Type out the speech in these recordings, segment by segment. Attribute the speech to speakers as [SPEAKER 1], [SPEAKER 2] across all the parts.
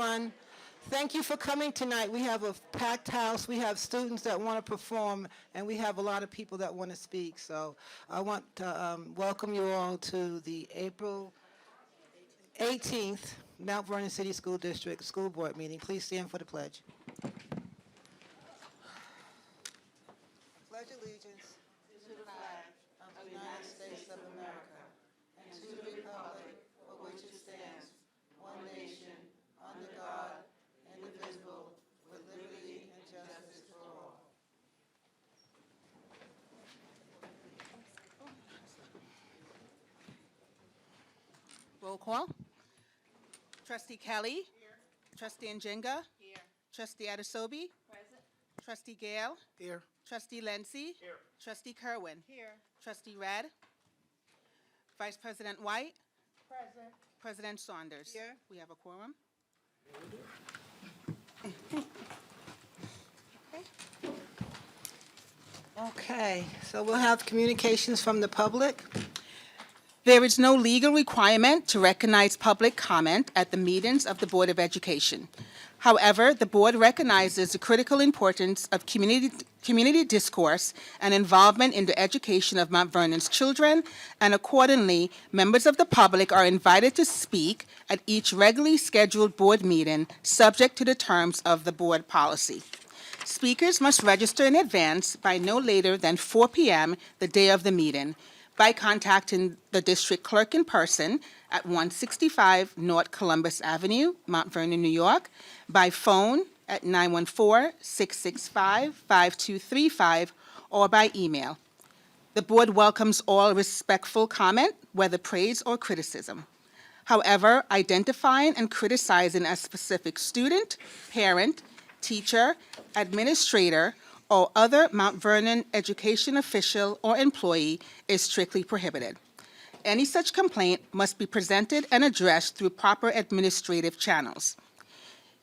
[SPEAKER 1] everyone. Thank you for coming tonight. We have a packed house. We have students that want to perform, and we have a lot of people that want to speak. So I want to welcome you all to the April 18th Mount Vernon City School District School Board meeting. Please stand for the pledge. Pledge allegiance to the flag of the United States of America and to the republic for which it stands, one nation, under God, indivisible, with liberty and justice for all.
[SPEAKER 2] Roll call. Trustee Kelly. Here. Trustee Njenga. Here. Trustee Adesobi. Present. Trustee Gale.
[SPEAKER 1] Here.
[SPEAKER 2] Trustee Lenzi. Here. Trustee Kerwin. Here. Trustee Red. Vice President White.
[SPEAKER 1] Present.
[SPEAKER 2] President Saunders.
[SPEAKER 1] Here.
[SPEAKER 2] We have a quorum.
[SPEAKER 1] Okay, so we'll have communications from the public.
[SPEAKER 2] There is no legal requirement to recognize public comment at the meetings of the Board of Education. However, the board recognizes the critical importance of community discourse and involvement in the education of Mount Vernon's children, and accordingly, members of the public are invited to speak at each regularly scheduled board meeting, subject to the terms of the board policy. Speakers must register in advance by no later than 4 p.m. the day of the meeting by contacting the district clerk in person at 165 North Columbus Avenue, Mount Vernon, New York, by phone at 914-665-5235, or by email. The board welcomes all respectful comment, whether praise or criticism. However, identifying and criticizing a specific student, parent, teacher, administrator, or other Mount Vernon education official or employee is strictly prohibited. Any such complaint must be presented and addressed through proper administrative channels.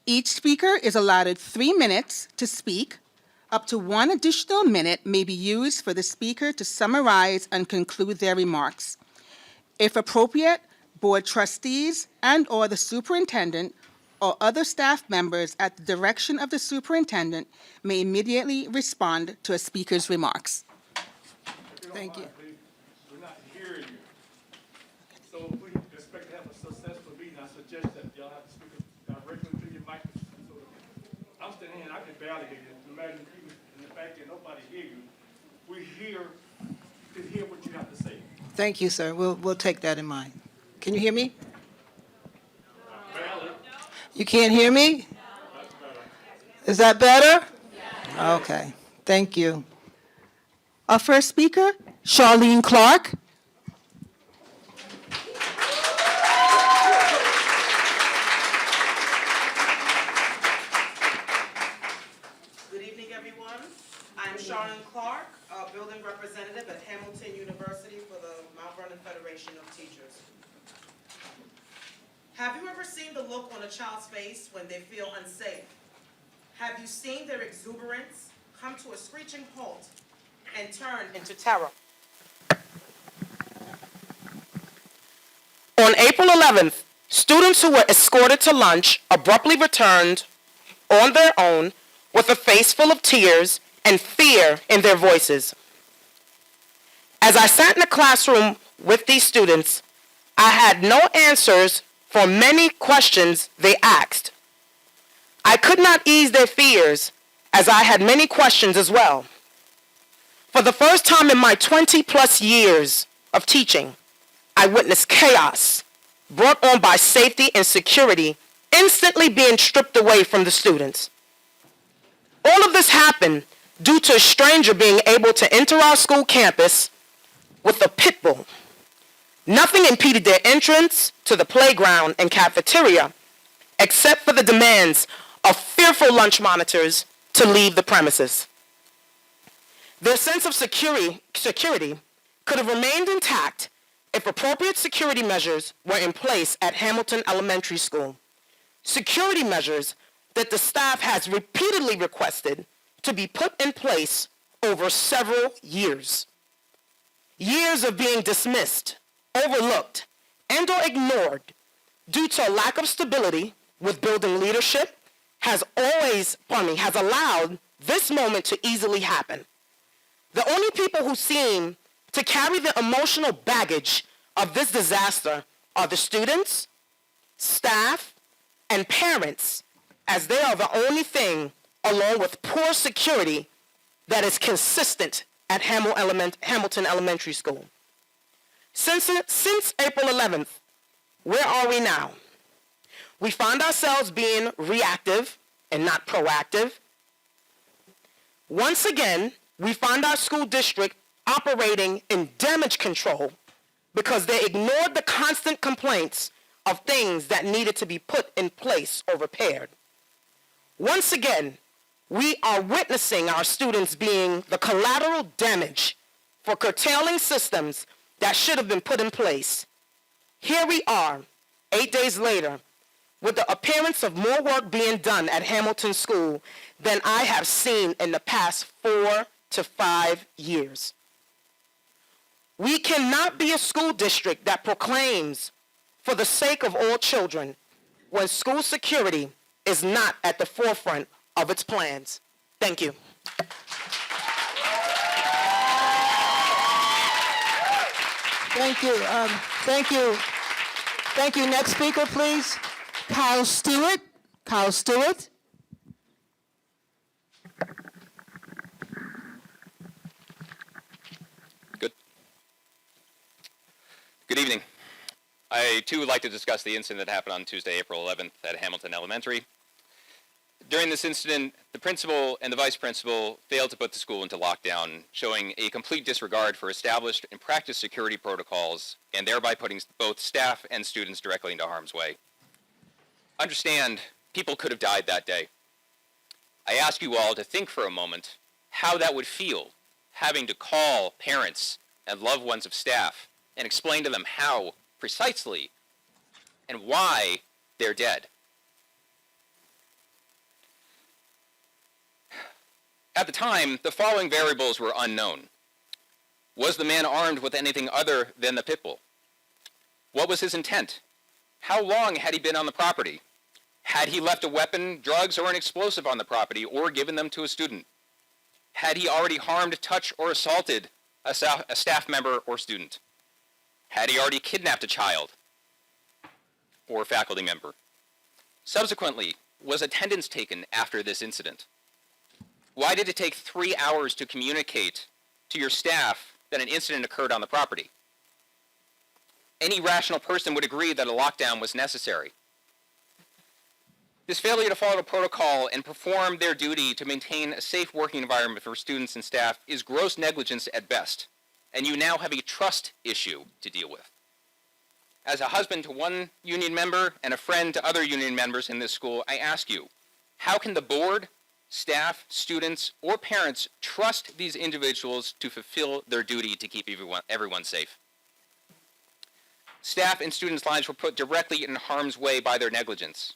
[SPEAKER 2] Each speaker is allotted 3 minutes to speak. Up to 1 additional minute may be used for the speaker to summarize and conclude their remarks. If appropriate, board trustees and/or the superintendent or other staff members at the direction of the superintendent may immediately respond to a speaker's remarks.
[SPEAKER 1] Thank you.
[SPEAKER 3] We're not hearing you. So if we expect to have a successful meeting, I suggest that y'all have to speak directly to your microphone. So I'm standing here and I can barely hear you. Imagine people in the back there, nobody hear you. We can hear what you have to say.
[SPEAKER 1] Thank you, sir. We'll take that in mind. Can you hear me?
[SPEAKER 3] Barely.
[SPEAKER 1] You can't hear me? Is that better? Okay, thank you.
[SPEAKER 2] Our first speaker, Charlene Clark.
[SPEAKER 4] Good evening, everyone. I'm Charlene Clark, building representative at Hamilton University for the Mount Vernon Federation of Teachers. Have you ever seen the look on a child's face when they feel unsafe? Have you seen their exuberance come to a screeching halt and turn into terror? On April 11th, students who were escorted to lunch abruptly returned on their own with a face full of tears and fear in their voices. As I sat in the classroom with these students, I had no answers for many questions they asked. I could not ease their fears, as I had many questions as well. For the first time in my 20-plus years of teaching, I witnessed chaos brought on by safety and security instantly being stripped away from the students. All of this happened due to a stranger being able to enter our school campus with a pit bull. Nothing impeded their entrance to the playground and cafeteria, except for the demands of fearful lunch monitors to leave the premises. Their sense of security could have remained intact if appropriate security measures were in place at Hamilton Elementary School. Security measures that the staff has repeatedly requested to be put in place over several years. Years of being dismissed, overlooked, and/or ignored due to a lack of stability with building leadership has allowed this moment to easily happen. The only people who seem to carry the emotional baggage of this disaster are the students, staff, and parents, as they are the only thing, along with poor security, that is consistent at Hamilton Elementary School. Since April 11th, where are we now? We find ourselves being reactive and not proactive. Once again, we find our school district operating in damage control because they ignored the constant complaints of things that needed to be put in place or repaired. Once again, we are witnessing our students being the collateral damage for curtailing systems that should have been put in place. Here we are, 8 days later, with the appearance of more work being done at Hamilton School than I have seen in the past 4 to 5 years. We cannot be a school district that proclaims for the sake of all children when school security is not at the forefront of its plans. Thank you.
[SPEAKER 1] Thank you. Thank you. Thank you. Next speaker, please. Kyle Stewart. Kyle Stewart.
[SPEAKER 5] Good evening. I, too, would like to discuss the incident that happened on Tuesday, April 11th at Hamilton Elementary. During this incident, the principal and the vice principal failed to put the school into lockdown, showing a complete disregard for established and practiced security protocols, and thereby putting both staff and students directly into harm's way. Understand, people could have died that day. I ask you all to think for a moment how that would feel, having to call parents and loved ones of staff and explain to them how, precisely, and why they're dead. At the time, the following variables were unknown. Was the man armed with anything other than the pit bull? What was his intent? How long had he been on the property? Had he left a weapon, drugs, or an explosive on the property, or given them to a student? Had he already harmed, touched, or assaulted a staff member or student? Had he already kidnapped a child or faculty member? Subsequently, was attendance taken after this incident? Why did it take 3 hours to communicate to your staff that an incident occurred on the property? Any rational person would agree that a lockdown was necessary. This failure to follow protocol and perform their duty to maintain a safe working environment for students and staff is gross negligence at best, and you now have a trust issue to deal with. As a husband to one union member and a friend to other union members in this school, I ask you, how can the board, staff, students, or parents trust these individuals to fulfill their duty to keep everyone safe? Staff and students' lives were put directly in harm's way by their negligence.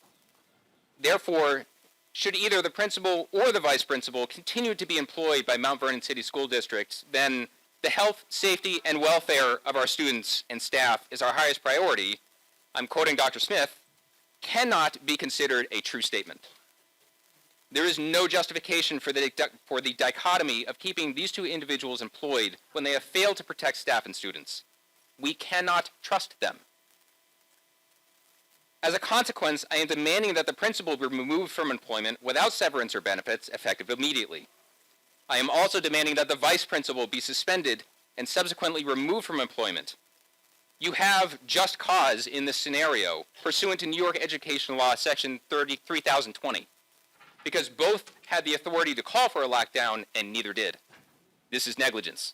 [SPEAKER 5] Therefore, should either the principal or the vice principal continue to be employed by Mount Vernon City School District, then the health, safety, and welfare of our students and staff is our highest priority, I'm quoting Dr. Smith, cannot be considered a true statement. There is no justification for the dichotomy of keeping these two individuals employed when they have failed to protect staff and students. We cannot trust them. As a consequence, I am demanding that the principal be removed from employment without severance or benefits effective immediately. I am also demanding that the vice principal be suspended and subsequently removed from employment. You have just cause in this scenario pursuant to New York Education Law, Section 3020, because both had the authority to call for a lockdown and neither did. This is negligence.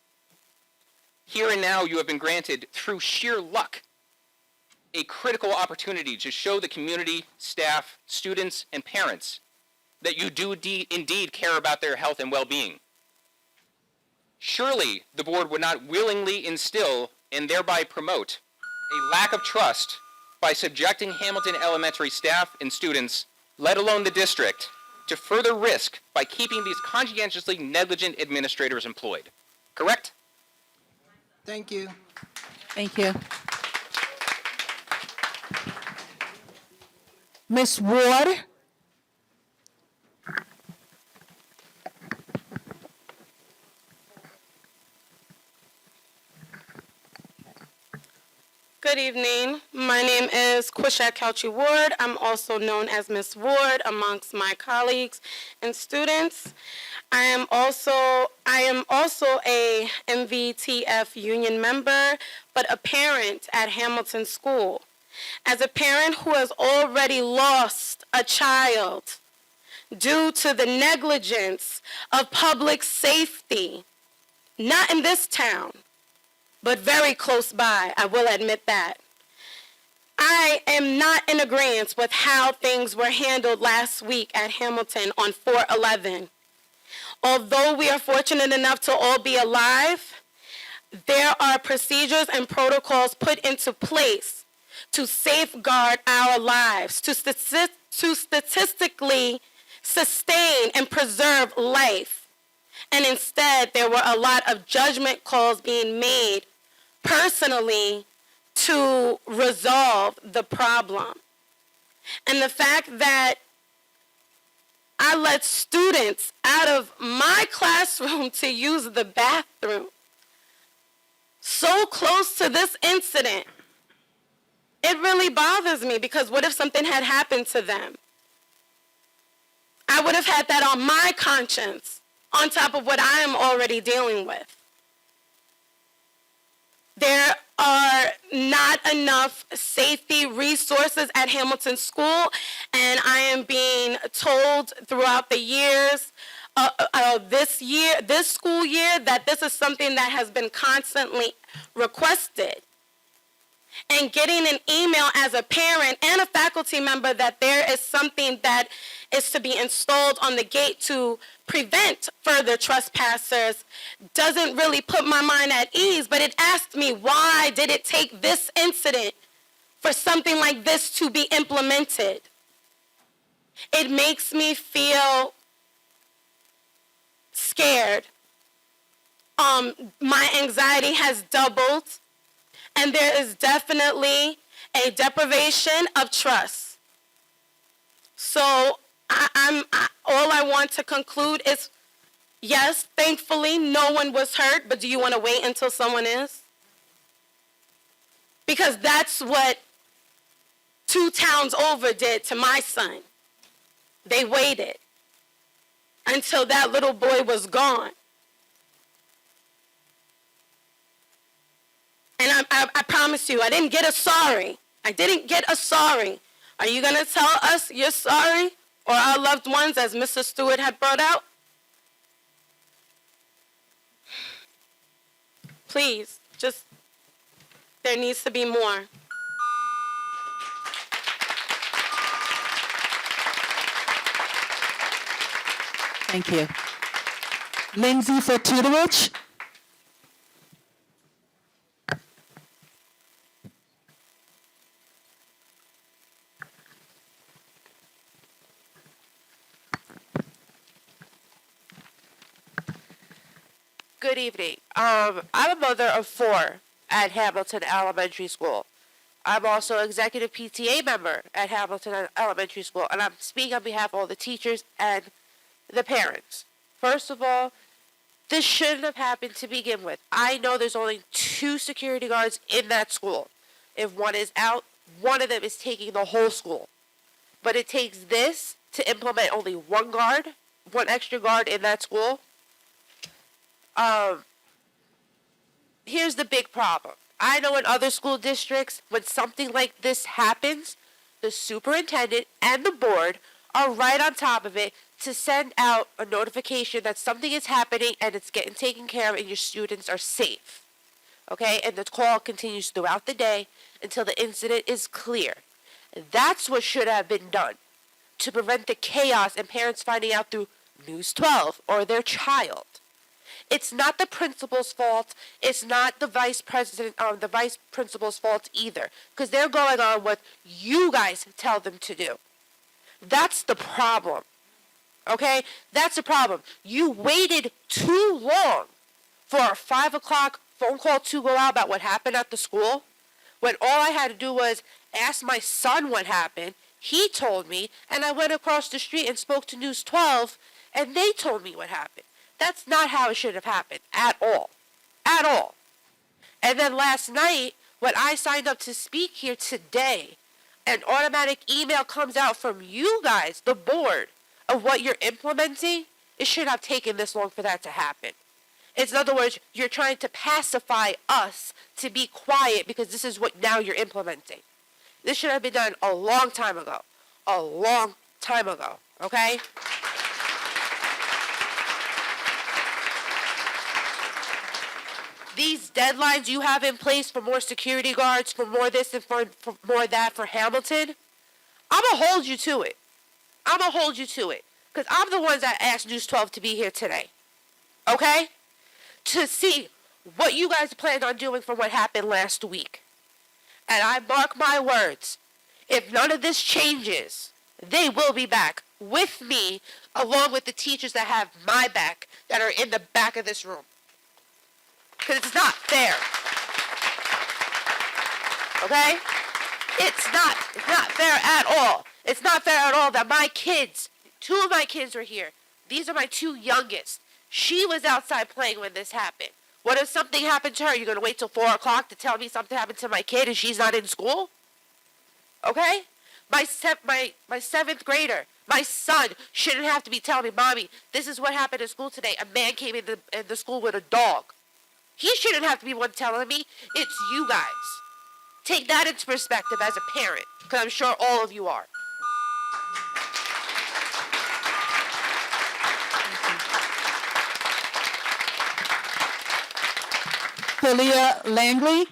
[SPEAKER 5] Here and now you have been granted, through sheer luck, a critical opportunity to show the community, staff, students, and parents that you do indeed care about their health and well-being. Surely the board would not willingly instill and thereby promote a lack of trust by subjecting Hamilton Elementary staff and students, let alone the district, to further risk by keeping these conscientiously negligent administrators employed. Correct?
[SPEAKER 1] Thank you.
[SPEAKER 2] Thank you. Miss Ward?
[SPEAKER 6] Good evening. My name is Quishak Couchy Ward. I'm also known as Miss Ward amongst my colleagues and students. I am also a MVTF union member, but a parent at Hamilton School. As a parent who has already lost a child due to the negligence of public safety, not in this town, but very close by, I will admit that. I am not in agreement with how things were handled last week at Hamilton on 4/11. Although we are fortunate enough to all be alive, there are procedures and protocols put into place to safeguard our lives, to statistically sustain and preserve life. And instead, there were a lot of judgment calls being made personally to resolve the problem. And the fact that I let students out of my classroom to use the bathroom so close to this incident, it really bothers me, because what if something had happened to them? I would have had that on my conscience on top of what I am already dealing with. There are not enough safety resources at Hamilton School, and I am being told throughout the years, this school year, that this is something that has been constantly requested. And getting an email as a parent and a faculty member that there is something that is to be installed on the gate to prevent further trespassers doesn't really put my mind at ease, but it asked me, why did it take this incident for something like this to be implemented? It makes me feel scared. My anxiety has doubled, and there is definitely a deprivation of trust. So all I want to conclude is, yes, thankfully, no one was hurt, but do you want to wait until someone is? Because that's what 2 towns over did to my son. They waited until that little boy was gone. And I promise you, I didn't get a sorry. I didn't get a sorry. Are you going to tell us you're sorry, or our loved ones, as Mr. Stewart had brought out? Please, there needs to be more.
[SPEAKER 2] Thank you. Lindsay for tutorage?
[SPEAKER 7] Good evening. I'm a mother of 4 at Hamilton Elementary School. I'm also executive PTA member at Hamilton Elementary School, and I'm speaking on behalf of all the teachers and the parents. First of all, this shouldn't have happened to begin with. I know there's only 2 security guards in that school. If one is out, one of them is taking the whole school. But it takes this to implement only 1 guard, 1 extra guard in that school. Here's the big problem. I know in other school districts, when something like this happens, the superintendent and the board are right on top of it to send out a notification that something is happening and it's getting taken care of and your students are safe. Okay? And the call continues throughout the day until the incident is clear. That's what should have been done to prevent the chaos and parents finding out through News 12 or their child. It's not the principal's fault. It's not the vice principal's fault either, because they're going on what you guys tell them to do. That's the problem. Okay? That's the problem. You waited too long for a 5 o'clock phone call to go out about what happened at the school, when all I had to do was ask my son what happened. He told me, and I went across the street and spoke to News 12, and they told me what happened. That's not how it should have happened at all. At all. And then last night, when I signed up to speak here today, an automatic email comes out from you guys, the board, of what you're implementing. It should have taken this long for that to happen. It's, in other words, you're trying to pacify us to be quiet because this is what now you're implementing. This should have been done a long time ago. A long time ago, okay? These deadlines you have in place for more security guards, for more this and for more that for Hamilton, I'm going to hold you to it. I'm going to hold you to it. Because I'm the ones that asked News 12 to be here today. Okay? To see what you guys planned on doing for what happened last week. And I mark my words, if none of this changes, they will be back with me, along with the teachers that have my back, that are in the back of this room. Because it's not fair. Okay? It's not fair at all. It's not fair at all that my kids, 2 of my kids were here. These are my 2 youngest. She was outside playing when this happened. What if something happened to her? You're going to wait till 4 o'clock to tell me something happened to my kid and she's not in school? Okay? My 7th grader, my son, shouldn't have to be telling me, Mommy, this is what happened in school today. A man came in the school with a dog. He shouldn't have to be one telling me. It's you guys. Take that into perspective as a parent, because I'm sure all of you are.
[SPEAKER 1] Thalia Langley.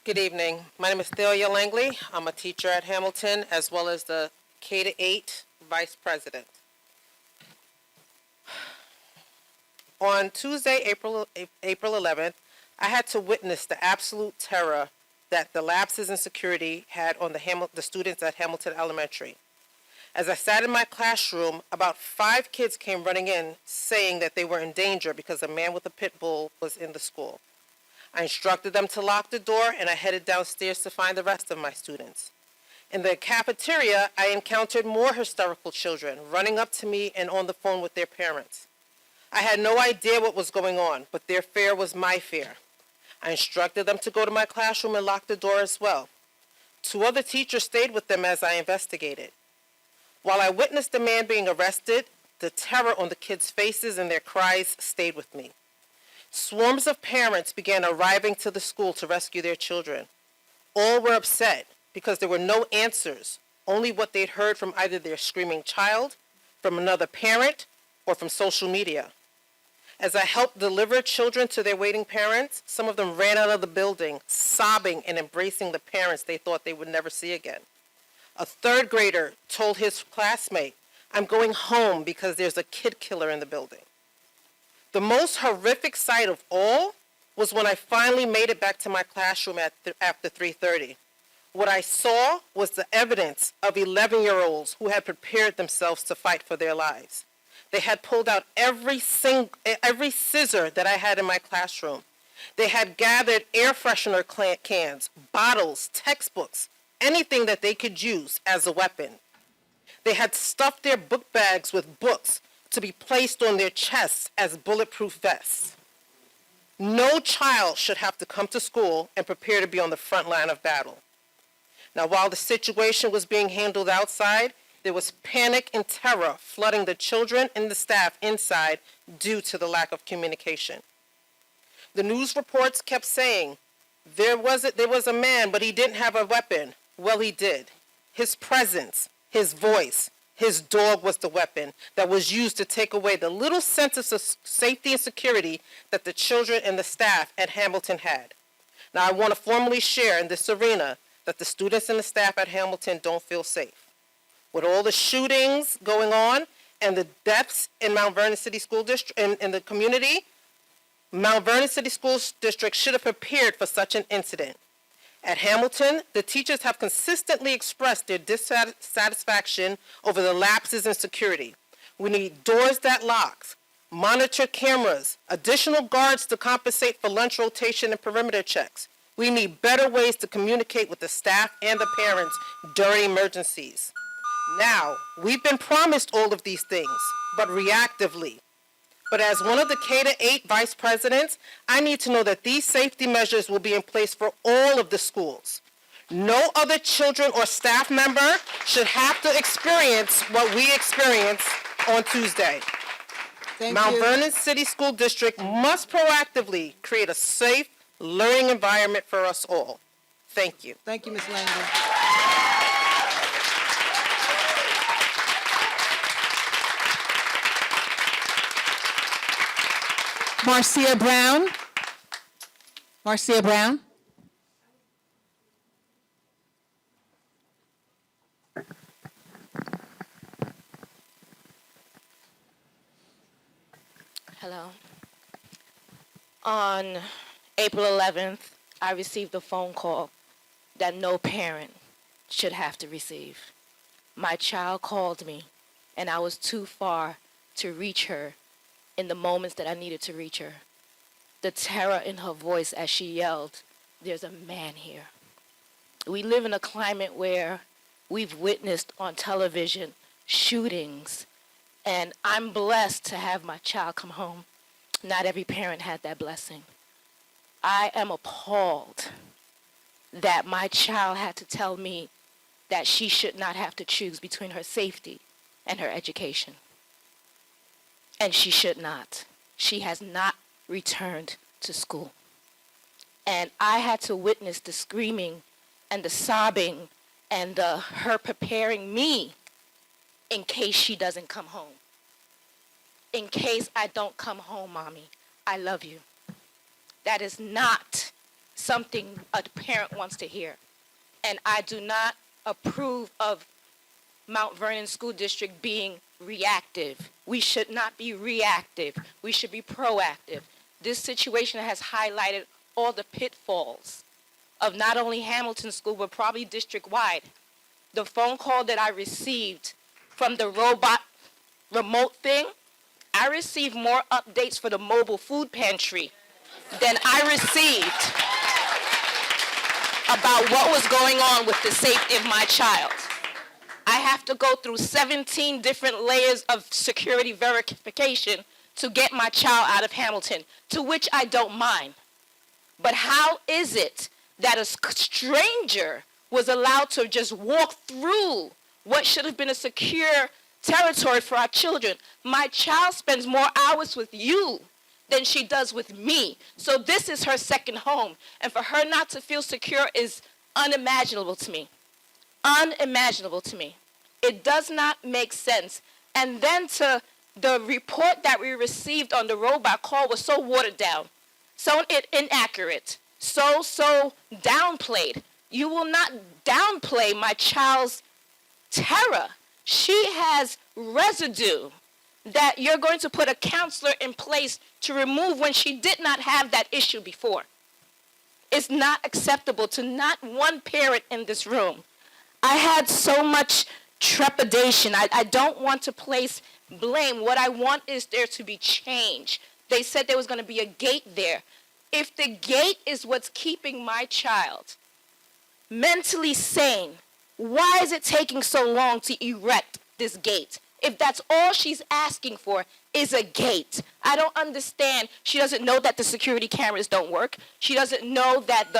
[SPEAKER 8] Good evening. My name is Thalia Langley. I'm a teacher at Hamilton as well as the K-8 Vice President. On Tuesday, April 11th, I had to witness the absolute terror that the lapses in security had on the students at Hamilton Elementary. As I sat in my classroom, about 5 kids came running in saying that they were in danger because a man with a pit bull was in the school. I instructed them to lock the door, and I headed downstairs to find the rest of my students. In the cafeteria, I encountered more hysterical children running up to me and on the phone with their parents. I had no idea what was going on, but their fear was my fear. I instructed them to go to my classroom and lock the door as well. 2 other teachers stayed with them as I investigated. While I witnessed the man being arrested, the terror on the kids' faces and their cries stayed with me. Swarms of parents began arriving to the school to rescue their children. All were upset because there were no answers, only what they'd heard from either their screaming child, from another parent, or from social media. As I helped deliver children to their waiting parents, some of them ran out of the building, sobbing and embracing the parents they thought they would never see again. A 3rd grader told his classmate, "I'm going home because there's a kid killer in the building." The most horrific sight of all was when I finally made it back to my classroom after 3:30. What I saw was the evidence of 11-year-olds who had prepared themselves to fight for their lives. They had pulled out every scissor that I had in my classroom. They had gathered air freshener cans, bottles, textbooks, anything that they could use as a weapon. They had stuffed their book bags with books to be placed on their chests as bulletproof vests. No child should have to come to school and prepare to be on the front line of battle. Now, while the situation was being handled outside, there was panic and terror flooding the children and the staff inside due to the lack of communication. The news reports kept saying, there was a man, but he didn't have a weapon. Well, he did. His presence, his voice, his dog was the weapon that was used to take away the little sense of safety and security that the children and the staff at Hamilton had. Now, I want to formally share in this arena that the students and the staff at Hamilton don't feel safe. With all the shootings going on and the deaths in Mount Vernon City School District, in the community, Mount Vernon City School District should have prepared for such an incident. At Hamilton, the teachers have consistently expressed their dissatisfaction over the lapses in security. We need doors that lock, monitor cameras, additional guards to compensate for lunch rotation and perimeter checks. We need better ways to communicate with the staff and the parents during emergencies. Now, we've been promised all of these things, but reactively. But as one of the K-8 vice presidents, I need to know that these safety measures will be in place for all of the schools. No other children or staff member should have to experience what we experienced on Tuesday.
[SPEAKER 1] Thank
[SPEAKER 8] Mount
[SPEAKER 1] you.
[SPEAKER 8] Vernon City School District must proactively create a safe learning environment for us all. Thank you.
[SPEAKER 1] Thank you, Ms. Langdon.
[SPEAKER 9] Marcia Brown. Marcia Brown.
[SPEAKER 7] Hello. On April 11th, I received a phone call that no parent should have to receive. My child called me, and I was too far to reach her in the moments that I needed to reach her. The terror in her voice as she yelled, "There's a man here." We live in a climate where we've witnessed on television shootings, and I'm blessed to have my child come home. Not every parent had that blessing. I am appalled that my child had to tell me that she should not have to choose between her safety and her education. And she should not. She has not returned to school. And I had to witness the screaming and the sobbing and her preparing me in case she doesn't come home. In case I don't come home, Mommy, I love you. That is not something a parent wants to hear. And I do not approve of Mount Vernon School District being reactive. We should not be reactive. We should be proactive. This situation has highlighted all the pitfalls of not only Hamilton School, but probably district-wide. The phone call that I received from the robot remote thing, I received more updates for the mobile food pantry than I received about what was going on with the safety of my child. I have to go through 17 different layers of security verification to get my child out of Hamilton, to which I don't mind. But how is it that a stranger was allowed to just walk through what should have been a secure territory for our children? My child spends more hours with you than she does with me. So this is her second home. And for her not to feel secure is unimaginable to me. Unimaginable to me. It does not make sense. And then to the report that we received on the robot call was so watered down, so inaccurate, so downplayed. You will not downplay my child's terror. She has residue that you're going to put a counselor in place to remove when she did not have that issue before. It's not acceptable to not one parent in this room. I had so much trepidation. I don't want to place blame. What I want is there to be change. They said there was going to be a gate there. If the gate is what's keeping my child mentally sane, why is it taking so long to erect this gate? If that's all she's asking for is a gate. I don't understand. She doesn't know that the security cameras don't work. She doesn't know that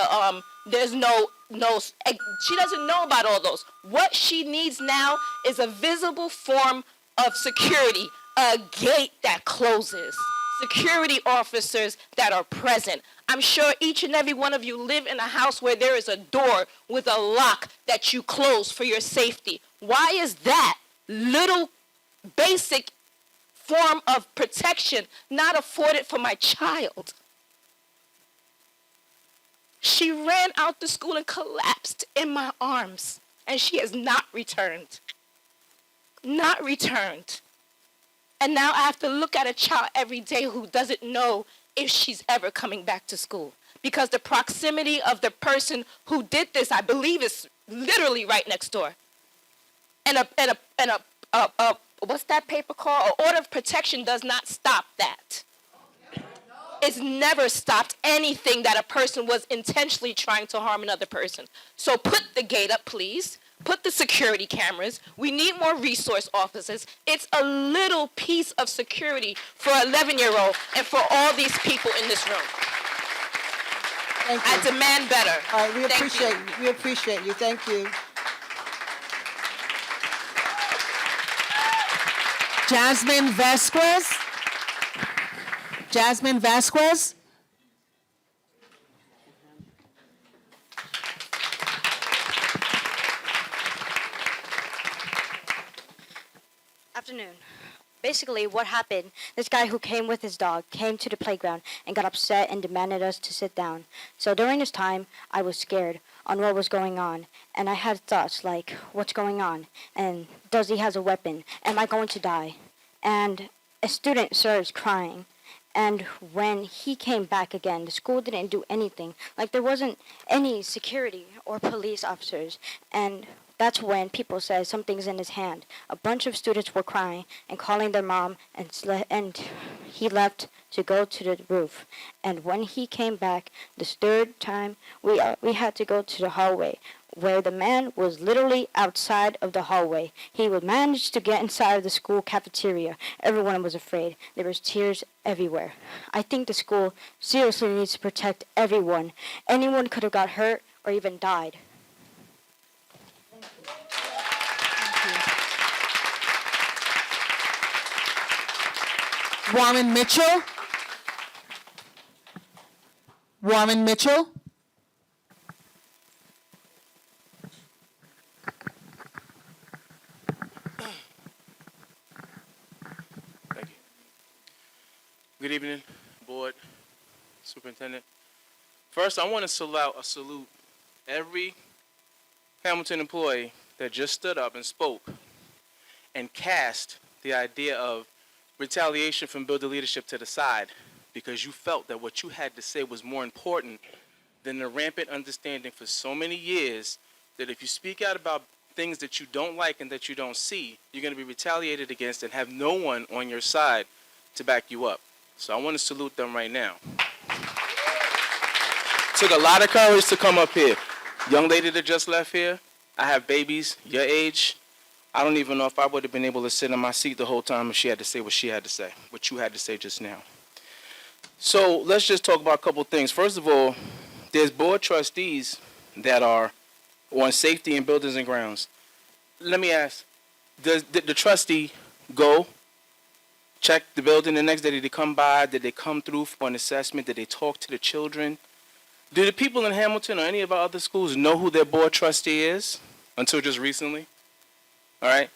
[SPEAKER 7] there's no, she doesn't know about all those. What she needs now is a visible form of security, a gate that closes, security officers that are present. I'm sure each and every one of you live in a house where there is a door with a lock that you close for your safety. Why is that little basic form of protection not afforded for my child? She ran out the school and collapsed in my arms, and she has not returned. Not returned. And now I have to look at a child every day who doesn't know if she's ever coming back to school. Because the proximity of the person who did this, I believe, is literally right next door. And
[SPEAKER 10] what's that paper called? An order of protection does not stop that. It's never stopped anything that a person was intentionally trying to harm another person. So put the gate up, please. Put the security cameras. We need more resource officers. It's a little piece of security for an 11-year-old and for all these people in this room.
[SPEAKER 1] Thank you.
[SPEAKER 10] I demand better.
[SPEAKER 1] All right, we
[SPEAKER 10] Thank
[SPEAKER 1] appreciate
[SPEAKER 10] you.
[SPEAKER 1] you. We appreciate you. Thank you.
[SPEAKER 9] Jasmine Vasquez. Jasmine Vasquez.
[SPEAKER 11] Afternoon. Basically, what happened, this guy who came with his dog came to the playground and got upset and demanded us to sit down. So during this time, I was scared on what was going on. And I had thoughts like, what's going on? And does he has a weapon? Am I going to die? And a student starts crying. And when he came back again, the school didn't do anything. Like there wasn't any security or police officers. And that's when people said something's in his hand. A bunch of students were crying and calling their mom, and he left to go to the roof. And when he came back, the third time, we had to go to the hallway, where the man was literally outside of the hallway. He would manage to get inside of the school cafeteria. Everyone was afraid. There was tears everywhere. I think the school seriously needs to protect everyone. Anyone could have got hurt or even died.
[SPEAKER 9] Warren Mitchell. Warren Mitchell.
[SPEAKER 12] Thank you. Good evening, board, superintendent. First, I want to salute every Hamilton employee that just stood up and spoke and cast the idea of retaliation from builder leadership to the side because you felt that what you had to say was more important than the rampant understanding for so many years that if you speak out about things that you don't like and that you don't see, you're going to be retaliated against and have no one on your side to back you up. So I want to salute them right now. Took a lot of courage to come up here. Young lady that just left here, I have babies your age. I don't even know if I would have been able to sit in my seat the whole time if she had to say what she had to say, what you had to say just now. So let's just talk about a couple things. First of all, there's board trustees that are on safety in buildings and grounds. Let me ask, did the trustee go check the building the next day? Did they come by? Did they come through for an assessment? Did they talk to the children? Do the people in Hamilton or any of our other schools know who their board trustee is until just recently? All right.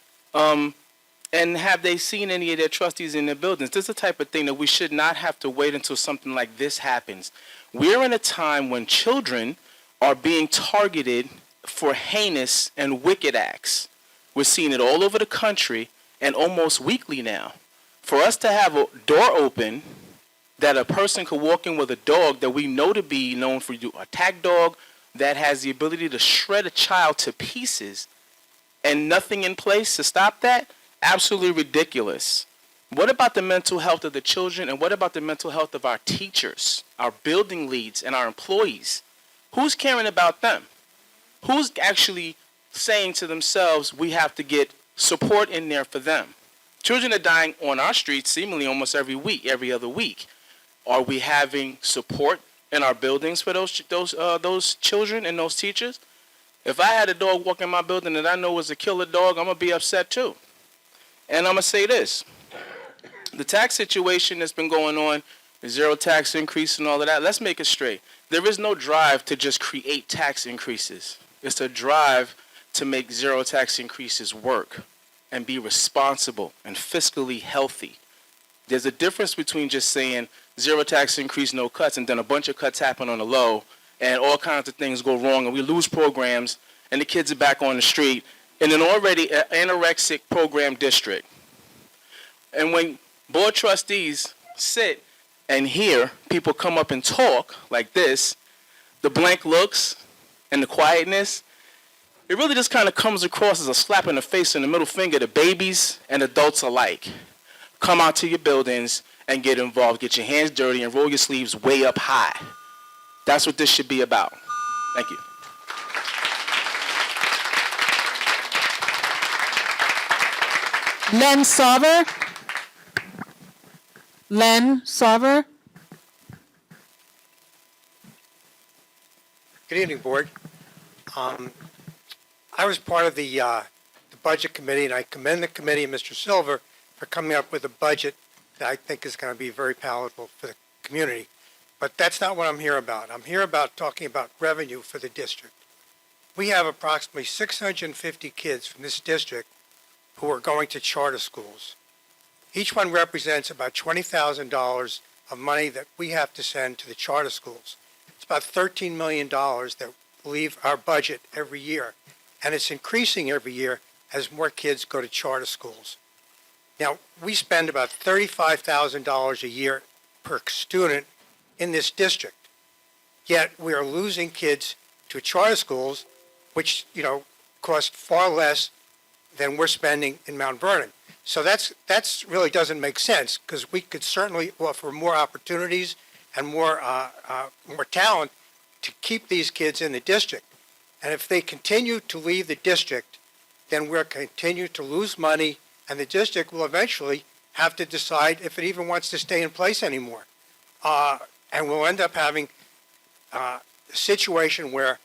[SPEAKER 12] And have they seen any of their trustees in their buildings? This is the type of thing that we should not have to wait until something like this happens. We're in a time when children are being targeted for heinous and wicked acts. We're seeing it all over the country and almost weekly now. For us to have a door open that a person could walk in with a dog that we know to be known for a attack dog that has the ability to shred a child to pieces and nothing in place to stop that, absolutely ridiculous. What about the mental health of the children, and what about the mental health of our teachers, our building leads, and our employees? Who's caring about them? Who's actually saying to themselves, we have to get support in there for them? Children are dying on our streets seemingly almost every week, every other week. Are we having support in our buildings for those children and those teachers? If I had a dog walk in my building that I know was a killer dog, I'm going to be upset too. And I'm going to say this. The tax situation that's been going on, the zero tax increase and all of that, let's make it straight. There is no drive to just create tax increases. It's a drive to make zero tax increases work and be responsible and fiscally healthy. There's a difference between just saying zero tax increase, no cuts, and then a bunch of cuts happen on the low, and all kinds of things go wrong, and we lose programs, and the kids are back on the street in an already anorexic program district. And when board trustees sit and hear people come up and talk like this, the blank looks and the quietness, it really just kind of comes across as a slap in the face and the middle finger to babies and adults alike. Come out to your buildings and get involved. Get your hands dirty and roll your sleeves way up high. That's what this should be about. Thank you.
[SPEAKER 9] Len Sarver. Len Sarver.
[SPEAKER 13] Good evening, Board. I was part of the Budget Committee, and I commend the committee and Mr. Silver for coming up with a budget that I think is going to be very palatable for the community. But that's not what I'm here about. I'm here about talking about revenue for the district. We have approximately 650 kids from this district who are going to charter schools. Each one represents about $20,000 of money that we have to send to the charter schools. It's about $13 million that leave our budget every year, and it's increasing every year as more kids go to charter schools. Now, we spend about $35,000 a year per student in this district, yet we are losing kids to charter schools, which, cost far less than we're spending in Mount Vernon. So that's really doesn't make sense, because we could certainly offer more opportunities and more talent to keep these kids in the district. And if they continue to leave the district, then we'll continue to lose money, and the district will eventually have to decide if it even wants to stay in place anymore. And we'll end up having a situation where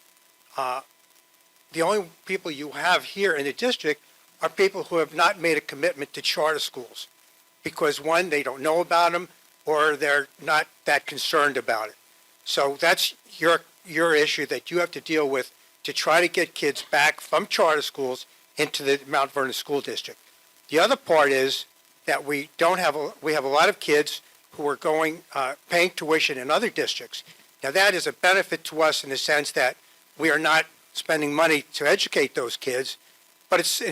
[SPEAKER 13] the only people you have here in the district are people who have not made a commitment to charter schools because, one, they don't know about them, or they're not that concerned about it. So that's your issue that you have to deal with to try to get kids back from charter schools into the Mount Vernon School District. The other part is that we have a lot of kids who are paying tuition in other districts. Now that is a benefit to us in the sense that we are not spending money to educate those kids, but it's an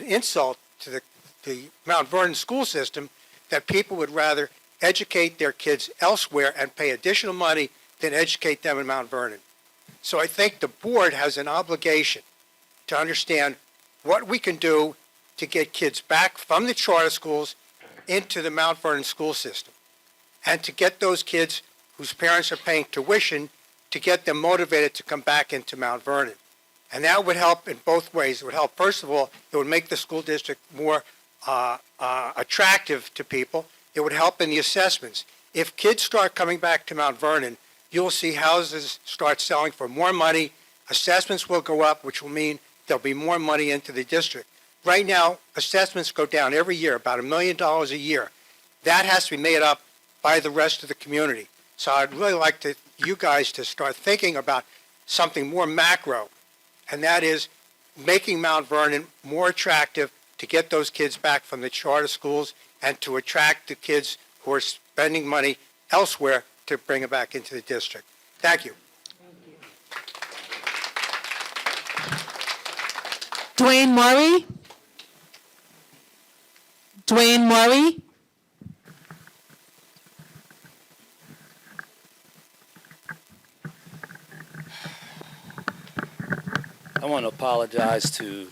[SPEAKER 13] insult to the Mount Vernon school system that people would rather educate their kids elsewhere and pay additional money than educate them in Mount Vernon. So I think the board has an obligation to understand what we can do to get kids back from the charter schools into the Mount Vernon school system, and to get those kids whose parents are paying tuition, to get them motivated to come back into Mount Vernon. And that would help in both ways. It would help, first of all, it would make the school district more attractive to people. It would help in the assessments. If kids start coming back to Mount Vernon, you'll see houses start selling for more money. Assessments will go up, which will mean there'll be more money into the district. Right now, assessments go down every year, about $1 million a year. That has to be made up by the rest of the community. So I'd really like you guys to start thinking about something more macro, and that is making Mount Vernon more attractive to get those kids back from the charter schools and to attract the kids who are spending money elsewhere to bring them back into the district. Thank you.
[SPEAKER 9] Dwayne Murray. Dwayne Murray.
[SPEAKER 14] I want to apologize to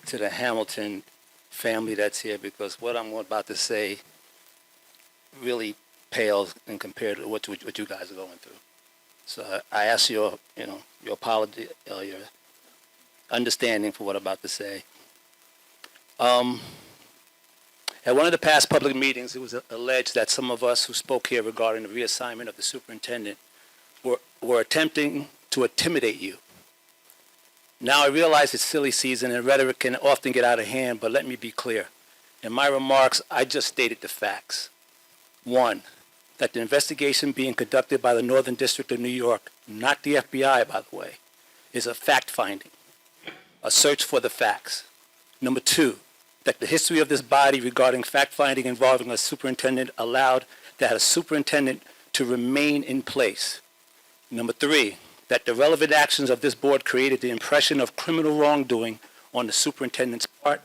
[SPEAKER 14] the Hamilton family that's here, because what I'm about to say really pales in compared to what you guys are going through. So I ask your apology, your understanding for what I'm about to say. At one of the past public meetings, it was alleged that some of us who spoke here regarding the reassignment of the superintendent were attempting to intimidate you. Now I realize it's silly season and rhetoric can often get out of hand, but let me be clear. In my remarks, I just stated the facts. One, that the investigation being conducted by the Northern District of New York, not the FBI, by the way, is a fact-finding, a search for the facts. Number two, that the history of this body regarding fact-finding involving a superintendent allowed that a superintendent to remain in place. Number three, that the relevant actions of this board created the impression of criminal wrongdoing on the superintendent's part.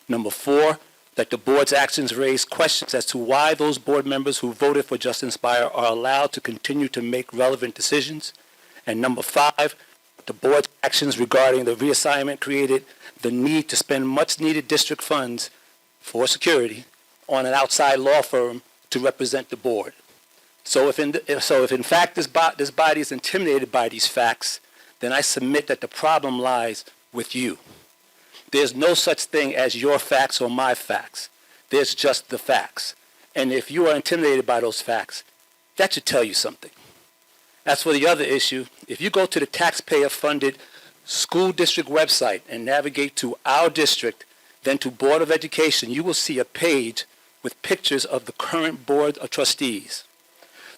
[SPEAKER 14] Number four, that the board's actions raise questions as to why those board members who voted for Justin Spire are allowed to continue to make relevant decisions. And number five, The board's actions regarding the reassignment created the need to spend much-needed district funds for security on an outside law firm to represent the board. So if in fact this body is intimidated by these facts, then I submit that the problem lies with you. There's no such thing as your facts or my facts. There's just the facts. And if you are intimidated by those facts, that should tell you something. As for the other issue, if you go to the taxpayer-funded school district website and navigate to our district, then to Board of Education, you will see a page with pictures of the current Board of Trustees.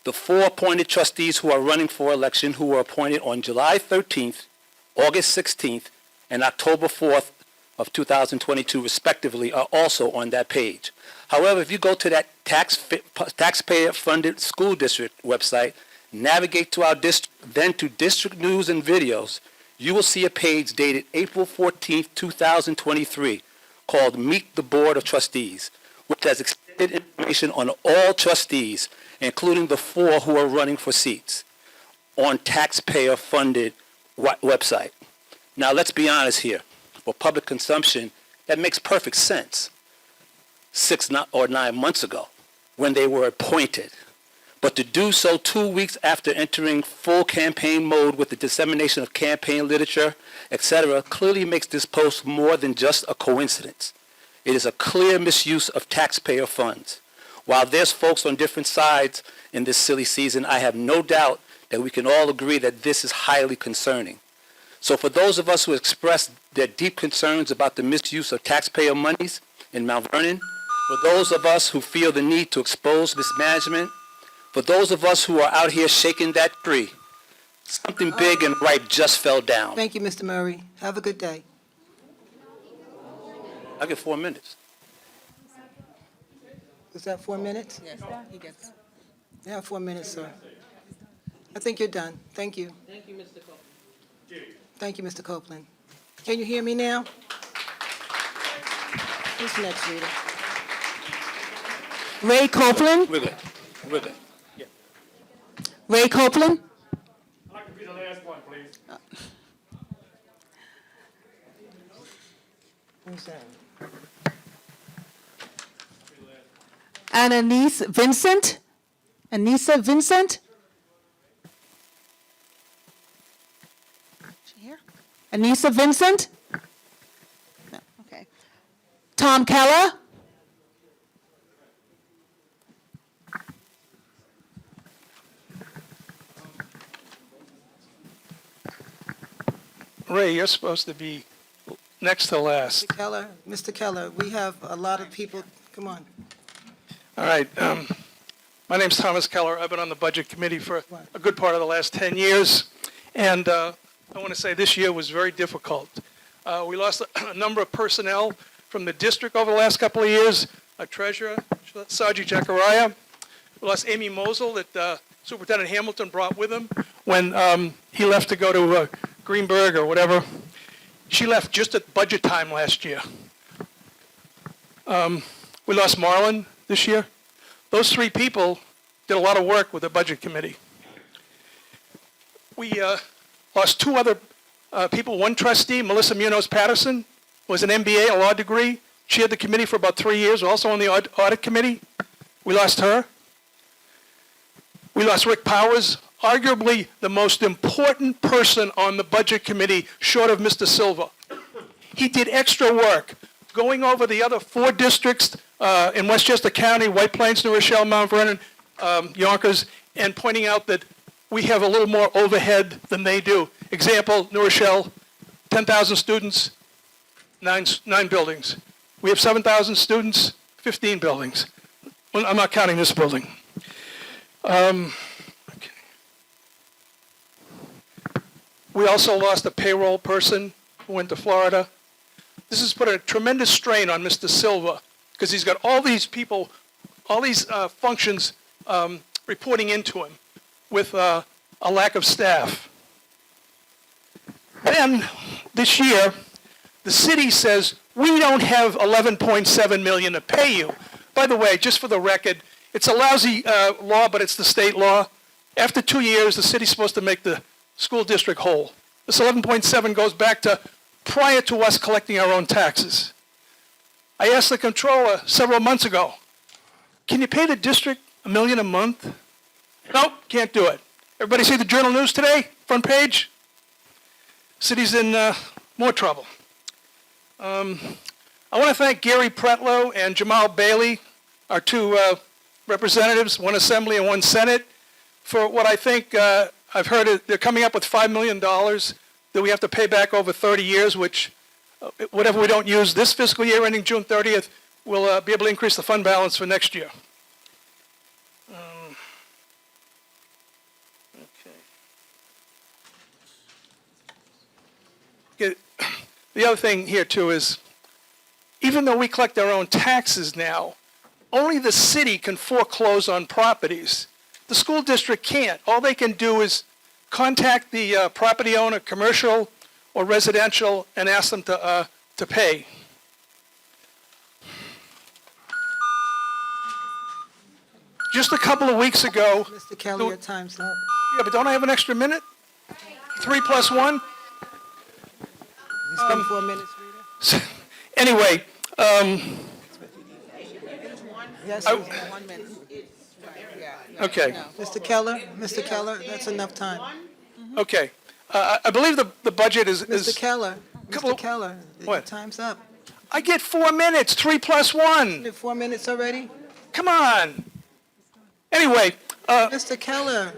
[SPEAKER 14] The 4 appointed trustees who are running for election, who were appointed on July 13th, August 16th, and October 4th of 2022, respectively, are also on that page. However, if you go to that taxpayer-funded school district website, navigate to our district, then to district news and videos, you will see a page dated April 14th, 2023, called Meet the Board of Trustees, which has extended information on all trustees, including the 4 who are running for seats, on taxpayer-funded website. Now, let's be honest here. For public consumption, that makes perfect sense 6 or 9 months ago when they were appointed. But to do so 2 weeks after entering full campaign mode with the dissemination of campaign literature, etc., clearly makes this post more than just a coincidence. It is a clear misuse of taxpayer funds. While there's folks on different sides in this silly season, I have no doubt that we can all agree that this is highly concerning. So for those of us who express their deep concerns about the misuse of taxpayer monies in Mount Vernon, for those of us who feel the need to expose mismanagement, for those of us who are out here shaking that tree, something big and right just fell down.
[SPEAKER 1] Thank you, Mr. Murray. Have a good day.
[SPEAKER 14] I get 4 minutes.
[SPEAKER 1] Was that 4 minutes?
[SPEAKER 2] Yes, he gets.
[SPEAKER 1] You have 4 minutes, sir. I think you're done. Thank you.
[SPEAKER 2] Thank you, Mr. Copeland.
[SPEAKER 1] Thank you, Mr. Copeland. Can you hear me now? Who's next, Rita?
[SPEAKER 9] Ray Copeland.
[SPEAKER 14] We're good. We're good. Yeah.
[SPEAKER 9] Ray Copeland.
[SPEAKER 3] I'd like to be the last one, please.
[SPEAKER 1] Who's that?
[SPEAKER 9] Ananise Vincent. Anissa Vincent.
[SPEAKER 2] She here?
[SPEAKER 9] Anissa Vincent.
[SPEAKER 2] No. Okay.
[SPEAKER 9] Tom Keller.
[SPEAKER 3] Ray, you're supposed to be next to last.
[SPEAKER 1] Mr. Keller, we have a lot of people. Come on.
[SPEAKER 3] All right. My name's Thomas Keller. I've been on the Budget Committee for a good part of the last 10 years. And I want to say this year was very difficult. We lost a number of personnel from the district over the last couple of years. Our treasurer, Sergeant Jacariah. We lost Amy Mosel that Superintendent Hamilton brought with him when he left to go to Greenberg or whatever. She left just at budget time last year. We lost Marlon this year. Those 3 people did a lot of work with the Budget Committee. We lost 2 other people. One trustee, Melissa Munoz Patterson, was an MBA, a law degree. She had the committee for about 3 years, also on the audit committee. We lost her. We lost Rick Powers, arguably the most important person on the Budget Committee, short of Mr. Silva. He did extra work going over the other 4 districts in Westchester County, White Plains, New Rochelle, Mount Vernon, Yonkers, and pointing out that we have a little more overhead than they do. Example, New Rochelle, 10,000 students, 9 buildings. We have 7,000 students, 15 buildings. Well, I'm not counting this building. Okay. We also lost a payroll person who went to Florida. This has put a tremendous strain on Mr. Silva because he's got all these people, all these functions reporting into him with a lack of staff. Then, this year, the city says, we don't have $11.7 million to pay you. By the way, just for the record, it's a lousy law, but it's the state law. After 2 years, the city's supposed to make the school district whole. This 11.7 goes back to prior to us collecting our own taxes. I asked the controller several months ago, can you pay the district $1 million a month? Nope, can't do it. Everybody see the Journal News today, front page? City's in more trouble. I want to thank Gary Pretlow and Jamal Bailey, our two representatives, one Assembly and one Senate, for what I think I've heard they're coming up with $5 million that we have to pay back over 30 years, which whatever we don't use this fiscal year ending June 30th, we'll be able to increase the fund balance for next year. Okay. The other thing here too is, even though we collect our own taxes now, only the city can foreclose on properties. The school district can't. All they can do is contact the property owner, commercial or residential, and ask them to pay. Just a couple of weeks ago.
[SPEAKER 1] Mr. Kelly, your time's up.
[SPEAKER 3] Yeah, but don't I have an extra minute? 3 plus 1?
[SPEAKER 1] You spend 4 minutes, Rita?
[SPEAKER 3] Anyway,
[SPEAKER 1] Yes,
[SPEAKER 3] I-
[SPEAKER 1] 1 minute.
[SPEAKER 3] okay,
[SPEAKER 1] Mr. Keller, that's enough time.
[SPEAKER 3] okay. I believe the budget is.
[SPEAKER 1] Mr. Keller,
[SPEAKER 3] Couple-
[SPEAKER 1] Mr. Keller, your
[SPEAKER 3] What?
[SPEAKER 1] time's up.
[SPEAKER 3] I get 4 minutes, 3 plus 1.
[SPEAKER 1] You have 4 minutes already?
[SPEAKER 3] Come on. Anyway,
[SPEAKER 1] Mr. Keller,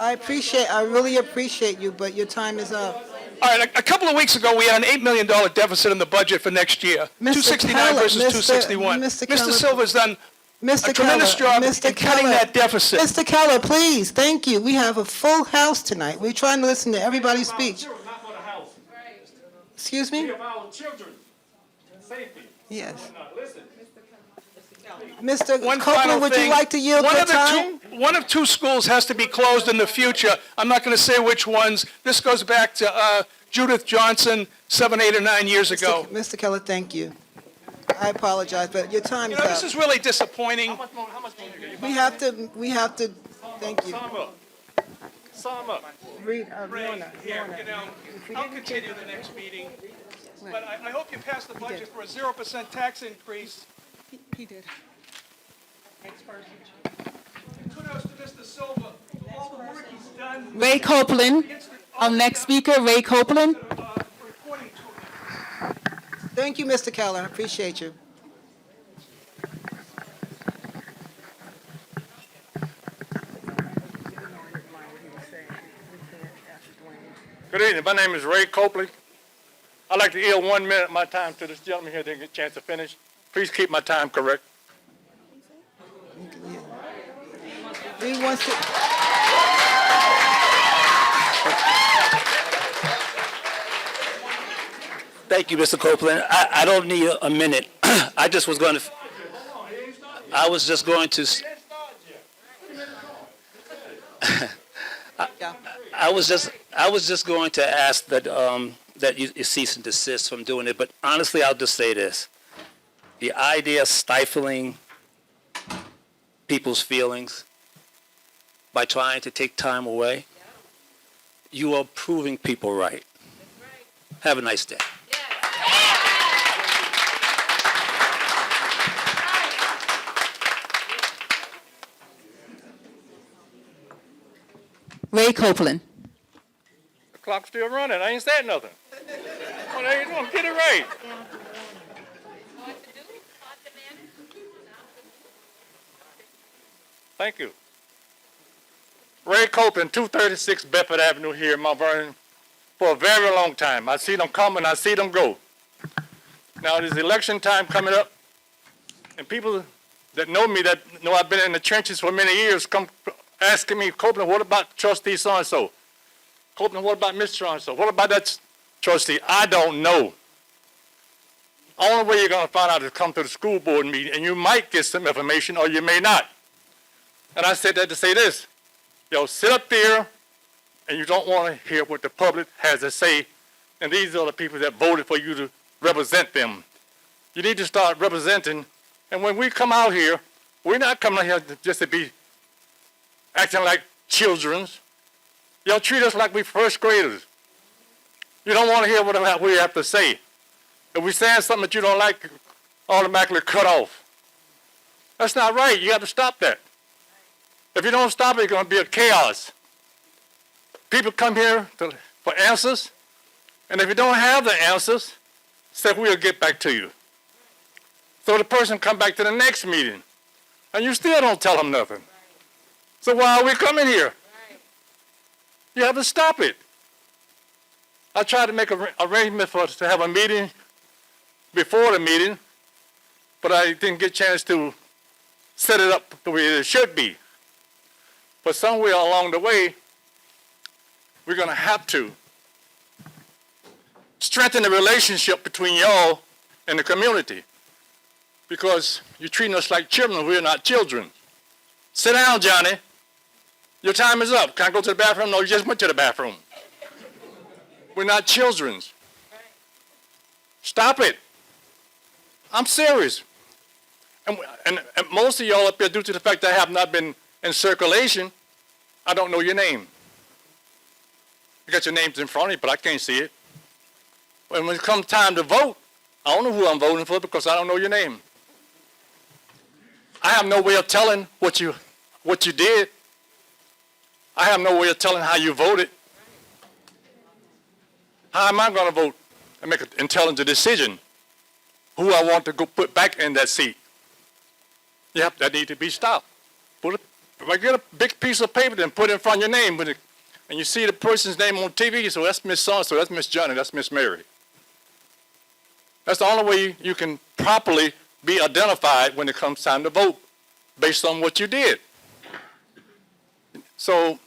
[SPEAKER 1] I really appreciate you, but your time is up.
[SPEAKER 3] all right, a couple of weeks ago, we had an $8 million deficit in the budget for next year.
[SPEAKER 1] Mr.
[SPEAKER 3] 269
[SPEAKER 1] Keller,
[SPEAKER 3] versus
[SPEAKER 1] Mr.
[SPEAKER 3] 261.
[SPEAKER 1] Mr.
[SPEAKER 3] Mr.
[SPEAKER 1] Keller-
[SPEAKER 3] Silva's done
[SPEAKER 1] Mr.
[SPEAKER 3] a tremendous
[SPEAKER 1] Keller,
[SPEAKER 3] job in
[SPEAKER 1] Mr.
[SPEAKER 3] cutting
[SPEAKER 1] Keller,
[SPEAKER 3] that deficit.
[SPEAKER 1] Mr. Keller, please, thank you. We have a full house tonight. We're trying to listen to everybody's speech.
[SPEAKER 3] Not for the house.
[SPEAKER 1] Excuse me?
[SPEAKER 3] of our children. Safety.
[SPEAKER 1] Yes.
[SPEAKER 3] Now, listen.
[SPEAKER 1] Mr.
[SPEAKER 3] One final
[SPEAKER 1] Copeland, would you
[SPEAKER 3] thing.
[SPEAKER 1] like to yield
[SPEAKER 3] One
[SPEAKER 1] your
[SPEAKER 3] of the
[SPEAKER 1] time?
[SPEAKER 3] One of two schools has to be closed in the future. I'm not going to say which ones. This goes back to Judith Johnson 7, 8, or 9 years ago.
[SPEAKER 1] Mr. Keller, thank you. I apologize, but your time is
[SPEAKER 3] This
[SPEAKER 1] up.
[SPEAKER 3] is really disappointing.
[SPEAKER 1] We have to, thank you.
[SPEAKER 3] Sum up.
[SPEAKER 1] Read,
[SPEAKER 3] Lorna, I'll continue the next meeting, but I hope you pass the budget for a 0% tax increase.
[SPEAKER 2] He did.
[SPEAKER 3] Kudos to Mr. Silva for all the work he's done.
[SPEAKER 9] Ray Copeland. Our next speaker, Ray Copeland.
[SPEAKER 3] Reporting to him.
[SPEAKER 1] Thank you, Mr. Keller, I appreciate you.
[SPEAKER 15] Good evening. My name is Ray Copley. I'd like to yield 1 minute of my time to this gentleman here. Didn't get a chance to finish. Please keep my time correct.
[SPEAKER 1] He wants to,
[SPEAKER 14] Thank you, Mr. Copeland. I don't need a minute. I just was going to, I was just going to, I was just going to ask that, that you cease and desist from doing it. But honestly, I'll just say this. The idea of stifling people's feelings by trying to take time away, you are proving people right. Have a nice day.
[SPEAKER 9] Ray Copeland.
[SPEAKER 15] The clock's still running. I ain't said nothing. What are you doing? Get it right. Thank you. Ray Copeland, 236 Bedford Avenue here in Mount Vernon, for a very long time. I see them come and I see them go. Now, there's election time coming up, and people that know me, that know I've been in the trenches for many years, come asking me, Copeland, what about trustee so-and-so? Copeland, what about Mr. So-and-so? What about that trustee? I don't know. Only way you're going to find out is come to the school board meeting, and you might get some information or you may not. And I said that to say this. Sit up there, and you don't want to hear what the public has to say, and these are the people that voted for you to represent them. You need to start representing, and when we come out here, we're not coming out here just to be acting like children. Y'all treat us like we first graders. You don't want to hear what we have to say. If we're saying something that you don't like, automatically cut off. That's not right. You have to stop that. If you don't stop it, it's going to be a chaos. People come here for answers, and if you don't have the answers, say we'll get back to you. So the person come back to the next meeting, and you still don't tell them nothing. So why are we coming here? You have to stop it. I tried to make an arrangement for us to have a meeting before the meeting, but I didn't get a chance to set it up the way it should be. But somewhere along the way, we're going to have to strengthen the relationship between y'all and the community, because you're treating us like children. We're not children. Sit down, Johnny. Your time is up. Can I go to the bathroom? No, you just went to the bathroom. We're not children. Stop it. I'm serious. And most of y'all up here, due to the fact that I have not been in circulation, I don't know your name. You got your names in front of you, but I can't see it. When it comes time to vote, I don't know who I'm voting for because I don't know your name. I have no way of telling what you did. I have no way of telling how you voted. How am I going to vote and make an intelligent decision who I want to go put back in that seat? That needs to be stopped. If I get a big piece of paper and put it in front of your name, and you see the person's name on TV, so that's Miss So-and-so, that's Miss Johnny, that's Miss Mary. That's the only way you can properly be identified when it comes time to vote, based on what you did. So,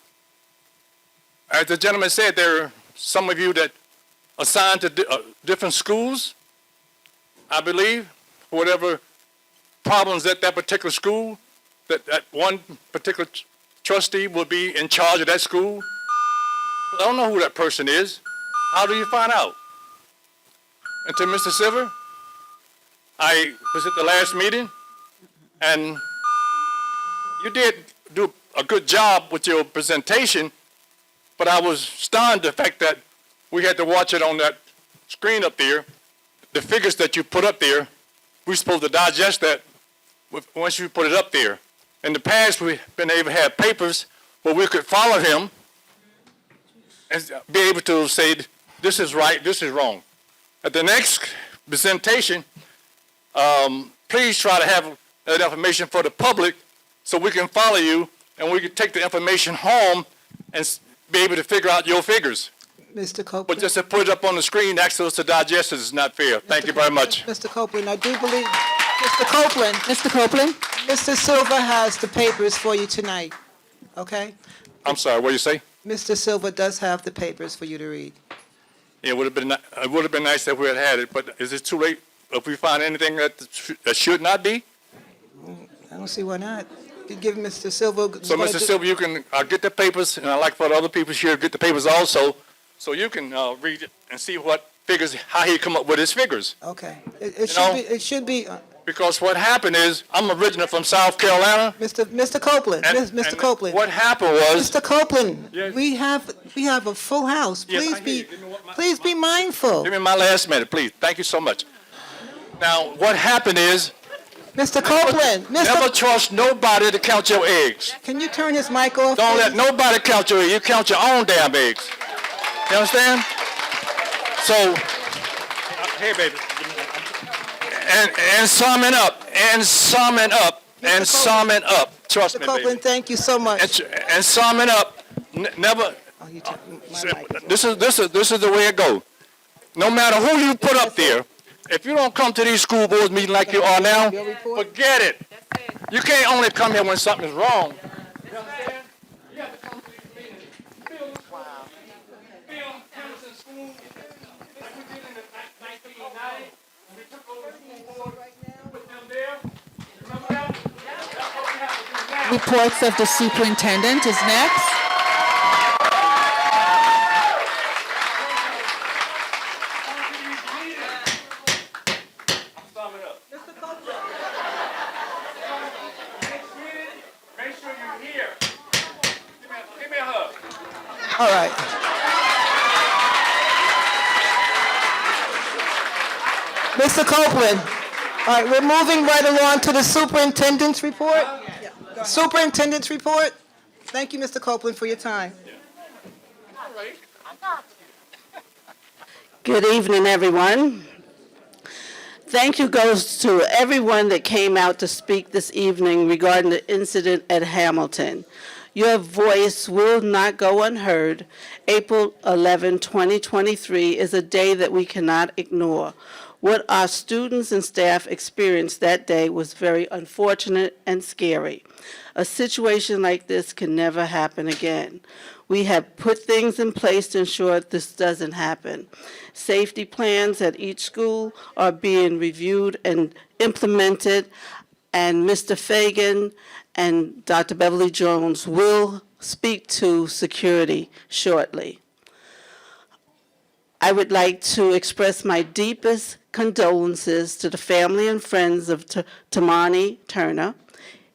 [SPEAKER 15] as the gentleman said, there are some of you that assigned to different schools, I believe, whatever problems at that particular school, that one particular trustee will be in charge of that school. But I don't know who that person is. How do you find out? And to Mr. Silver, I was at the last meeting, and you did do a good job with your presentation, but I was stunned the fact that we had to watch it on that screen up there. The figures that you put up there, we're supposed to digest that once you put it up there. In the past, we've been able to have papers where we could follow him and be able to say, this is right, this is wrong. At the next presentation, please try to have that information for the public so we can follow you and we can take the information home and be able to figure out your figures.
[SPEAKER 1] Mr. Copeland.
[SPEAKER 15] But just to put it up on the screen, ask us to digest it is not fair. Thank you very much.
[SPEAKER 1] Mr. Copeland, I do believe, Mr. Copeland,
[SPEAKER 2] Mr. Copeland?
[SPEAKER 1] Mr. Silva has the papers for you tonight, okay?
[SPEAKER 15] I'm sorry, what do you say?
[SPEAKER 1] Mr. Silva does have the papers for you to read.
[SPEAKER 15] Yeah, it would have been nice if we had had it, but is it too late if we find anything that should not be?
[SPEAKER 1] I don't see why not. You give Mr. Silva.
[SPEAKER 15] So, Mr. Silva, you can get the papers, and I'd like for the other people here to get the papers also, so you can read it and see what figures, how he come up with his figures.
[SPEAKER 1] Okay. It should be.
[SPEAKER 15] Because what happened is, I'm originally from South Carolina.
[SPEAKER 1] Mr. Copeland, Mr. Copeland.
[SPEAKER 15] What happened was.
[SPEAKER 1] Mr. Copeland,
[SPEAKER 15] Yes.
[SPEAKER 1] we have a full house.
[SPEAKER 15] Yes,
[SPEAKER 1] Please
[SPEAKER 15] I hear you.
[SPEAKER 1] please be mindful.
[SPEAKER 15] Give me my last minute, please. Thank you so much. Now, what happened is.
[SPEAKER 1] Mr. Copeland,
[SPEAKER 15] Never trust nobody to count your eggs.
[SPEAKER 1] Can you turn his mic off?
[SPEAKER 15] Don't
[SPEAKER 1] please?
[SPEAKER 15] let nobody count your eggs. You count your own damn eggs. You understand? So, hey, baby. And summing up, Trust
[SPEAKER 1] Mr.
[SPEAKER 15] me,
[SPEAKER 1] Copeland,
[SPEAKER 15] baby.
[SPEAKER 1] thank you so much.
[SPEAKER 15] And summing up, never. This is the way it goes. No matter who you put up there, if you don't come to these school board meetings like you are now, forget it. You can't only come here when something's wrong. You understand? You have to come to these meetings. Bill Henderson School, like we did in the 1990, we took over the school board, put them there. Remember that? That's what we have to do now.
[SPEAKER 9] Reports of the superintendent is next.
[SPEAKER 1] All Mr. Copeland. All right, we're moving right along to the superintendent's report. Superintendent's report. Thank you, Mr. Copeland, for your time.
[SPEAKER 16] Good evening, everyone. Thank you goes to everyone that came out to speak this evening regarding the incident at Hamilton. Your voice will not go unheard. April 11, 2023 is a day that we cannot ignore. What our students and staff experienced that day was very unfortunate and scary. A situation like this can never happen again. We have put things in place to ensure this doesn't happen. Safety plans at each school are being reviewed and implemented, and Mr. Fagan and Dr. Beverly Jones will speak to security shortly. I would like to express my deepest condolences to the family and friends of Tamani Turner.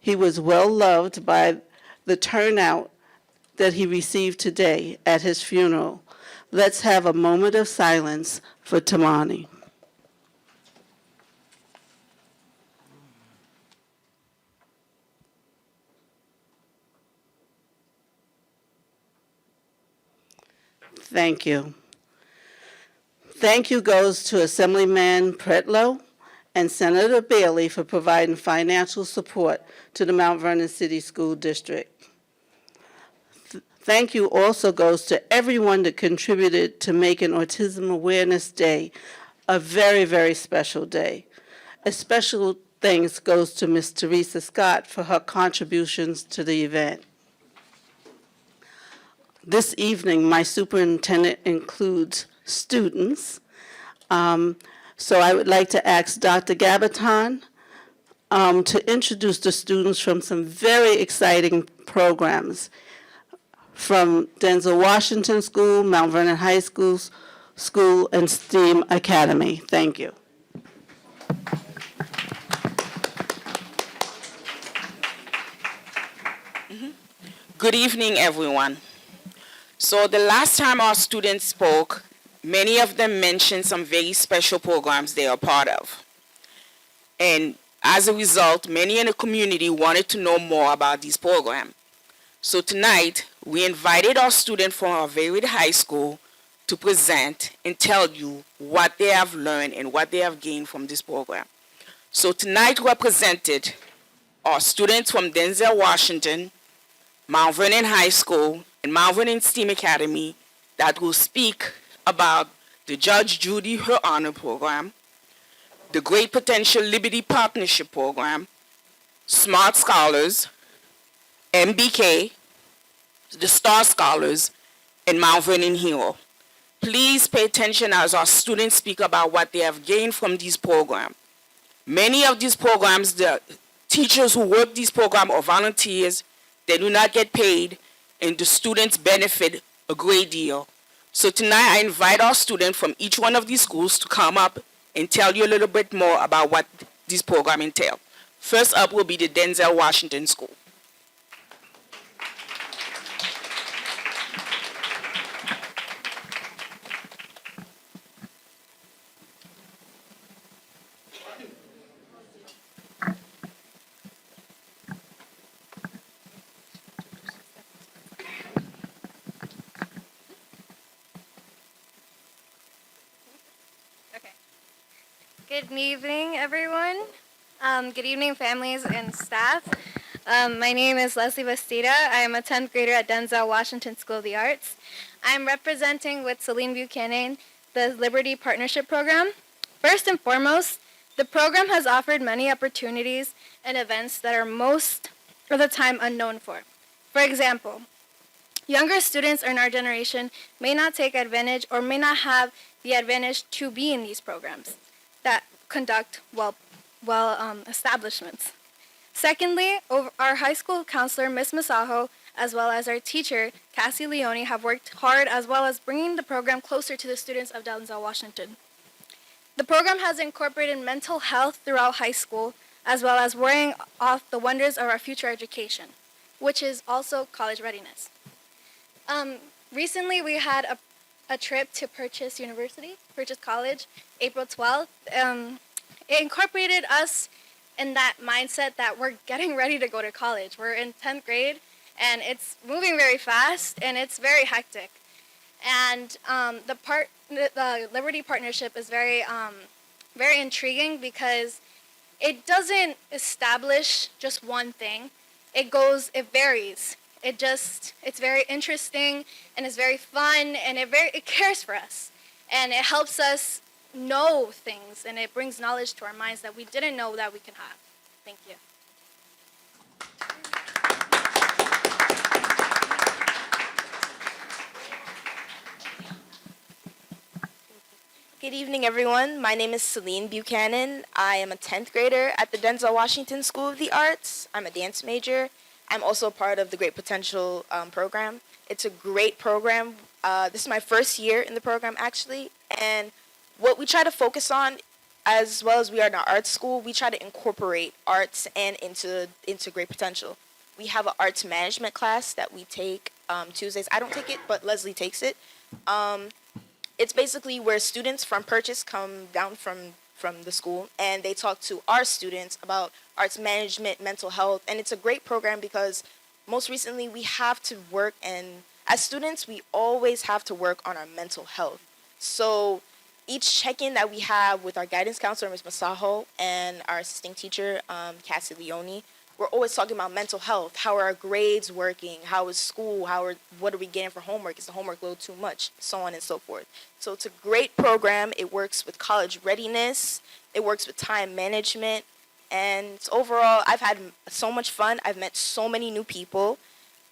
[SPEAKER 16] He was well loved by the turnout that he received today at his funeral. Let's have a moment of silence for Tamani. Thank you. Thank you goes to Assemblyman Pretlow and Senator Bailey for providing financial support to the Mount Vernon City School District. Thank you also goes to everyone that contributed to making Autism Awareness Day a very, very special day. A special thanks goes to Ms. Teresa Scott for her contributions to the event. This evening, my superintendent includes students. So I would like to ask Dr. Gabaton to introduce the students from some very exciting programs from Denzel Washington School, Mount Vernon High School, and STEAM Academy. Thank you.
[SPEAKER 17] Good evening, everyone. So the last time our students spoke, many of them mentioned some very special programs they are part of. And as a result, many in the community wanted to know more about these programs. So tonight, we invited our students from our varied high school to present and tell you what they have learned and what they have gained from this program. So tonight, we presented our students from Denzel Washington, Mount Vernon High School, and Mount Vernon STEAM Academy that will speak about the Judge Judy Her Honor Program, the Great Potential Liberty Partnership Program, Smart Scholars, MBK, the Star Scholars, and Mount Vernon Hero. Please pay attention as our students speak about what they have gained from these programs. Many of these programs, the teachers who work these programs are volunteers. They do not get paid, and the students benefit a great deal. So tonight, I invite our students from each one of these schools to come up and tell you a little bit more about what this program entails. First up will be the Denzel Washington School.
[SPEAKER 18] Good evening, everyone. Good evening, families and staff. My name is Leslie Bastida. I am a 10th grader at Denzel Washington School of the Arts. I'm representing with Celine Buchanan the Liberty Partnership Program. First and foremost, the program has offered many opportunities and events that are most of the time unknown for. For example, younger students in our generation may not take advantage or may not have the advantage to be in these programs that conduct well establishments. Secondly, our high school counselor, Ms. Masajo, as well as our teacher, Cassie Leone, have worked hard as well as bringing the program closer to the students of Denzel Washington. The program has incorporated mental health throughout high school, as well as worrying off the wonders of our future education, which is also college readiness. Recently, we had a trip to Purchase College, April 12th. It incorporated us in that mindset that we're getting ready to go to college. We're in 10th grade, and it's moving very fast, and it's very hectic. And the Liberty Partnership is very intriguing because it doesn't establish just one thing. It varies. It's very interesting, and it's very fun, and it cares for us. And it helps us know things, and it brings knowledge to our minds that we didn't know that we can have. Thank you.
[SPEAKER 19] Good evening, everyone. My name is Celine Buchanan. I am a 10th grader at the Denzel Washington School of the Arts. I'm a dance major. I'm also part of the Great Potential program. It's a great program. This is my first year in the program, actually. And what we try to focus on, as well as we are in our arts school, we try to incorporate arts and into Great Potential. We have an arts management class that we take Tuesdays. I don't take it, but Leslie takes it. It's basically where students from Purchase come down from the school, and they talk to our students about arts management, mental health, and it's a great program because most recently we have to work, and as students we always have to work on our mental health. So each check-in that we have with our guidance counselor, Ms. Masaho, and our assisting teacher, Cassie Leone, we're always talking about mental health. How are our grades working? How is school? What are we getting for homework? Is the homework load too much? So on and so forth. So it's a great program. It works with college readiness. It works with time management. And overall, I've had so much fun. I've met so many new people.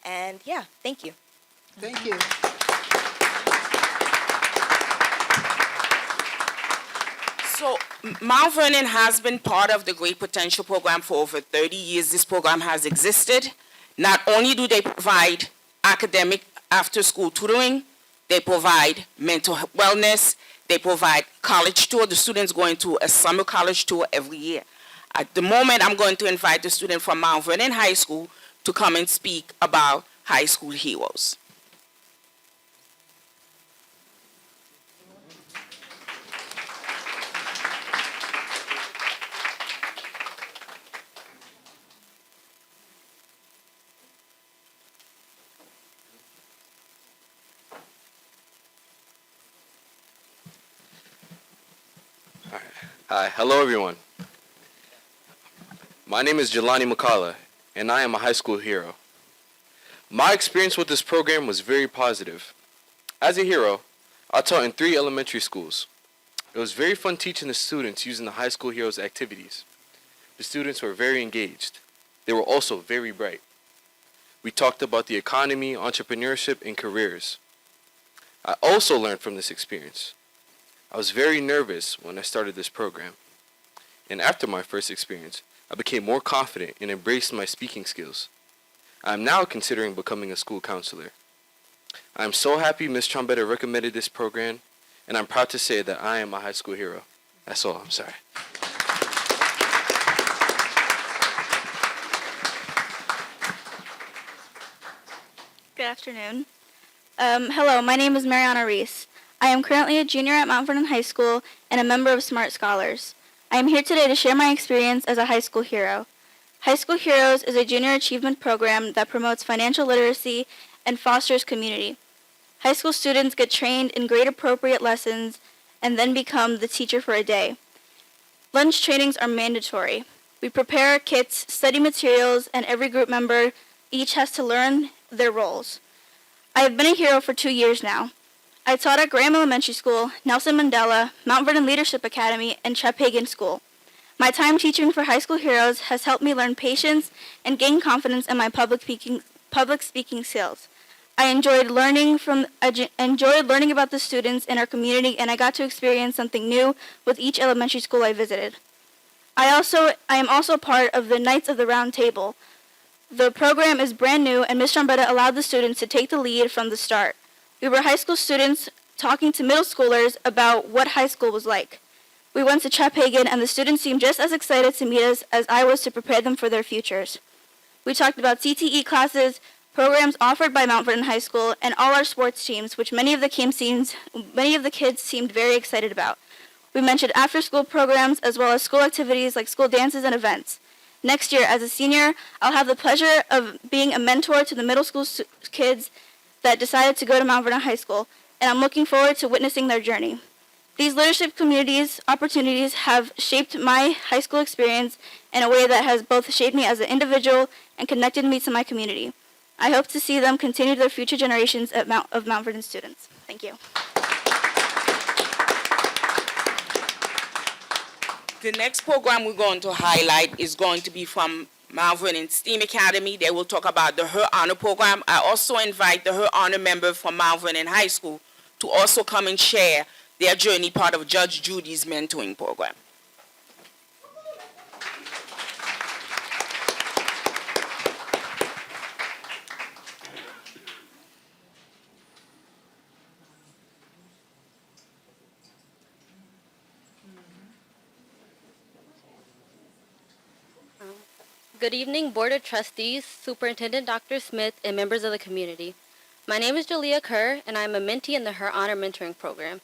[SPEAKER 19] And yeah, thank you.
[SPEAKER 1] Thank you.
[SPEAKER 17] So Mount Vernon has been part of the Great Potential program for over 30 years. This program has existed. Not only do they provide academic after-school tutoring, they provide mental wellness, they provide college tour. The students going to a summer college tour every year. At the moment, I'm going to invite the student from Mount Vernon High School to come and speak about high school heroes.
[SPEAKER 20] Hi, hello everyone. My name is Jelani McCullough, and I am a high school hero. My experience with this program was very positive. As a hero, I taught in 3 elementary schools. It was very fun teaching the students using the high school heroes activities. The students were very engaged. They were also very bright. We talked about the economy, entrepreneurship, and careers. I also learned from this experience. I was very nervous when I started this program. And after my first experience, I became more confident and embraced my speaking skills. I am now considering becoming a school counselor. I am so happy Ms. Trombetta recommended this program, and I'm proud to say that I am a high school hero. That's all, I'm sorry.
[SPEAKER 21] Good afternoon. Hello, my name is Mariana Reese. I am currently a junior at Mount Vernon High School and a member of Smart Scholars. I am here today to share my experience as a high school hero. High School Heroes is a junior achievement program that promotes financial literacy and fosters community. High school students get trained in grade-appropriate lessons and then become the teacher for a day. Lunch trainings are mandatory. We prepare our kits, study materials, and every group member each has to learn their roles. I have been a hero for 2 years now. I taught at Graham Elementary School, Nelson Mandela, Mount Vernon Leadership Academy, and Chepagan School. My time teaching for High School Heroes has helped me learn patience and gain confidence in my public speaking skills. I enjoyed learning about the students in our community, and I got to experience something new with each elementary school I visited. I am also part of the Knights of the Round Table. The program is brand new, and Ms. Trombetta allowed the students to take the lead from the start. We were high school students talking to middle schoolers about what high school was like. We went to Chepagan, and the students seemed just as excited to meet us as I was to prepare them for their futures. We talked about CTE classes, programs offered by Mount Vernon High School, and all our sports teams, which many of the kids seemed very excited about. We mentioned after-school programs as well as school activities like school dances and events. Next year, as a senior, I'll have the pleasure of being a mentor to the middle school kids that decided to go to Mount Vernon High School, and I'm looking forward to witnessing their journey. These leadership communities opportunities have shaped my high school experience in a way that has both shaped me as an individual and connected me to my community. I hope to see them continue their future generations of Mount Vernon students. Thank you.
[SPEAKER 17] The next program we're going to highlight is going to be from Mount Vernon STEAM Academy. They will talk about the Her Honor program. I also invite the Her Honor member from Mount Vernon High School to also come and share their journey, part of Judge Judy's mentoring program.
[SPEAKER 4] Good evening, Board of Trustees, Superintendent Dr. Smith, and members of the community. My name is Jalea Kerr, and I am a mentee in the Her Honor Mentoring Program.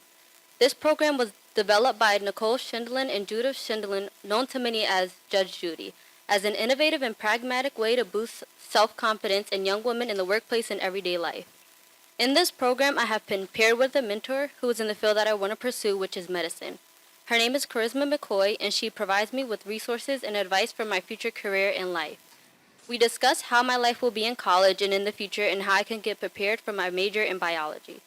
[SPEAKER 4] This program was developed by Nicole Schindlin and Judith Schindlin, known to many as Judge Judy, as an innovative and pragmatic way to boost self-confidence in young women in the workplace and everyday life. In this program, I have been paired with a mentor who is in the field that I want to pursue, which is medicine. Her name is Charisma McCoy, and she provides me with resources and advice for my future career in life. We discuss how my life will be in college and in the future and how I can get prepared for my major in biology.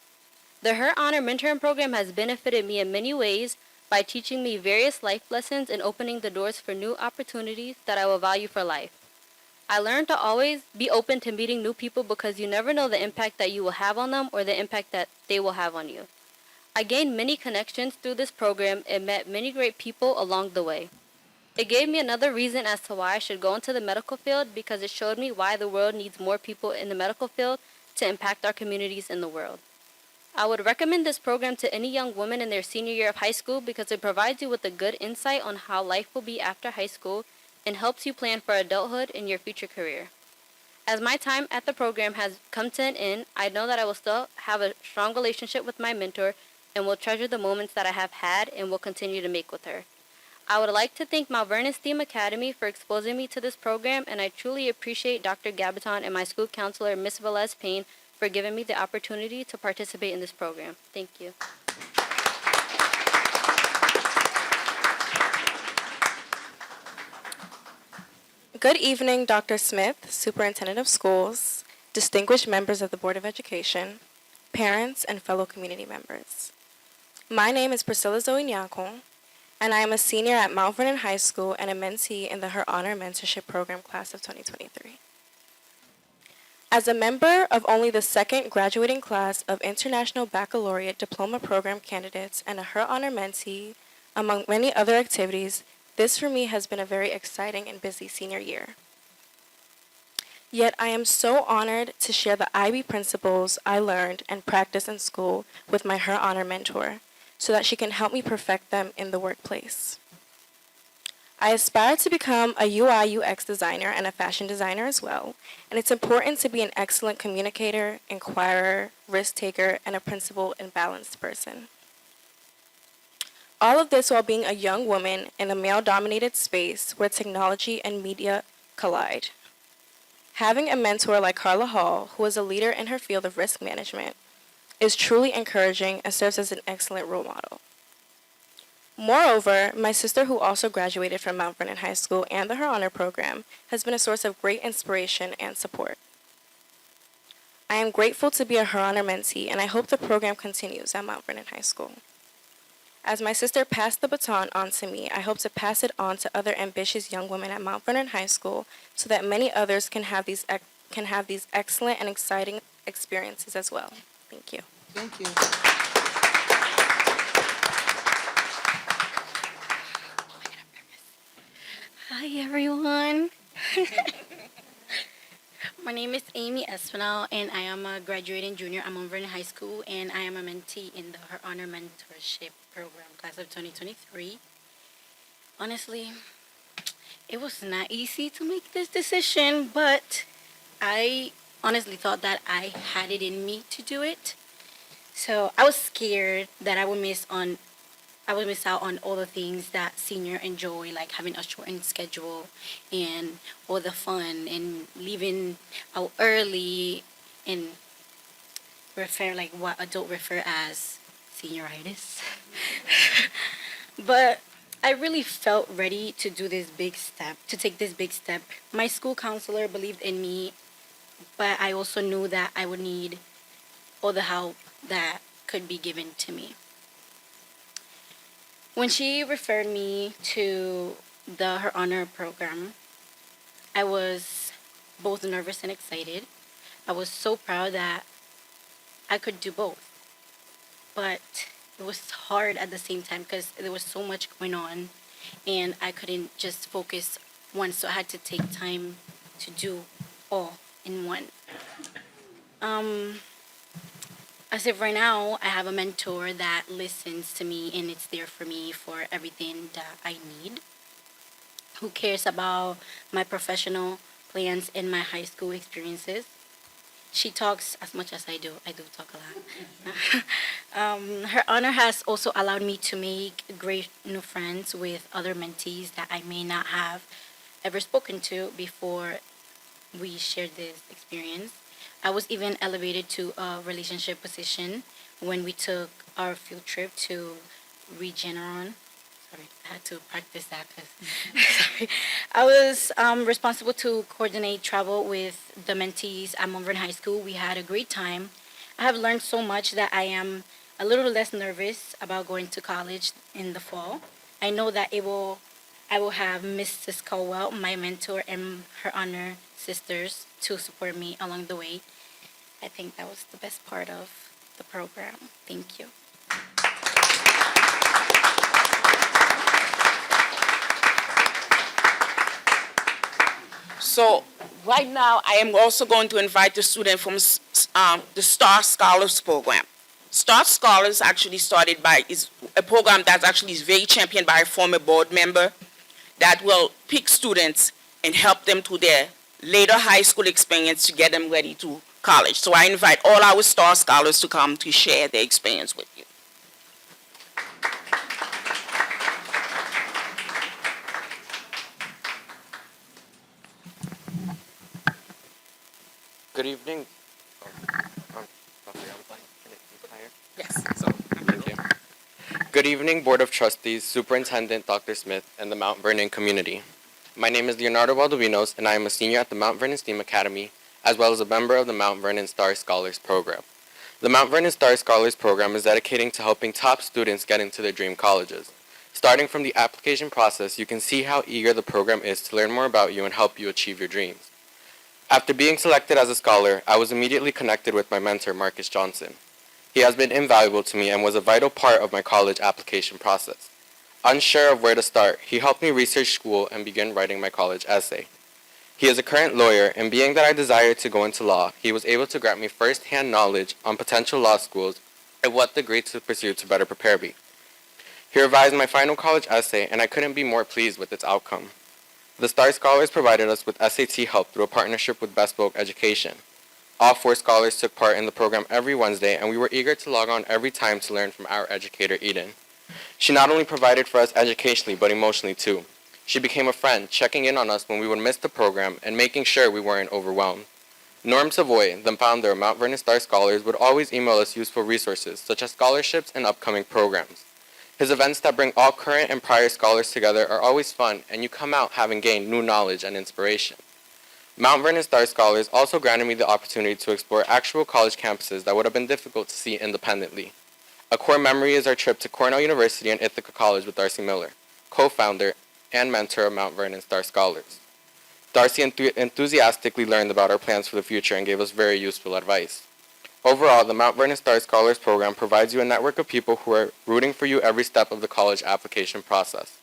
[SPEAKER 4] The Her Honor Mentoring Program has benefited me in many ways by teaching me various life lessons and opening the doors for new opportunities that I will value for life. I learned to always be open to meeting new people because you never know the impact that you will have on them or the impact that they will have on you. I gained many connections through this program and met many great people along the way. It gave me another reason as to why I should go into the medical field because it showed me why the world needs more people in the medical field to impact our communities in the world. I would recommend this program to any young woman in their senior year of high school because it provides you with a good insight on how life will be after high school and helps you plan for adulthood and your future career. As my time at the program has come to an end, I know that I will still have a strong relationship with my mentor and will treasure the moments that I have had and will continue to make with her. I would like to thank Mount Vernon STEAM Academy for exposing me to this program, and I truly appreciate Dr. Gabaton and my school counselor, Ms. Velez Payne, for giving me the opportunity to participate in this program. Thank you.
[SPEAKER 22] Good evening, Dr. Smith, Superintendent of Schools, distinguished members of the Board of Education, parents, and fellow community members. My name is Priscilla Zoe Nyakon, and I am a senior at Mount Vernon High School and a mentee in the Her Honor Mentorship Program class of 2023. As a member of only the second graduating class of International Baccalaureate Diploma Program candidates and a Her Honor mentee, among many other activities, this for me has been a very exciting and busy senior year. Yet I am so honored to share the IB principles I learned and practiced in school with my Her Honor mentor, so that she can help me perfect them in the workplace. I aspire to become a UI UX designer and a fashion designer as well, and it's important to be an excellent communicator, inquirer, risk taker, and a principled and balanced person. All of this while being a young woman in a male-dominated space where technology and media collide. Having a mentor like Carla Hall, who is a leader in her field of risk management, is truly encouraging and serves as an excellent role model. Moreover, my sister, who also graduated from Mount Vernon High School and the Her Honor program, has been a source of great inspiration and support. I am grateful to be a Her Honor mentee, and I hope the program continues at Mount Vernon High School. As my sister passed the baton on to me, I hope to pass it on to other ambitious young women at Mount Vernon High School so that many others can have these excellent and exciting experiences as well. Thank you.
[SPEAKER 1] Thank you.
[SPEAKER 23] Hi, everyone. My name is Amy Espinal, and I am a graduating junior at Mount Vernon High School, and I am a mentee in the Her Honor Mentorship Program, class of 2023. Honestly, it was not easy to make this decision, but I honestly thought that I had it in me to do it. So I was scared that I would miss out on all the things that senior enjoy, like having a shortened schedule and all the fun and leaving out early and refer like what adult refer as senioritis. But I really felt ready to do this big step, to take this big step. My school counselor believed in me, but I also knew that I would need all the help that could be given to me. When she referred me to the Her Honor program, I was both nervous and excited. I was so proud that I could do both. But it was hard at the same time because there was so much going on and I couldn't just focus once, so I had to take time to do all in one. Um, as of right now, I have a mentor that listens to me and it's there for me for everything that I need, who cares about my professional plans and my high school experiences. She talks as much as I do. I do talk a lot. Her honor has also allowed me to make great new friends with other mentees that I may not have ever spoken to before we shared this experience. I was even elevated to a relationship position when we took our field trip to Regeneron. Sorry, I had to practice that because sorry. I was responsible to coordinate travel with the mentees at Mount Vernon High School. We had a great time. I have learned so much that I am a little less nervous about going to college in the fall. I know that I will have Mrs. Caldwell, my mentor, and her honor sisters to support me along the way. I think that was the best part of the program. Thank you.
[SPEAKER 17] So right now, I am also going to invite the student from the Star Scholars Program. Star Scholars actually is a program that actually is very championed by a former board member that will pick students and help them through their later high school experience to get them ready to college. So I invite all our Star Scholars to come to share their experience with you.
[SPEAKER 20] Good evening.
[SPEAKER 17] Yes.
[SPEAKER 20] Thank you. Good evening, Board of Trustees, Superintendent Dr. Smith, and the Mount Vernon community. My name is Leonardo Valdovinos, and I am a senior at the Mount Vernon STEAM Academy, as well as a member of the Mount Vernon Star Scholars Program. The Mount Vernon Star Scholars Program is dedicated to helping top students get into their dream colleges. Starting from the application process, you can see how eager the program is to learn more about you and help you achieve your dreams. After being selected as a scholar, I was immediately connected with my mentor, Marcus Johnson. He has been invaluable to me and was a vital part of my college application process. Unsure of where to start, he helped me research school and begin writing my college essay. He is a current lawyer, and being that I desired to go into law, he was able to grant me first-hand knowledge on potential law schools and what degree to pursue to better prepare me. He revised my final college essay, and I couldn't be more pleased with its outcome. The Star Scholars provided us with SAT help through a partnership with Bespoke Education. All 4 scholars took part in the program every Wednesday, and we were eager to log on every time to learn from our educator, Eden. She not only provided for us educationally, but emotionally too. She became a friend, checking in on us when we would miss the program and making sure we weren't overwhelmed. Norm Savoy, the founder of Mount Vernon Star Scholars, would always email us useful resources, such as scholarships and upcoming programs. His events that bring all current and prior scholars together are always fun, and you come out having gained new knowledge and inspiration. Mount Vernon Star Scholars also granted me the opportunity to explore actual college campuses that would have been difficult to see independently. A core memory is our trip to Cornell University and Ithaca College with Darcy Miller, co-founder and mentor of Mount Vernon Star Scholars. Darcy enthusiastically learned about our plans for the future and gave us very useful advice. Overall, the Mount Vernon Star Scholars Program provides you a network of people who are rooting for you every step of the college application process.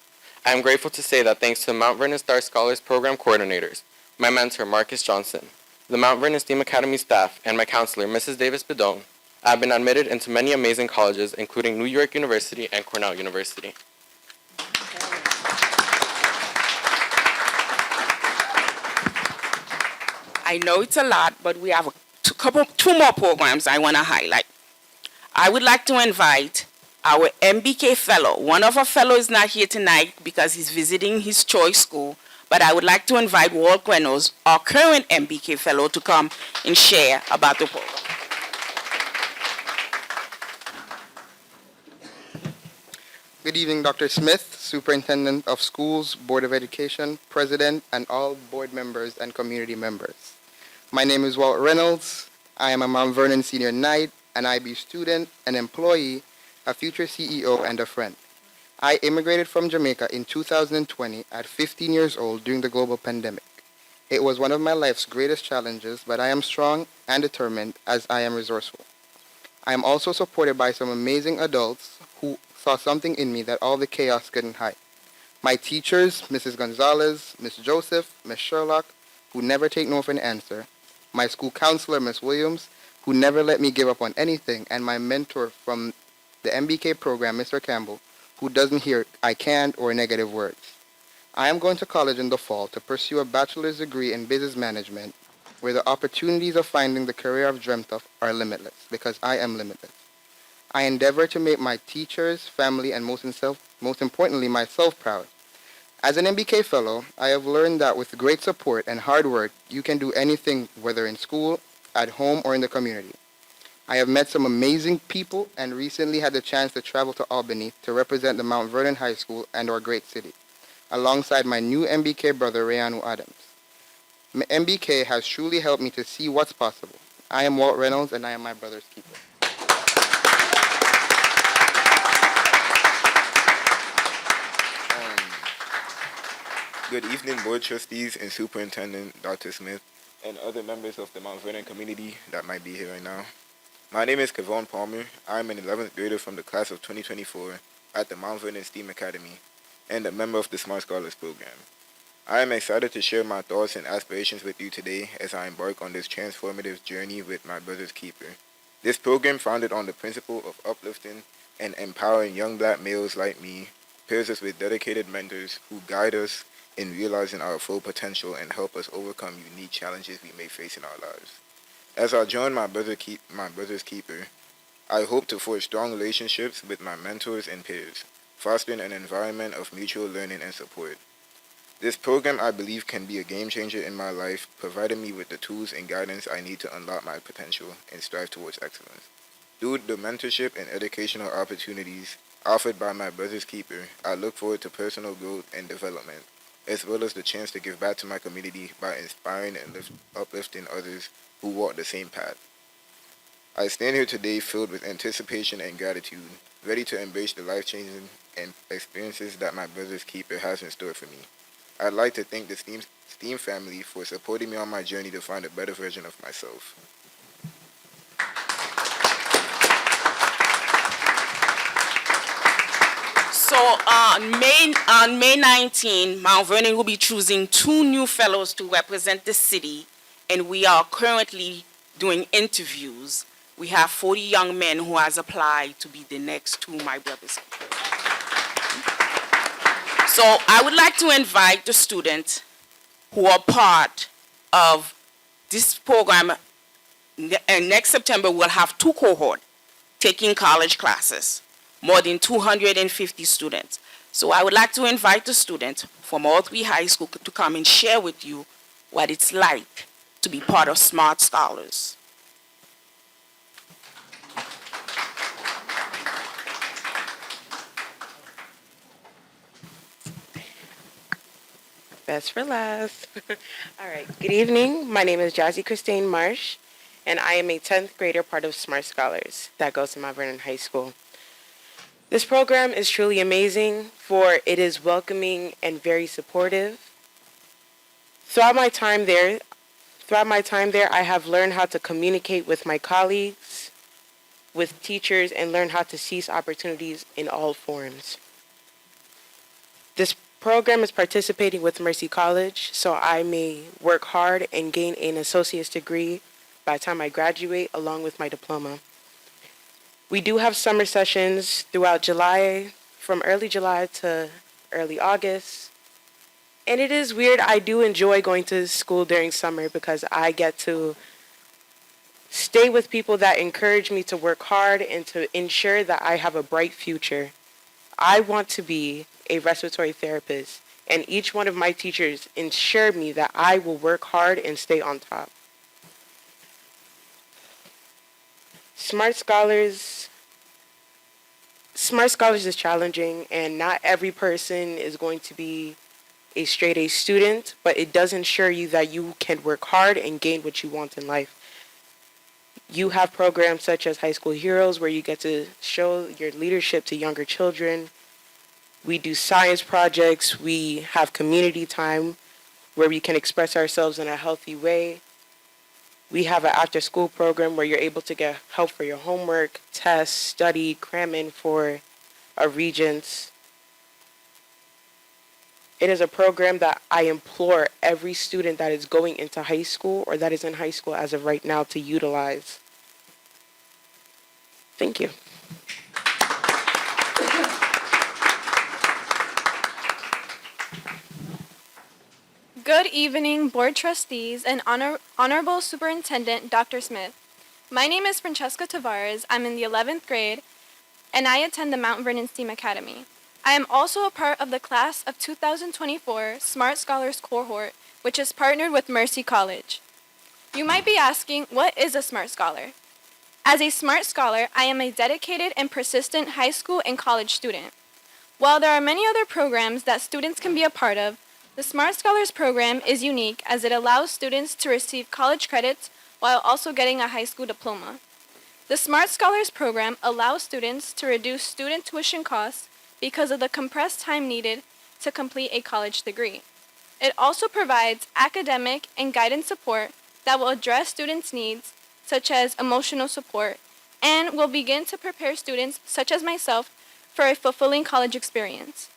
[SPEAKER 20] I am grateful to say that thanks to the Mount Vernon Star Scholars Program coordinators, my mentor, Marcus Johnson, the Mount Vernon STEAM Academy staff, and my counselor, Mrs. Davis-Bedone, I have been admitted into many amazing colleges, including New York University and Cornell University.
[SPEAKER 17] I know it's a lot, but we have two more programs I want to highlight. I would like to invite our MBK fellow. One of our fellows is not here tonight because he's visiting his choice school, but I would like to invite Walt Reynolds, our current MBK fellow, to come and share about the program.
[SPEAKER 5] Good evening, Dr. Smith, Superintendent of Schools, Board of Education, President, and all board members and community members. My name is Walt Reynolds. I am a Mount Vernon Senior Knight, an IB student, an employee, a future CEO, and a friend. I immigrated from Jamaica in 2020 at 15 years old during the global pandemic. It was one of my life's greatest challenges, but I am strong and determined as I am resourceful. I am also supported by some amazing adults who saw something in me that all the chaos couldn't hide. My teachers, Mrs. Gonzalez, Miss Joseph, Miss Sherlock, who never take no for an answer, my school counselor, Miss Williams, who never let me give up on anything, and my mentor from the MBK program, Mr. Campbell, who doesn't hear I can't or negative words. I am going to college in the fall to pursue a bachelor's degree in business management, where the opportunities of finding the career I've dreamt of are limitless, because I am limitless. I endeavor to make my teachers, family, and most importantly, myself proud. As an MBK fellow, I have learned that with great support and hard work, you can do anything, whether in school, at home, or in the community. I have met some amazing people and recently had the chance to travel to Albany to represent the Mount Vernon High School and our great city, alongside my new MBK brother, Rayanu Adams. MBK has truly helped me to see what's possible. I am Walt Reynolds, and I am my brother's keeper.
[SPEAKER 6] Good evening, Board Trustees and Superintendent Dr. Smith, and other members of the Mount Vernon community that might be here right now. My name is Kevon Palmer. I'm an 11th grader from the class of 2024 at the Mount Vernon STEAM Academy and a member of the Smart Scholars Program. I am excited to share my thoughts and aspirations with you today as I embark on this transformative journey with my brother's keeper. This program, founded on the principle of uplifting and empowering young black males like me, pairs us with dedicated mentors who guide us in realizing our full potential and help us overcome unique challenges we may face in our lives. As I join my brother's keeper, I hope to forge strong relationships with my mentors and peers, fostering an environment of mutual learning and support. This program, I believe, can be a game changer in my life, providing me with the tools and guidance I need to unlock my potential and strive towards excellence. Through the mentorship and educational opportunities offered by my brother's keeper, I look forward to personal growth and development, as well as the chance to give back to my community by inspiring and uplifting others who walk the same path. I stand here today filled with anticipation and gratitude, ready to embrace the life-changing experiences that my brother's keeper has in store for me. I'd like to thank the STEAM family for supporting me on my journey to find a better version of myself.
[SPEAKER 17] So on May 19, Mount Vernon will be choosing 2 new fellows to represent the city, and we are currently doing interviews. We have 40 young men who has applied to be the next 2 my brothers. So I would like to invite the students who are part of this program. And next September, we'll have 2 cohorts taking college classes, more than 250 students. So I would like to invite the students from all 3 high schools to come and share with you what it's like to be part of Smart Scholars.
[SPEAKER 8] Best for last. All right. Good evening. My name is Jazzy Christine Marsh, and I am a 10th grader part of Smart Scholars that goes to Mount Vernon High School. This program is truly amazing, for it is welcoming and very supportive. Throughout my time there, I have learned how to communicate with my colleagues, with teachers, and learn how to seize opportunities in all forms. This program is participating with Mercy College, so I may work hard and gain an associate's degree by the time I graduate, along with my diploma. We do have summer sessions throughout July, from early July to early August, And it is weird. I do enjoy going to school during summer because I get to stay with people that encourage me to work hard and to ensure that I have a bright future. I want to be a respiratory therapist, and each one of my teachers ensured me that I will work hard and stay on top. Smart Scholars Smart Scholars is challenging, and not every person is going to be a straight A student, but it does ensure you that you can work hard and gain what you want in life. You have programs such as High School Heroes where you get to show your leadership to younger children. We do science projects. We have community time where we can express ourselves in a healthy way. We have an after school program where you're able to get help for your homework, tests, study, cram in for a regents. It is a program that I implore every student that is going into high school or that is in high school as of right now to utilize. Thank you.
[SPEAKER 18] Good evening, Board Trustees and Honorable Superintendent Dr. Smith. My name is Francesca Tavares. I'm in the 11th grade, and I attend the Mount Vernon STEAM Academy. I am also a part of the class of 2024 Smart Scholars cohort, which is partnered with Mercy College. You might be asking, what is a Smart Scholar? As a Smart Scholar, I am a dedicated and persistent high school and college student. While there are many other programs that students can be a part of, the Smart Scholars program is unique as it allows students to receive college credits while also getting a high school diploma. The Smart Scholars program allows students to reduce student tuition costs because of the compressed time needed to complete a college degree. It also provides academic and guidance support that will address students' needs, such as emotional support, and will begin to prepare students, such as myself, for a fulfilling college experience.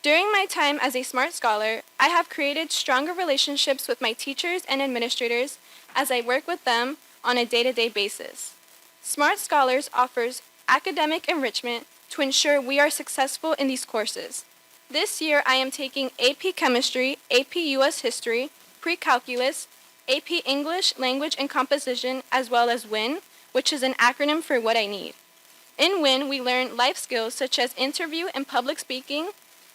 [SPEAKER 18] During my time as a Smart Scholar, I have created stronger relationships with my teachers and administrators as I work with them on a day-to-day basis. Smart Scholars offers academic enrichment to ensure we are successful in these courses. This year, I am taking AP Chemistry, AP US History, Pre-Calculus, AP English, Language and Composition, as well as WIN, which is an acronym for What I Need. In WIN, we learn life skills such as interview and public speaking,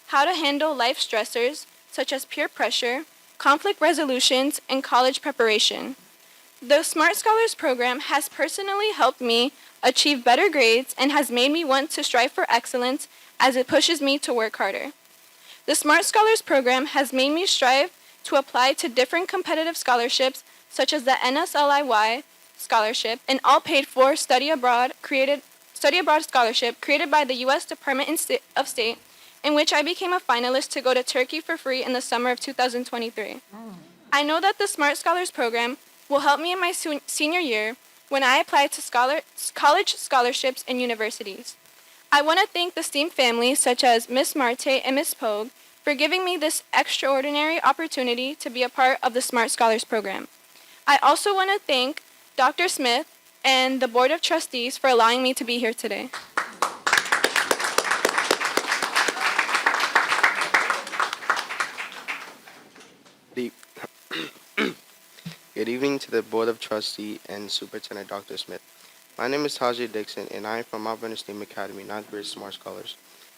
[SPEAKER 18] how to handle life stressors such as peer pressure, conflict resolutions, and college preparation. The Smart Scholars program has personally helped me achieve better grades and has made me want to strive for excellence as it pushes me to work harder. The Smart Scholars program has made me strive to apply to different competitive scholarships such as the NSLIY scholarship, an all-paid-for study abroad scholarship created by the U.S. Department of State, in which I became a finalist to go to Turkey for free in the summer of 2023. I know that the Smart Scholars program will help me in my senior year when I apply to college scholarships and universities. I want to thank the STEAM family, such as Miss Marte and Miss Pogue, for giving me this extraordinary opportunity to be a part of the Smart Scholars program. I also want to thank Dr. Smith and the Board of Trustees for allowing me to be here today.
[SPEAKER 5] Good evening to the Board of Trustee and Superintendent Dr. Smith. My name is Tajay Dixon, and I am from Mount Vernon STEAM Academy, 9th grade Smart Scholars.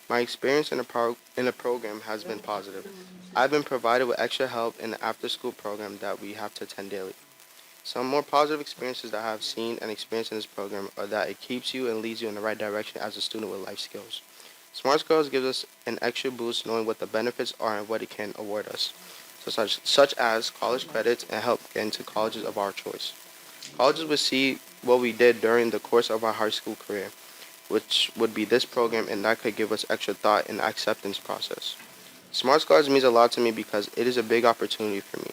[SPEAKER 5] My experience in the program has been positive. I've been provided with extra help in the after-school program that we have to attend daily. Some more positive experiences that I have seen and experienced in this program are that it keeps you and leads you in the right direction as a student with life skills. Smart Scholars gives us an extra boost knowing what the benefits are and what it can award us, such as college credits and help get into colleges of our choice. Colleges will see what we did during the course of our high school career, which would be this program, and that could give us extra thought in the acceptance process. Smart Scholars means a lot to me because it is a big opportunity for me.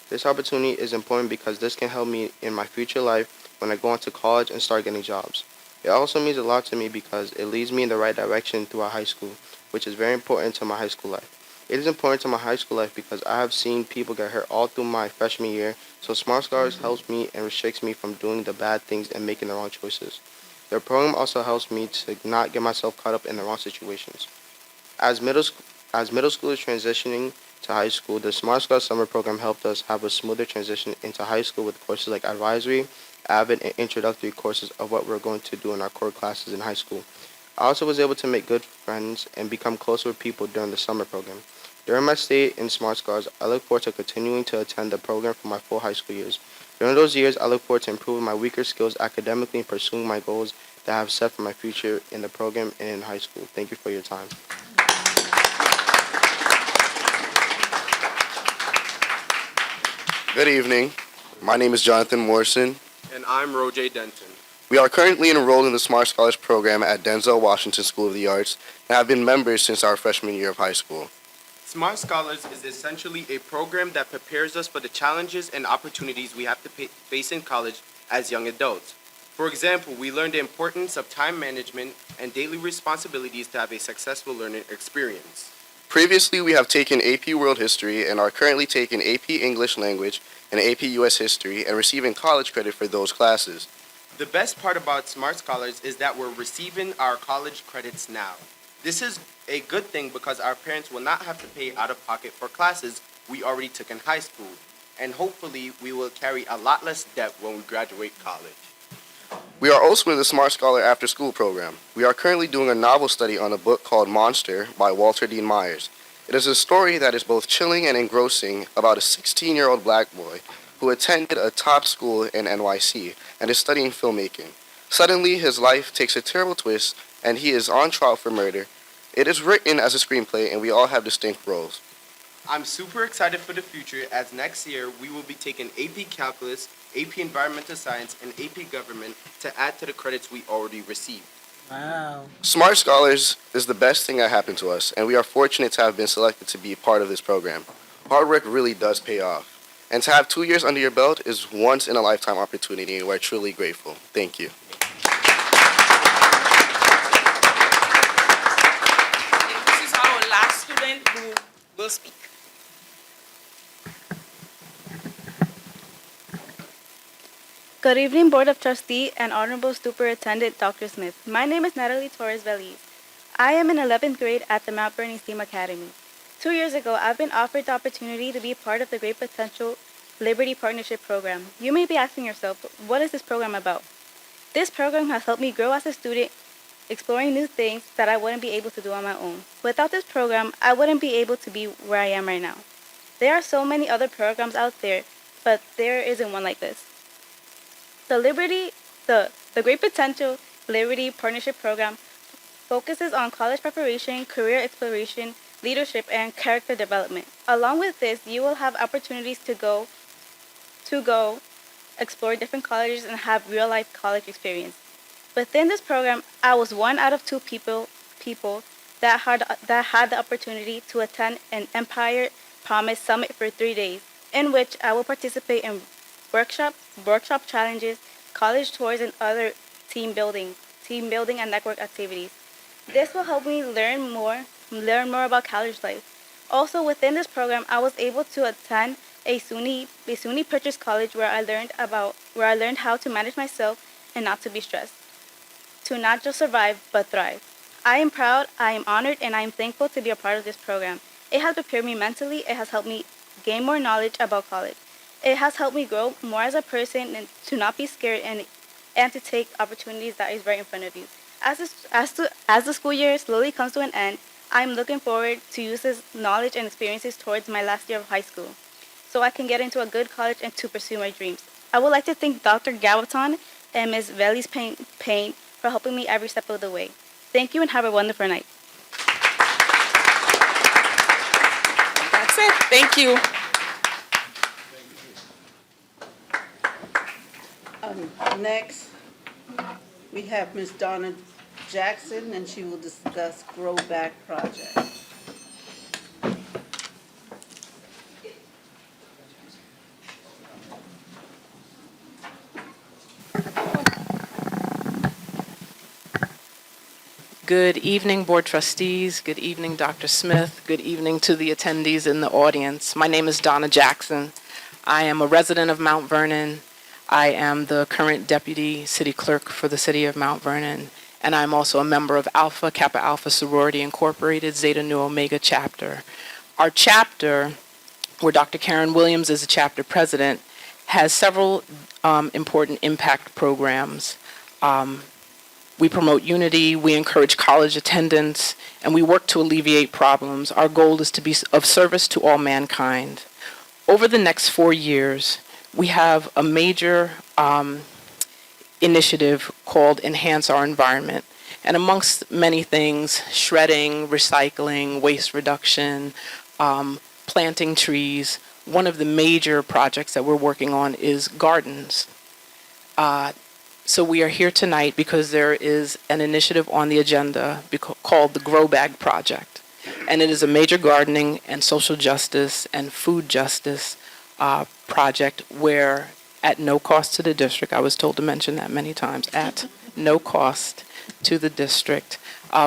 [SPEAKER 5] This opportunity is important because this can help me in my future life when I go into college and start getting jobs. It also means a lot to me because it leads me in the right direction throughout high school, which is very important to my high school life. It is important to my high school life because I have seen people get hurt all through my freshman year, so Smart Scholars helps me and restricts me from doing the bad things and making the wrong choices. The program also helps me to not get myself caught up in the wrong situations. As middle school is transitioning to high school. The Smart Start Summer Program helped us have a smoother transition into high school with courses like advisory, avid, and introductory courses of what we're going to do in our core classes in high school. I also was able to make good friends and become closer with people during the summer program. During my stay in Smart Scars, I look forward to continuing to attend the program for my full high school years. During those years, I look forward to improving my weaker skills academically and pursuing my goals that I have set for my future in the program and in high school. Thank you for your time.
[SPEAKER 7] Good evening. My name is Jonathan Morrison.
[SPEAKER 20] And I'm Roger Denton.
[SPEAKER 7] We are currently enrolled in the Smart Scholars Program at Denzel Washington School of the Arts and have been members since our freshman year of high school.
[SPEAKER 20] Smart Scholars is essentially a program that prepares us for the challenges and opportunities we have to face in college as young adults. For example, we learn the importance of time management and daily responsibilities to have a successful learning experience.
[SPEAKER 7] Previously, we have taken AP World History and are currently taking AP English Language and AP US History and receiving college credit for those classes.
[SPEAKER 20] The best part about Smart Scholars is that we're receiving our college credits now. This is a good thing because our parents will not have to pay out of pocket for classes we already took in high school, and hopefully we will carry a lot less debt when we graduate college.
[SPEAKER 7] We are also in the Smart Scholar After School program. We are currently doing a novel study on a book called Monster by Walter Dean Myers. It is a story that is both chilling and engrossing about a 16-year-old black boy who attended a top school in NYC and is studying filmmaking. Suddenly, his life takes a terrible twist and he is on trial for murder. It is written as a screenplay and we all have distinct roles.
[SPEAKER 20] I'm super excited for the future as next year we will be taking AP Calculus, AP Environmental Science, and AP Government to add to the credits we already received.
[SPEAKER 1] Wow.
[SPEAKER 7] Smart Scholars is the best thing that happened to us, and we are fortunate to have been selected to be part of this program. Hard work really does pay off. And to have 2 years under your belt is once in a lifetime opportunity, and we're truly grateful. Thank you.
[SPEAKER 17] This is our last student who will speak.
[SPEAKER 21] Good evening, Board of Trustee and Honorable Superintendent Dr. Smith. My name is Natalie Torres-Veliz. I am in 11th grade at the Mount Vernon STEAM Academy. 2 years ago, I've been offered the opportunity to be part of the Great Potential Liberty Partnership Program. You may be asking yourself, what is this program about? This program has helped me grow as a student, exploring new things that I wouldn't be able to do on my own. Without this program, I wouldn't be able to be where I am right now. There are so many other programs out there, but there isn't one like this. The Great Potential Liberty Partnership Program focuses on college preparation, career exploration, leadership, and character development. Along with this, you will have opportunities to go explore different colleges and have real-life college experience. Within this program, I was one out of two people that had the opportunity to attend an Empire Promise Summit for 3 days, in which I will participate in workshop challenges, college tours, and other team building and network activities. This will help me learn more about college life. Also, within this program, I was able to attend a SUNY Purchase College where I learned how to manage myself and not to be stressed, to not just survive but thrive. I am proud, I am honored, and I am thankful to be a part of this program. It has prepared me mentally. It has helped me gain more knowledge about college. It has helped me grow more as a person and to not be scared and to take opportunities that is right in front of you. As the school year slowly comes to an end, I'm looking forward to use this knowledge and experiences towards my last year of high school, so I can get into a good college and to pursue my dreams. I would like to thank Dr. Gaviton and Ms. Veliz Payne for helping me every step of the way. Thank you and have a wonderful night.
[SPEAKER 17] That's it. Thank you.
[SPEAKER 16] Next, we have Ms. Donna Jackson, and she will discuss Grow Back Project.
[SPEAKER 8] Good evening, Board Trustees. Good evening, Dr. Smith. Good evening to the attendees in the audience. My name is Donna Jackson. I am a resident of Mount Vernon. I am the current Deputy City Clerk for the City of Mount Vernon, and I'm also a member of Alpha Kappa Alpha Sorority Incorporated, Zeta Nu Omega Chapter. Our chapter, where Dr. Karen Williams is the chapter president, has several important impact programs. We promote unity, we encourage college attendance, and we work to alleviate problems. Our goal is to be of service to all mankind. Over the next 4 years, we have a major initiative called Enhance Our Environment. And amongst many things, shredding, recycling, waste reduction, planting trees, one of the major projects that we're working on is gardens. So we are here tonight because there is an initiative on the agenda called the Grow Bag Project. And it is a major gardening and social justice and food justice project where, at no cost to the district, I was told to mention that many times, at no cost to the district,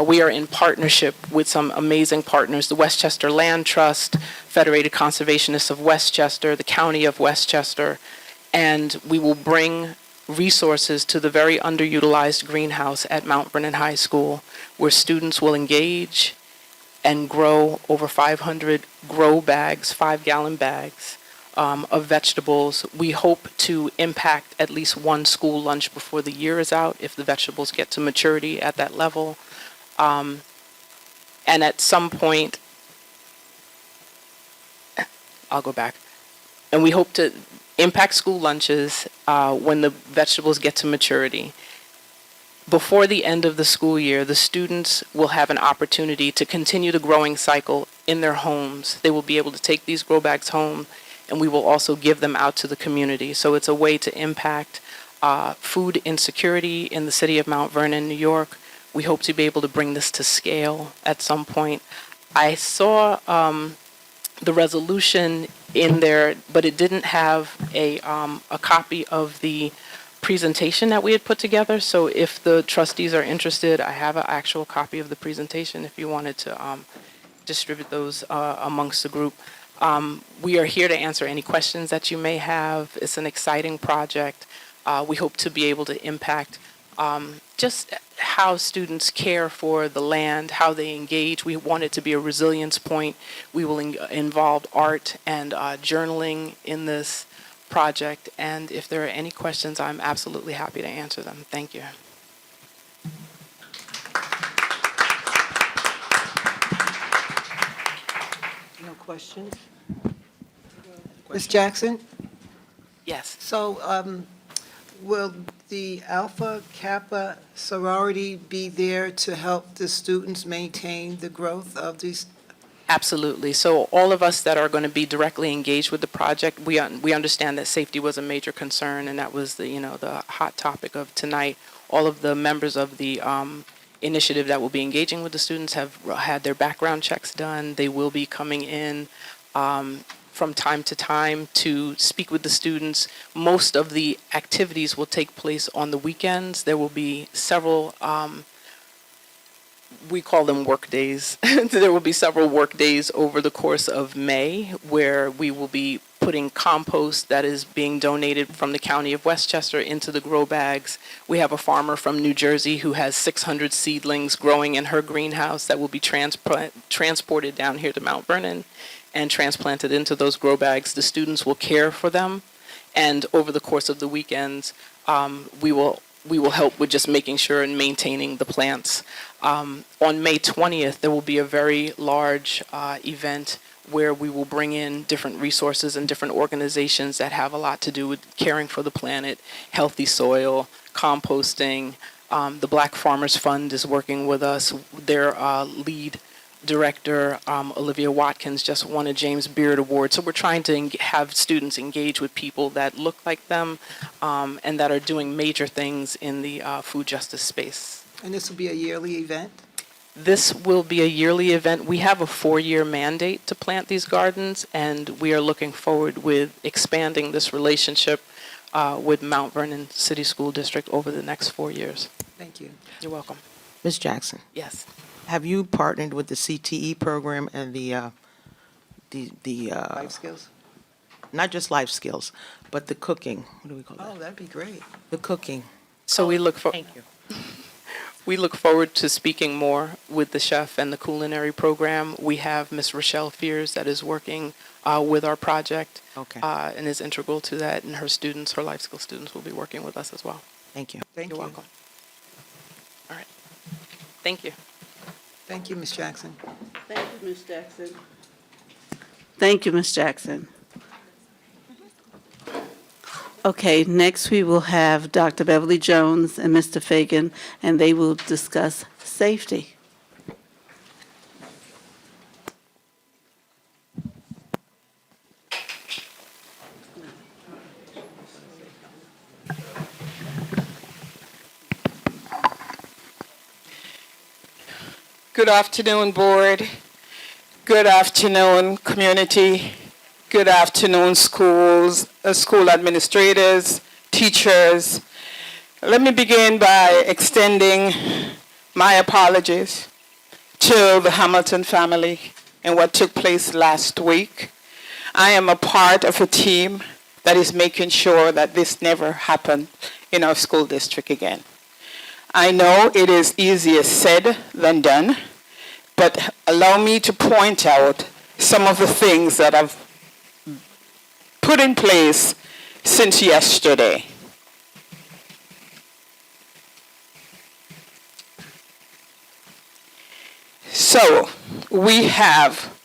[SPEAKER 8] we are in partnership with some amazing partners, the Westchester Land Trust, Federated Conservationists of Westchester, the County of Westchester, and we will bring resources to the very underutilized greenhouse at Mount Vernon High School, where students will engage and grow over 500 grow bags, 5-gallon bags of vegetables. We hope to impact at least one school lunch before the year is out if the vegetables get to maturity at that level. And at some point, I'll go back. And we hope to impact school lunches when the vegetables get to maturity. Before the end of the school year, the students will have an opportunity to continue the growing cycle in their homes. They will be able to take these grow bags home, and we will also give them out to the community. So it's a way to impact food insecurity in the city of Mount Vernon, New York. We hope to be able to bring this to scale at some point. I saw the resolution in there, but it didn't have a copy of the presentation that we had put together. So if the trustees are interested, I have an actual copy of the presentation if you wanted to distribute those amongst the group. We are here to answer any questions that you may have. It's an exciting project. We hope to be able to impact just how students care for the land, how they engage. We want it to be a resilience point. We will involve art and journaling in this project. And if there are any questions, I'm absolutely happy to answer them. Thank you.
[SPEAKER 1] No questions? Ms. Jackson?
[SPEAKER 8] Yes.
[SPEAKER 1] So will the Alpha Kappa sorority be there to help the students maintain the growth of these?
[SPEAKER 8] Absolutely. So all of us that are going to be directly engaged with the project, we understand that safety was a major concern, and that was the hot topic of tonight. All of the members of the initiative that will be engaging with the students have had their background checks done. They will be coming in from time to time to speak with the students. Most of the activities will take place on the weekends. There will be several we call them work days. There will be several work days over the course of May where we will be putting compost that is being donated from the County of Westchester into the grow bags. We have a farmer from New Jersey who has 600 seedlings growing in her greenhouse that will be transported down here to Mount Vernon and transplanted into those grow bags. The students will care for them, and over the course of the weekends, we will help with just making sure and maintaining the plants. On May 20th, there will be a very large event where we will bring in different resources and different organizations that have a lot to do with caring for the planet, healthy soil, composting. The Black Farmers Fund is working with us. Their lead director, Olivia Watkins, just won a James Beard Award. So we're trying to have students engage with people that look like them and that are doing major things in the food justice space.
[SPEAKER 1] And this will be a yearly event?
[SPEAKER 8] This will be a yearly event. We have a 4-year mandate to plant these gardens, and we are looking forward with expanding this relationship with Mount Vernon City School District over the next 4 years.
[SPEAKER 1] Thank you.
[SPEAKER 8] You're welcome.
[SPEAKER 10] Ms. Jackson,
[SPEAKER 8] Yes.
[SPEAKER 10] have you partnered with the CTE program and the
[SPEAKER 1] Life skills?
[SPEAKER 10] not just life skills, but the cooking? What do we call that?
[SPEAKER 1] Oh, that'd be great.
[SPEAKER 10] The cooking.
[SPEAKER 8] So we look for.
[SPEAKER 10] Thank you.
[SPEAKER 11] We look forward to speaking more with the chef and the culinary program. We have Miss Rochelle Fears that is working with our project
[SPEAKER 10] Okay.
[SPEAKER 11] and is integral to that, and her students, her life skill students, will be working with us as well.
[SPEAKER 10] Thank you.
[SPEAKER 1] Thank
[SPEAKER 11] You're
[SPEAKER 1] you.
[SPEAKER 11] welcome. All right. Thank you.
[SPEAKER 1] Thank you, Ms. Jackson.
[SPEAKER 16] Thank you, Ms. Jackson. Thank you, Ms. Jackson. Okay, next we will have Dr. Beverly Jones and Mr. Fagan, and they will discuss safety.
[SPEAKER 12] Good afternoon, board. Good afternoon, community. Good afternoon, schools, school administrators, teachers. Let me begin by extending my apologies to the Hamilton family and what took place last week. I am a part of a team that is making sure that this never happened in our school district again. I know it is easier said than done, but allow me to point out some of the things that I've put in place since yesterday. So, we have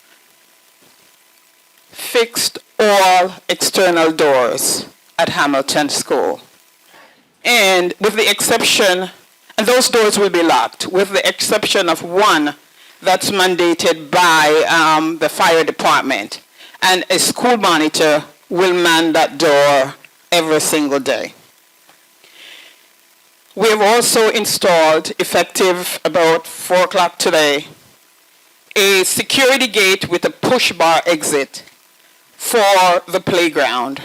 [SPEAKER 12] fixed all external doors at Hamilton School. And with the exception, and those doors will be locked, with the exception of one that's mandated by the fire department. And a school monitor will man that door every single day. We have also installed, effective about 4 o'clock today, a security gate with a push bar exit for the playground.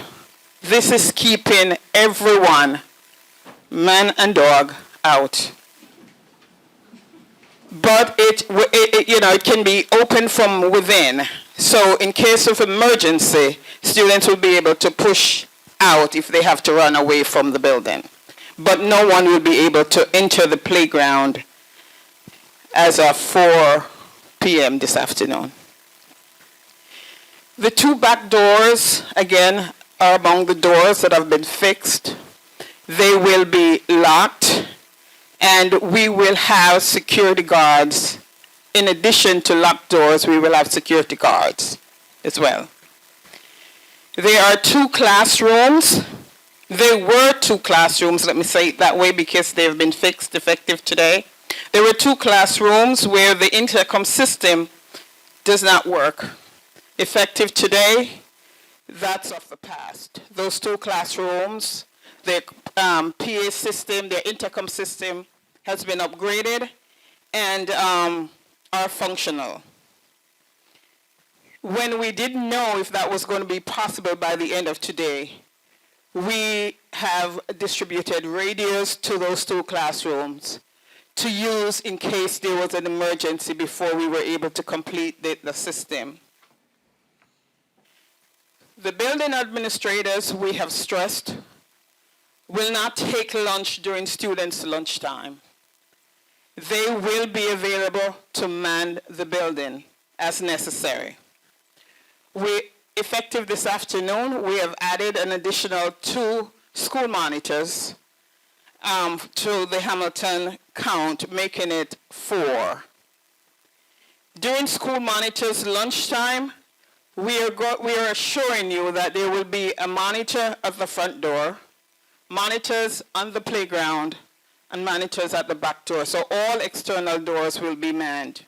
[SPEAKER 12] This is keeping everyone, man and dog, out. But it can be open from within. So in case of emergency, students will be able to push out if they have to run away from the building. But no one will be able to enter the playground as of 4 p.m. this afternoon. The 2 back doors, again, are among the doors that have been fixed. They will be locked, and we will have security guards. In addition to locked doors, we will have security guards as well. There are 2 classrooms. There were 2 classrooms, let me say it that way, because they've been fixed effective today. There were 2 classrooms where the intercom system does not work. Effective today, that's of the past. Those 2 classrooms, their PA system, their intercom system has been upgraded and are functional. When we didn't know if that was going to be possible by the end of today, we have distributed radios to those 2 classrooms to use in case there was an emergency before we were able to complete the system. The building administrators, we have stressed, will not take lunch during students' lunchtime. They will be available to man the building as necessary. Effective this afternoon, we have added an additional 2 school monitors to the Hamilton count, making it 4. During school monitors' lunchtime, we are assuring you that there will be a monitor at the front door, monitors on the playground, and monitors at the back door. So all external doors will be manned.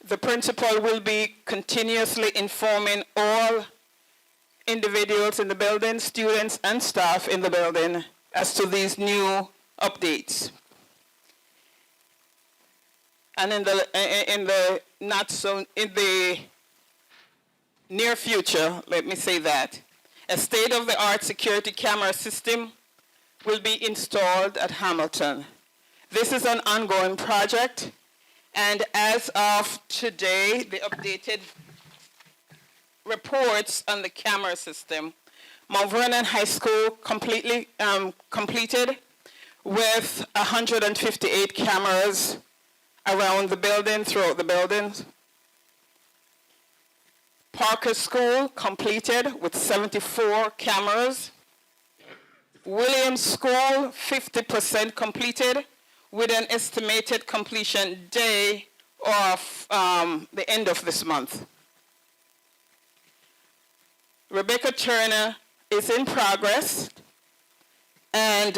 [SPEAKER 12] The principal will be continuously informing all individuals in the building, students and staff in the building, as to these new updates. And in the near future, let me say that, a state-of-the-art security camera system will be installed at Hamilton. This is an ongoing project, and as of today, the updated reports on the camera system Mount Vernon High School completed with 158 cameras around the building, throughout the buildings. Parker School completed with 74 cameras. Williams School, 50% completed with an estimated completion day of the end of this month. Rebecca Turner is in progress, and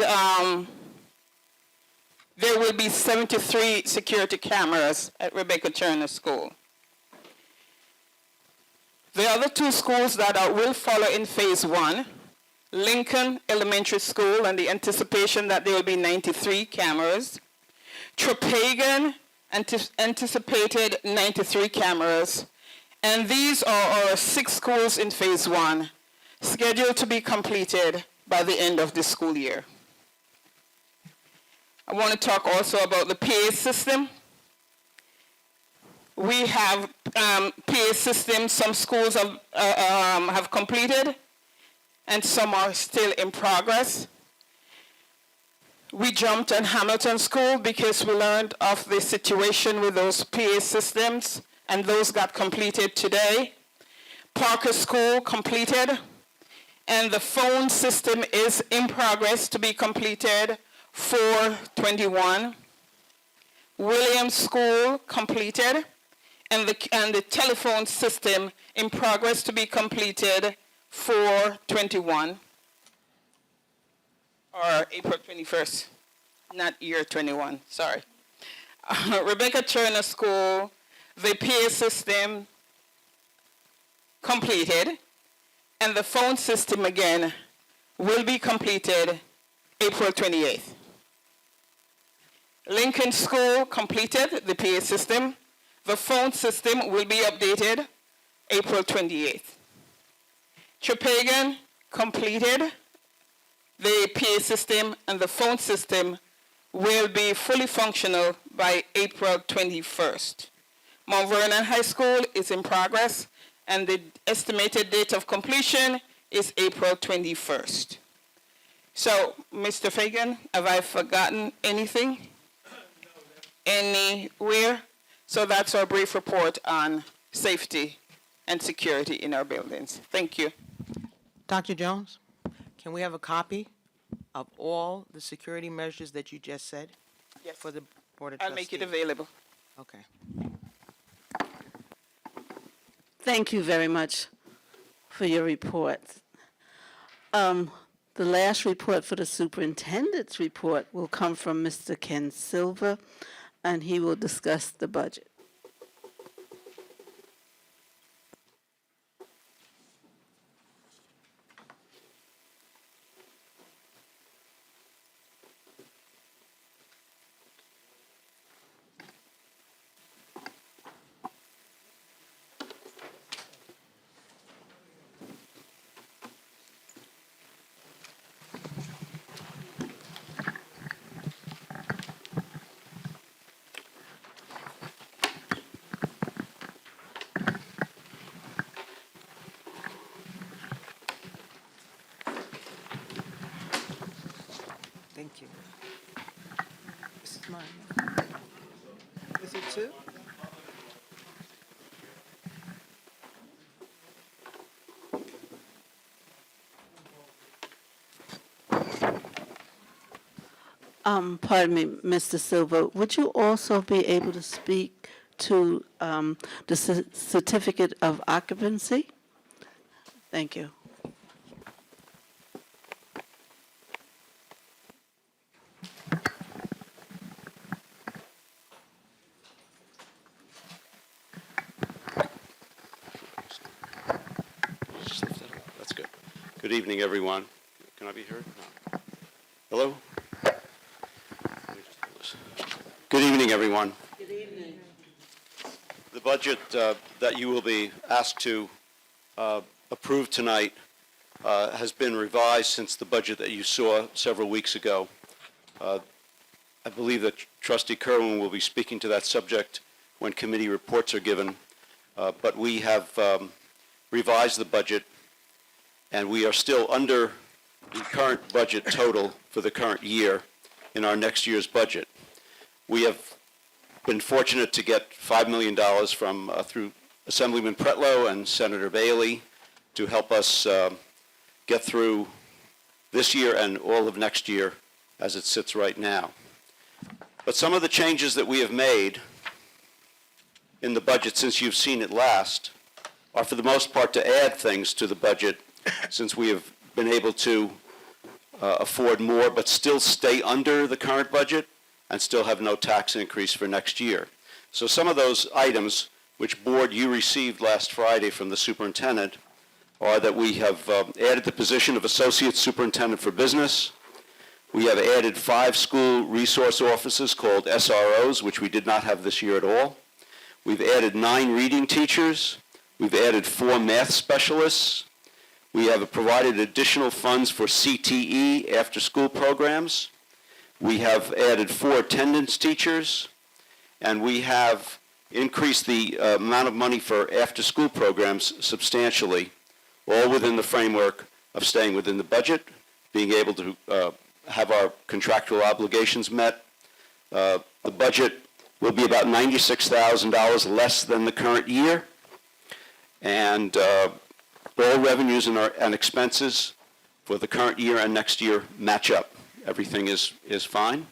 [SPEAKER 12] there will be 73 security cameras at Rebecca Turner School. The other two schools that will follow in phase one, Lincoln Elementary School, and the anticipation that there will be 93 cameras. Tropagan anticipated 93 cameras. And these are our 6 schools in phase one, scheduled to be completed by the end of this school year. I want to talk also about the PA system. We have PA systems, some schools have completed, and some are still in progress. We jumped on Hamilton School because we learned of the situation with those PA systems, and those got completed today. Parker School completed, and the phone system is in progress to be completed for 21. Williams School completed, and the telephone system in progress to be completed for 21, or April 21st, not year 21, sorry. Rebecca Turner School, the PA system completed, and the phone system again will be completed April 28th. Lincoln School completed the PA system. The phone system will be updated April 28th. Tropagan completed the PA system, and the phone system will be fully functional by April 21st. Mount Vernon High School is in progress, and the estimated date of completion is April 21st. So, Mr. Fagan, have I forgotten anything? Anywhere? So that's our brief report on safety and security in our buildings. Thank you.
[SPEAKER 10] Dr. Jones, can we have a copy of all the security measures that you just said?
[SPEAKER 12] Yes.
[SPEAKER 10] For the Board of
[SPEAKER 12] I'll
[SPEAKER 10] Trustees?
[SPEAKER 12] make it available.
[SPEAKER 10] Okay.
[SPEAKER 16] Thank you very much for your report. The last report for the superintendent's report will come from Mr. Ken Silva, and he will discuss the budget.
[SPEAKER 1] Thank you. This is mine. Is it 2?
[SPEAKER 16] Pardon me, Mr. Silva, would you also be able to speak to the certificate of occupancy? Thank you.
[SPEAKER 3] That's good. Good evening, everyone. Can I be heard? No. Hello? Let me just hold this. Good evening, everyone.
[SPEAKER 16] Good evening.
[SPEAKER 3] The budget that you will be asked to approve tonight has been revised since the budget that you saw several weeks ago. I believe that Trustee Kerwin will be speaking to that subject when committee reports are given, but we have revised the budget and we are still under the current budget total for the current year in our next year's budget. We have been fortunate to get $5 million from through Assemblyman Pretlow and Senator Bailey to help us get through this year and all of next year as it sits right now. But some of the changes that we have made in the budget since you've seen it last are for the most part to add things to the budget, since we have been able to afford more but still stay under the current budget and still have no tax increase for next year. So some of those items which board you received last Friday from the superintendent are that we have added the position of Associate Superintendent for Business. We have added 5 school resource officers called SROs, which we did not have this year at all. We've added 9 reading teachers. We've added 4 math specialists. We have provided additional funds for CTE after-school programs. We have added 4 attendance teachers, and we have increased the amount of money for after-school programs substantially, all within the framework of staying within the budget, being able to have our contractual obligations met. The budget will be about $96,000 less than the current year, and all revenues and expenses for the current year and next year match up. Everything is fine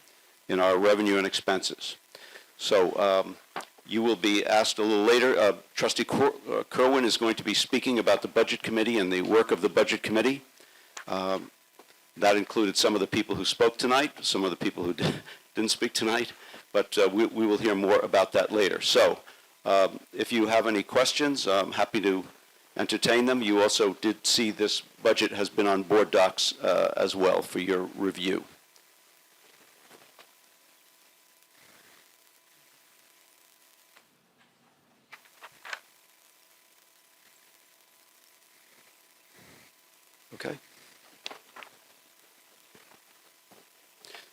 [SPEAKER 3] in our revenue and expenses. So you will be asked a little later. Trustee Kerwin is going to be speaking about the Budget Committee and the work of the Budget Committee. That included some of the people who spoke tonight, some of the people who didn't speak tonight, but we will hear more about that later. So if you have any questions, I'm happy to entertain them. You also did see this budget has been on board docs as well for your review. Okay.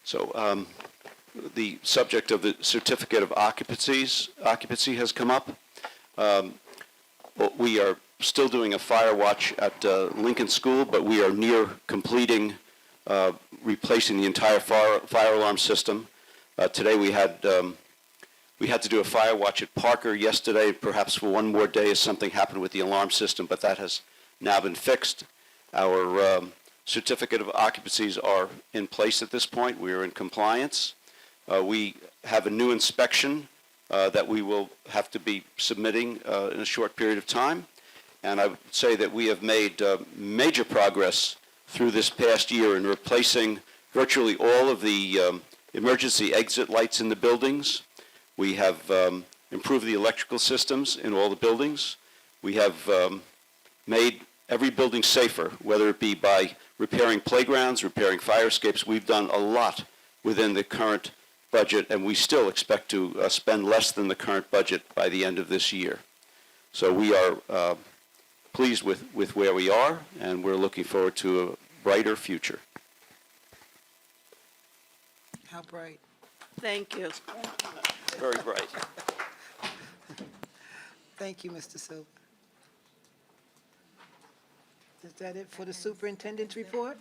[SPEAKER 3] So the subject of the certificate of occupancy has come up. We are still doing a fire watch at Lincoln School, but we are near completing replacing the entire fire alarm system. Today we had to do a fire watch at Parker yesterday, perhaps for one more day as something happened with the alarm system, but that has now been fixed. Our certificate of occupancies are in place at this point. We are in compliance. We have a new inspection that we will have to be submitting in a short period of time. And I would say that we have made major progress through this past year in replacing virtually all of the emergency exit lights in the buildings. We have improved the electrical systems in all the buildings. We have made every building safer, whether it be by repairing playgrounds, repairing fire escapes. We've done a lot within the current budget, and we still expect to spend less than the current budget by the end of this year. So we are pleased with where we are, and we're looking forward to a brighter future.
[SPEAKER 1] How bright.
[SPEAKER 16] Thank you.
[SPEAKER 3] Very bright.
[SPEAKER 1] Thank you, Mr. Silva. Is that it for the superintendent's report?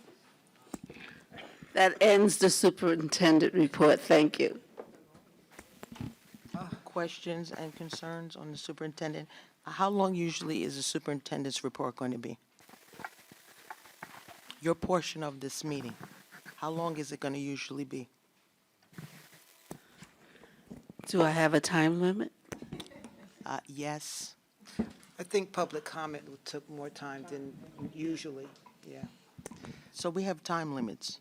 [SPEAKER 16] That ends the superintendent report. Thank you.
[SPEAKER 10] Questions and concerns on the superintendent? How long usually is the superintendent's report going to be? Your portion of this meeting, how long is it going to usually be?
[SPEAKER 16] Do I have a time limit?
[SPEAKER 10] Yes.
[SPEAKER 1] I think public comment took more time than usually, yeah.
[SPEAKER 10] So we have time limits.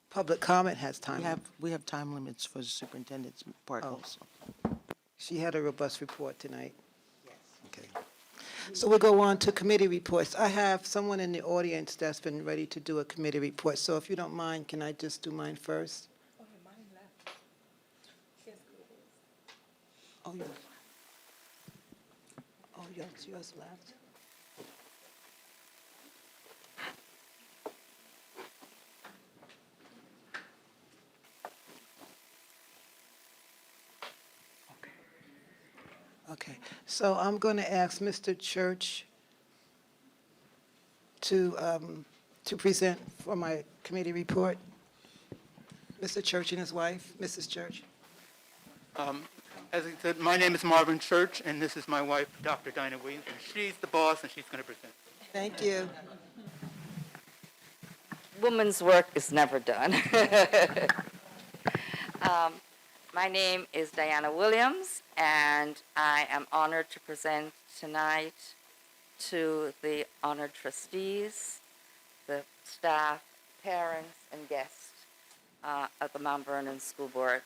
[SPEAKER 1] Public comment has time.
[SPEAKER 10] We have time limits for the superintendent's part also.
[SPEAKER 1] She had a robust report tonight. Yes. Okay. So we'll go on to committee reports. I have someone in the audience that's been ready to do a committee report. So if you don't mind, can I just do mine first? Oh, yeah. Oh, yours left. Okay, so I'm going to ask Mr. Church to present for my committee report. Mr. Church and his wife, Mrs. Church.
[SPEAKER 2] As I said, my name is Marvin Church, and this is my wife, Dr. Dinah Williams, and she's the boss, and she's going to present.
[SPEAKER 1] Thank you.
[SPEAKER 13] Woman's work is never done. My name is Diana Williams, and I am honored to present tonight to the honored trustees, the staff, parents, and guests at the Mount Vernon School Board.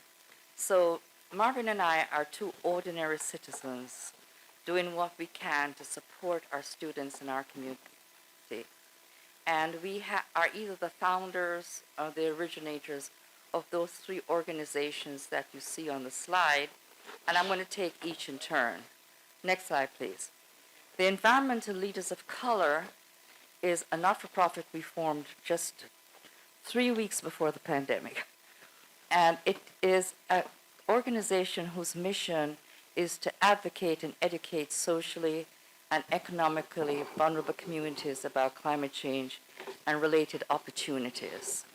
[SPEAKER 13] So Marvin and I are two ordinary citizens doing what we can to support our students in our community. And we are either the founders or the originators of those three organizations that you see on the slide, and I'm going to take each in turn. Next slide, please. The Environmental Leaders of Color is a not-for-profit we formed just 3 weeks before the pandemic. And it is an organization whose mission is to advocate and educate socially and economically vulnerable communities about climate change and related opportunities.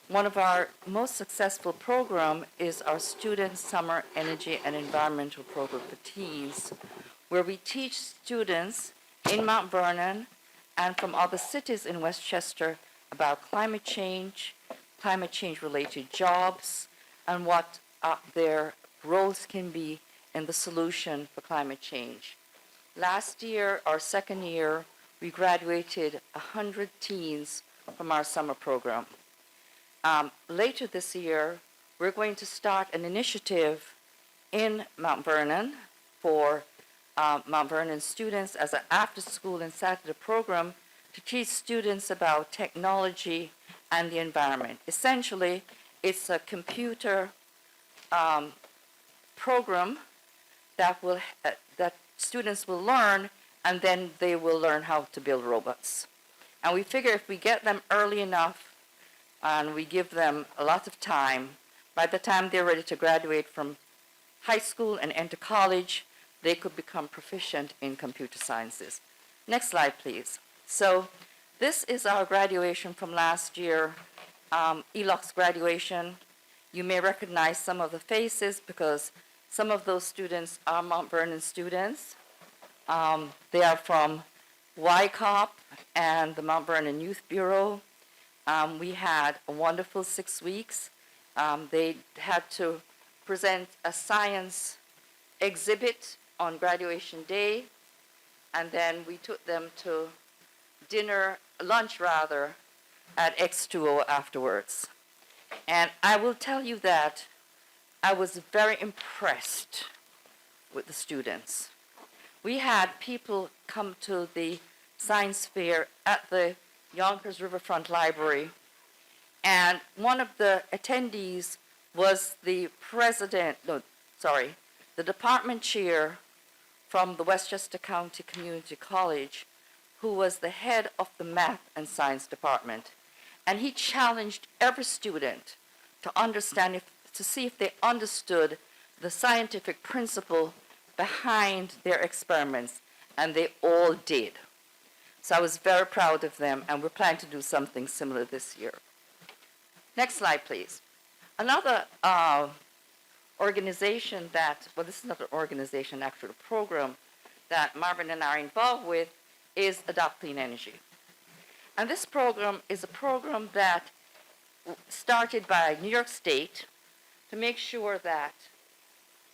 [SPEAKER 13] One of our most successful programs is our Student Summer Energy and Environmental Program for teens, where we teach students in Mount Vernon and from other cities in Westchester about climate change-related jobs, and what their roles can be in the solution for climate change. Last year, our second year, we graduated 100 teens from our summer program. Later this year, we're going to start an initiative in Mount Vernon for Mount Vernon students as an after-school and Saturday program to teach students about technology and the environment. Essentially, it's a computer program that students will learn, and then they will learn how to build robots. And we figure if we get them early enough and we give them a lot of time, by the time they're ready to graduate from high school and enter college, they could become proficient in computer sciences. Next slide, please. So this is our graduation from last year, ELOC's graduation. You may recognize some of the faces because some of those students are Mount Vernon students. They are from YCOP and the Mount Vernon Youth Bureau. We had a wonderful 6 weeks. They had to present a science exhibit on graduation day, and then we took them to lunch at X2O afterwards. And I will tell you that I was very impressed with the students. We had people come to the science fair at the Yonkers Riverfront Library, and one of the attendees was the department chair from the Westchester County Community College, who was the head of the math and science department. And he challenged every student to see if they understood the scientific principle behind their experiments, and they all did. So I was very proud of them, and we're planning to do something similar this year. Next slide, please. Another organization this is not an organization, actually a program that Marvin and I are involved with is Adopt Clean Energy. And this program is a program that started by New York State to make sure that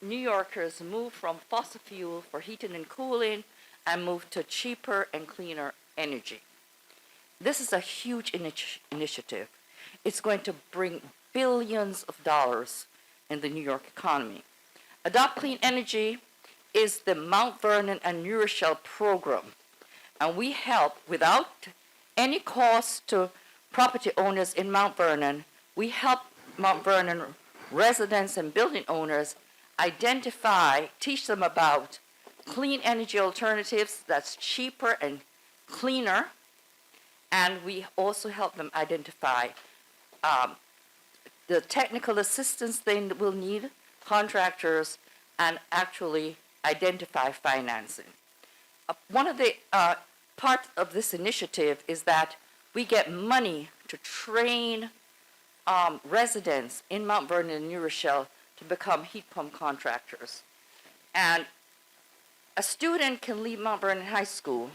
[SPEAKER 13] New Yorkers move from fossil fuel for heating and cooling and move to cheaper and cleaner energy. This is a huge initiative. It's going to bring billions of dollars in the New York economy. Adopt Clean Energy is the Mount Vernon and New Rochelle program, and we help without any cost to property owners in Mount Vernon. We help Mount Vernon residents and building owners teach them about clean energy alternatives that's cheaper and cleaner, and we also help them identify the technical assistance they will need, contractors, and actually identify financing. One of the part of this initiative is that we get money to train residents in Mount Vernon and New Rochelle to become heat pump contractors. And a student can leave Mount Vernon High School,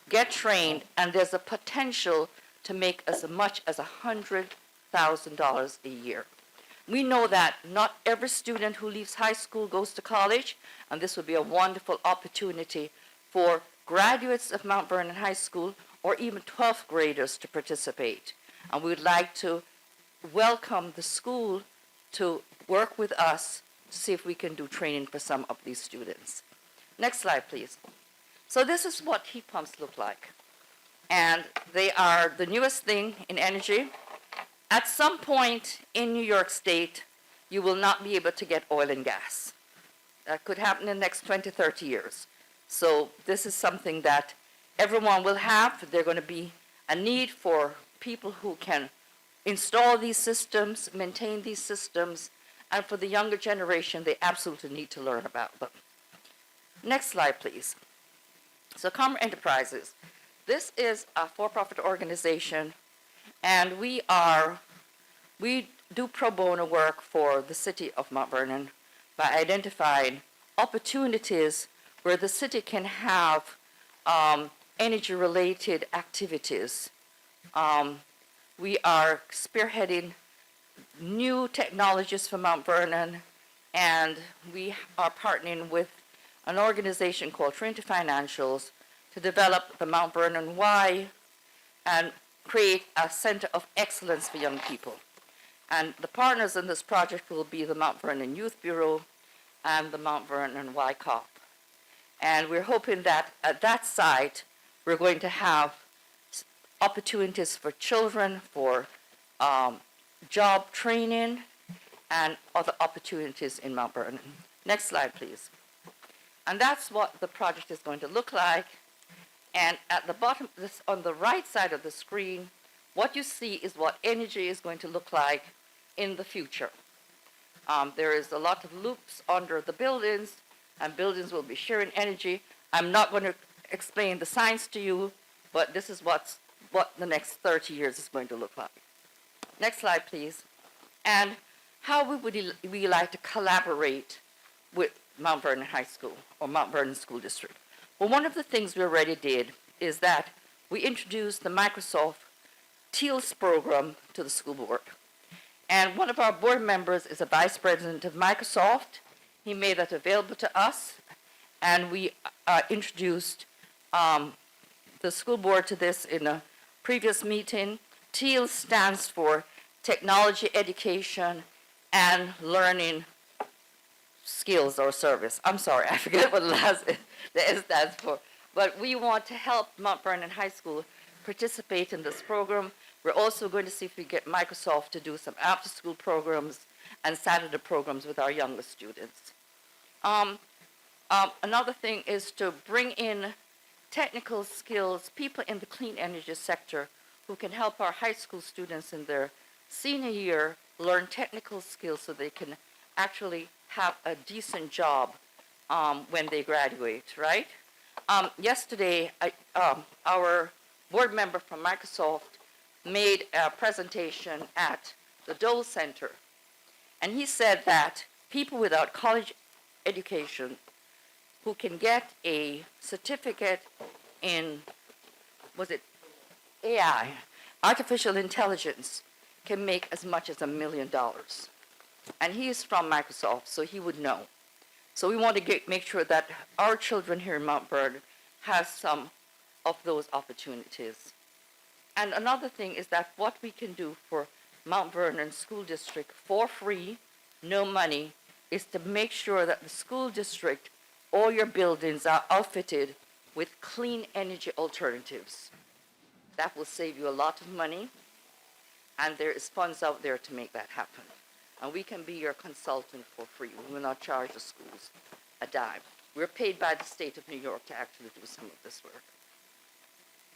[SPEAKER 13] get trained, and there's a potential to make as much as $100,000 a year. We know that not every student who leaves high school goes to college, and this would be a wonderful opportunity for graduates of Mount Vernon High School or even 12th graders to participate. And we would like to welcome the school to work with us to see if we can do training for some of these students. Next slide, please. So this is what heat pumps look like. And they are the newest thing in energy. At some point in New York State, you will not be able to get oil and gas. That could happen in the next 20, 30 years. So this is something that everyone will have. There's going to be a need for people who can install these systems, maintain these systems, and for the younger generation, they absolutely need to learn about them. Next slide, please. So Comer Enterprises. This is a for-profit organization, and we do pro bono work for the city of Mount Vernon by identifying opportunities where the city can have energy-related activities. We are spearheading new technologies for Mount Vernon, and we are partnering with an organization called Trinity Financials to develop the Mount Vernon NY and create a center of excellence for young people. And the partners in this project will be the Mount Vernon Youth Bureau and the Mount Vernon Y COP. And we're hoping that at that site, we're going to have opportunities for children, for job training, and other opportunities in Mount Vernon. Next slide, please. And that's what the project is going to look like. And at the bottom, on the right side of the screen, what you see is what energy is going to look like in the future. There is a lot of loops under the buildings, and buildings will be sharing energy. I'm not going to explain the science to you, but this is what the next 30 years is going to look like. Next slide, please. And how would we like to collaborate with Mount Vernon High School or Mount Vernon School District? Well, one of the things we already did is that we introduced the Microsoft Teams program to the school board. And one of our board members is a vice president of Microsoft. He made that available to us, and we introduced the school board to this in a previous meeting. Teams stands for Technology Education and Learning Skills or Service. I'm sorry, I forget what the S stands for. But we want to help Mount Vernon High School participate in this program. We're also going to see if we get Microsoft to do some after-school programs and Saturday programs with our younger students. Another thing is to bring in technical skills, people in the clean energy sector who can help our high school students in their senior year learn technical skills so they can actually have a decent job when they graduate, right? Yesterday, our board member from Microsoft made a presentation at the Dole Center, and he said that people without college education who can get a certificate in, was it AI, artificial intelligence, can make as much as $1 million. And he is from Microsoft, so he would know. So we want to make sure that our children here in Mount Vernon have some of those opportunities. And another thing is that what we can do for Mount Vernon School District for free, no money, is to make sure that the school district, all your buildings are outfitted with clean energy alternatives. That will save you a lot of money, and there is funds out there to make that happen. And we can be your consultant for free. We will not charge the schools a dime. We're paid by the state of New York to actually do some of this work.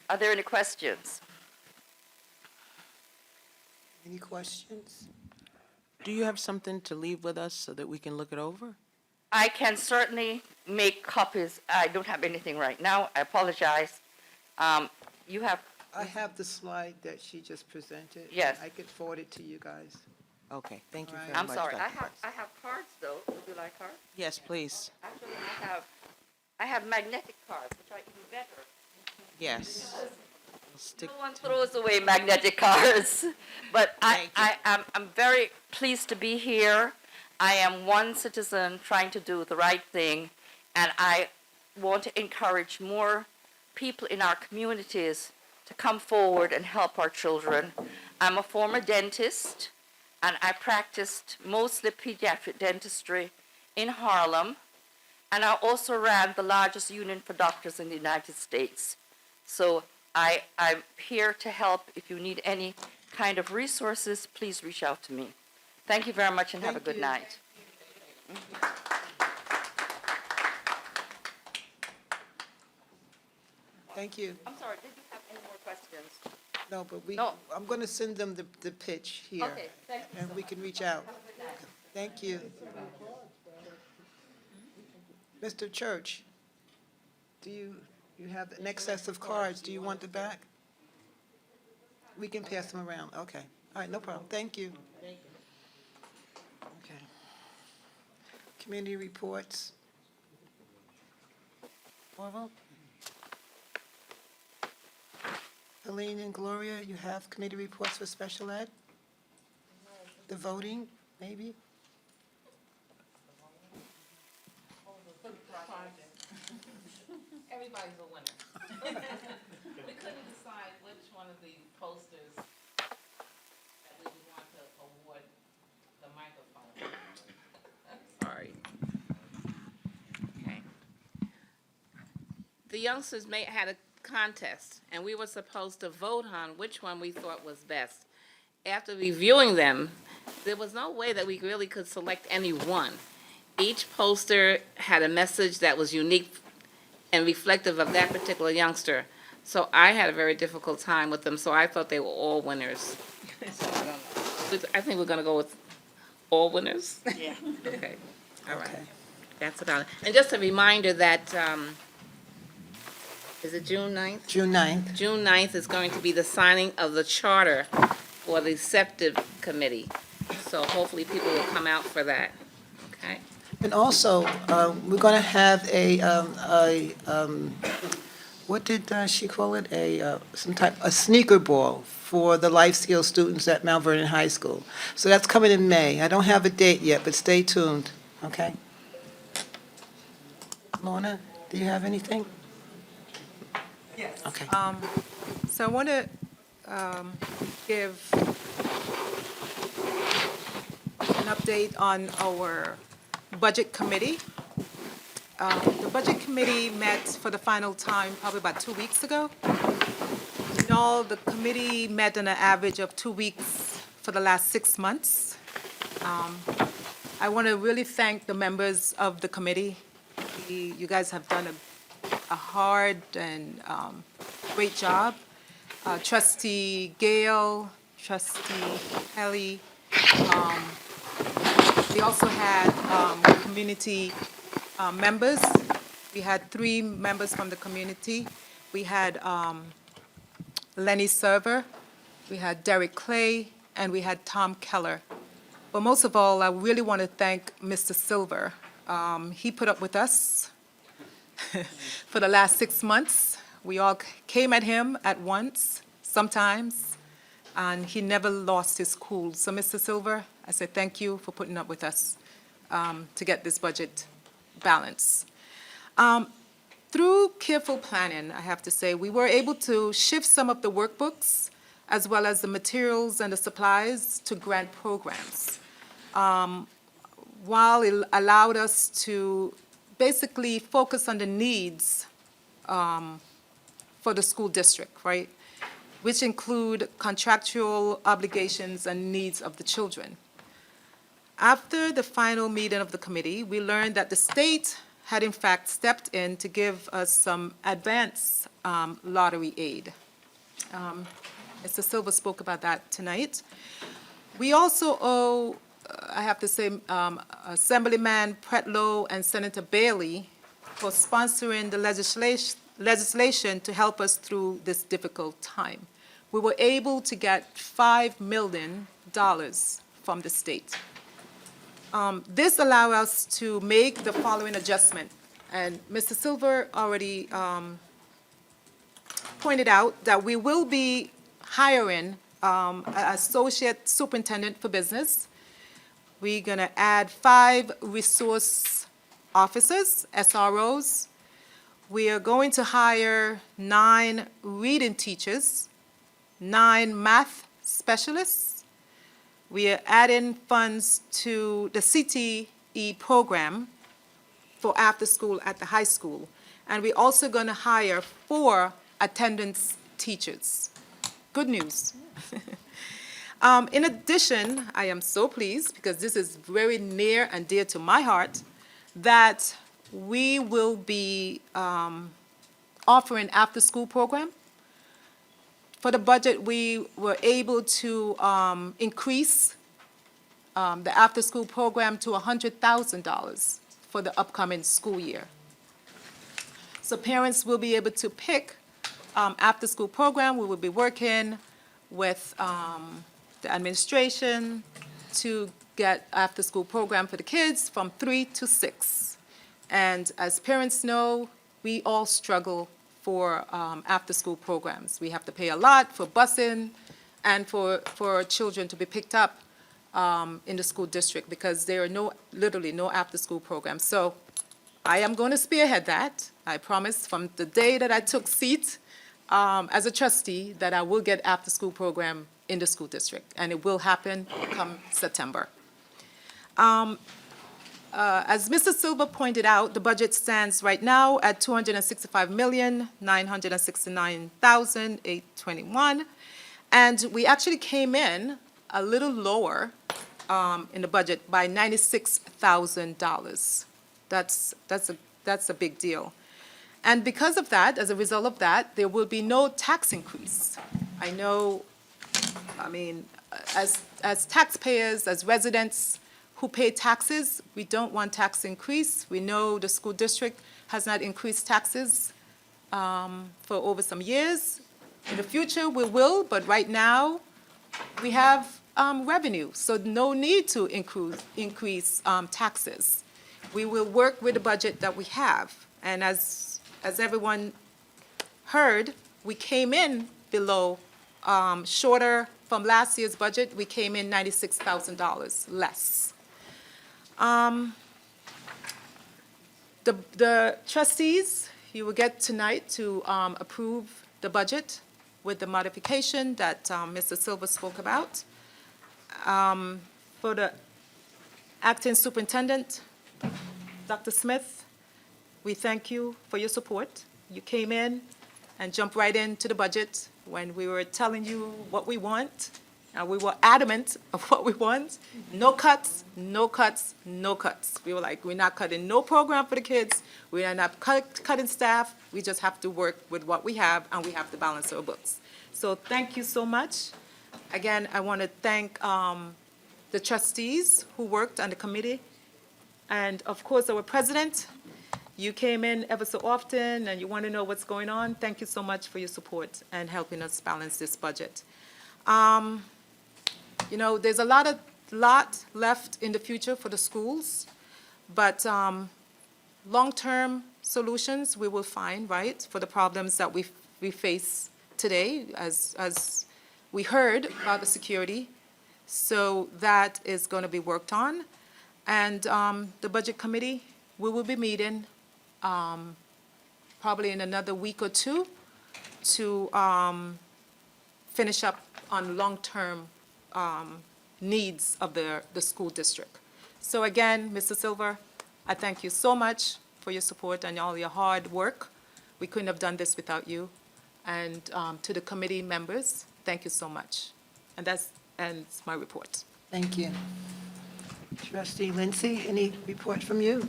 [SPEAKER 13] Are there any questions?
[SPEAKER 1] Any questions?
[SPEAKER 10] Do you have something to leave with us so that we can look it over?
[SPEAKER 13] I can certainly make copies. I don't have anything right now. I apologize. You have,
[SPEAKER 1] I have the slide that she just presented.
[SPEAKER 13] Yes.
[SPEAKER 1] I could forward it to you guys.
[SPEAKER 10] Okay, thank you
[SPEAKER 1] All right.
[SPEAKER 10] very
[SPEAKER 13] I'm
[SPEAKER 10] much,
[SPEAKER 13] sorry,
[SPEAKER 10] Dr.
[SPEAKER 13] I have cards though. Would you like cards?
[SPEAKER 10] Yes, please.
[SPEAKER 13] Actually, I have magnetic cards, which are even better.
[SPEAKER 10] Yes. We'll stick
[SPEAKER 13] No one
[SPEAKER 10] to-
[SPEAKER 13] throws away magnetic cards, but I'm very pleased to be here. I am one citizen trying to do the right thing, and I want to encourage more people in our communities to come forward and help our children. I'm a former dentist, and I practiced mostly pediatric dentistry in Harlem, and I also ran the largest union for doctors in the United States. So I'm here to help. If you need any kind of resources, please reach out to me. Thank you very much and have a good night.
[SPEAKER 1] Thank you.
[SPEAKER 13] I'm sorry, did you have any more questions?
[SPEAKER 1] No, but
[SPEAKER 13] No.
[SPEAKER 1] I'm going to send them the pitch here.
[SPEAKER 13] Okay, thank you
[SPEAKER 1] And
[SPEAKER 13] so
[SPEAKER 1] we can reach out. Thank you. Mr. Church, do you have an excess of cards? Do you want the back? We can pass them around. Okay. All right, no problem. Thank you. Okay. Community reports. Orville? Helene and Gloria, you have committee reports for special ed? The voting, maybe?
[SPEAKER 9] Everybody's a winner. We couldn't decide which one of the posters that we would want to award the microphone. Sorry. Okay. The youngsters had a contest, and we were supposed to vote on which one we thought was best. After reviewing them, there was no way that we really could select any one. Each poster had a message that was unique and reflective of that particular youngster. So I had a very difficult time with them, so I thought they were all winners. So I think we're gonna go with all winners?
[SPEAKER 17] Yeah.
[SPEAKER 9] Okay, all right. That's about it. And just a reminder that, is it June 9th?
[SPEAKER 1] June 9th.
[SPEAKER 9] June 9th is going to be the signing of the charter for the receptive committee. So hopefully people will come out for that, okay?
[SPEAKER 1] And also, we're going to have what did she call it? A sneaker ball for the life skills students at Mount Vernon High School. So that's coming in May. I don't have a date yet, but stay tuned, okay? Lorna, do you have anything?
[SPEAKER 14] Yes.
[SPEAKER 1] Okay.
[SPEAKER 14] So I want to give an update on our budget committee. The budget committee met for the final time probably about 2 weeks ago. In all, the committee met on an average of 2 weeks for the last 6 months. I want to really thank the members of the committee. You guys have done a hard and great job. Trustee Gale, Trustee Kelly. We also had community members. We had 3 members from the community. We had Lenny Server, we had Derek Clay, and we had Tom Keller. But most of all, I really want to thank Mr. Silver. He put up with us for the last 6 months. We all came at him at once, sometimes, and he never lost his cool. So, Mr. Silver, I say thank you for putting up with us to get this budget balance. Through careful planning, I have to say, we were able to shift some of the workbooks as well as the materials and the supplies to grant programs. While it allowed us to basically focus on the needs for the school district, right? Which include contractual obligations and needs of the children. After the final meeting of the committee, we learned that the state had in fact stepped in to give us some advance lottery aid. Mr. Silva spoke about that tonight. We also owe, I have to say, Assemblyman Pretlow and Senator Bailey for sponsoring the legislation to help us through this difficult time. We were able to get $5 million from the state. This allows us to make the following adjustment. And Mr. Silver already pointed out that we will be hiring an associate superintendent for business. We're going to add 5 resource officers, SROs. We are going to hire 9 reading teachers, 9 math specialists. We are adding funds to the CTE program for after school at the high school. And we're also going to hire 4 attendance teachers. Good news. In addition, I am so pleased, because this is very near and dear to my heart, that we will be offering after-school program. For the budget, we were able to increase the after-school program to $100,000 for the upcoming school year. So parents will be able to pick after-school program. We will be working with the administration to get after-school program for the kids from 3 to 6. And as parents know, we all struggle for after-school programs. We have to pay a lot for busing and for children to be picked up in the school district, because there are literally no after-school programs. So I am going to spearhead that. I promise from the day that I took seat as a trustee that I will get after-school program in the school district, and it will happen come September. As Mr. Silva pointed out, the budget stands right now at $265,969,821, and we actually came in a little lower in the budget by $96,000. That's a big deal. And because of that, as a result of that, there will be no tax increase. I mean, as taxpayers, as residents who pay taxes, we don't want tax increase. We know the school district has not increased taxes for over some years. In the future, we will, but right now, we have revenue, so no need to increase taxes. We will work with the budget that we have. And as everyone heard, we came in below, shorter from last year's budget. We came in $96,000 less. The trustees, you will get tonight to approve the budget with the modification that Mr. Silva spoke about. For the acting superintendent, Dr. Smith, we thank you for your support. You came in and jumped right into the budget when we were telling you what we want. We were adamant of what we want. No cuts, no cuts, no cuts. We were like, we're not cutting no program for the kids. We are not cutting staff. We just have to work with what we have, and we have to balance our books. So thank you so much. Again, I want to thank the trustees who worked on the committee, and of course our president. You came in ever so often, and you want to know what's going on. Thank you so much for your support and helping us balance this budget. You know, there's a lot left in the future for the schools, but long-term solutions we will find, right, for the problems that we face today, as we heard about the security. So that is going to be worked on. And the Budget Committee, we will be meeting probably in another week or two to finish up on long-term needs of the school district. So again, Mr. Silver, I thank you so much for your support and all your hard work. We couldn't have done this without you. And to the committee members, thank you so much. And that ends my report.
[SPEAKER 1] Thank you. Trustee Lindsay, any report from you?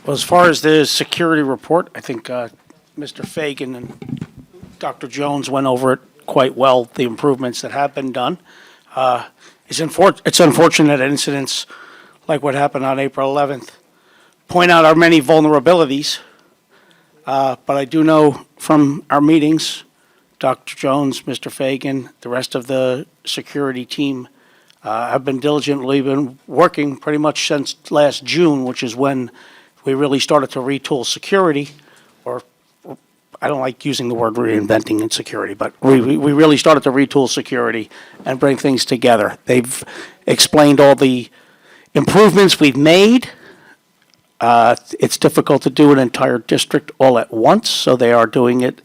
[SPEAKER 4] Well, as far as the security report, I think Mr. Fagan and Dr. Jones went over it quite well, the improvements that have been done. It's unfortunate that incidents like what happened on April 11th point out our many vulnerabilities, but I do know from our meetings, Dr. Jones, Mr. Fagan, the rest of the security team have been diligently been working pretty much since last June, which is when we really started to retool security, or I don't like using the word reinventing in security, but we really started to retool security and bring things together. They've explained all the improvements we've made. It's difficult to do an entire district all at once, so they are doing it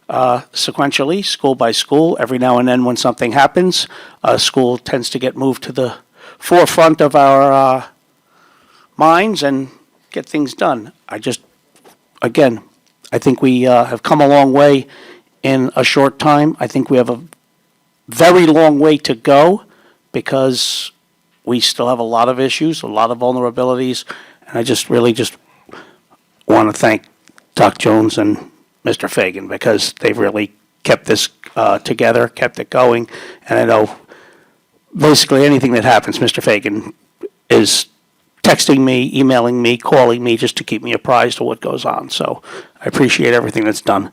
[SPEAKER 4] sequentially, school by school. Every now and then when something happens, a school tends to get moved to the forefront of our minds and get things done. Again, I think we have come a long way in a short time. I think we have a very long way to go because we still have a lot of issues, a lot of vulnerabilities, and I just really just want to thank Doc Jones and Mr. Fagan because they've really kept this together, kept it going, and I know basically anything that happens, Mr. Fagan is texting me, emailing me, calling me just to keep me apprised of what goes on. So I appreciate everything that's done.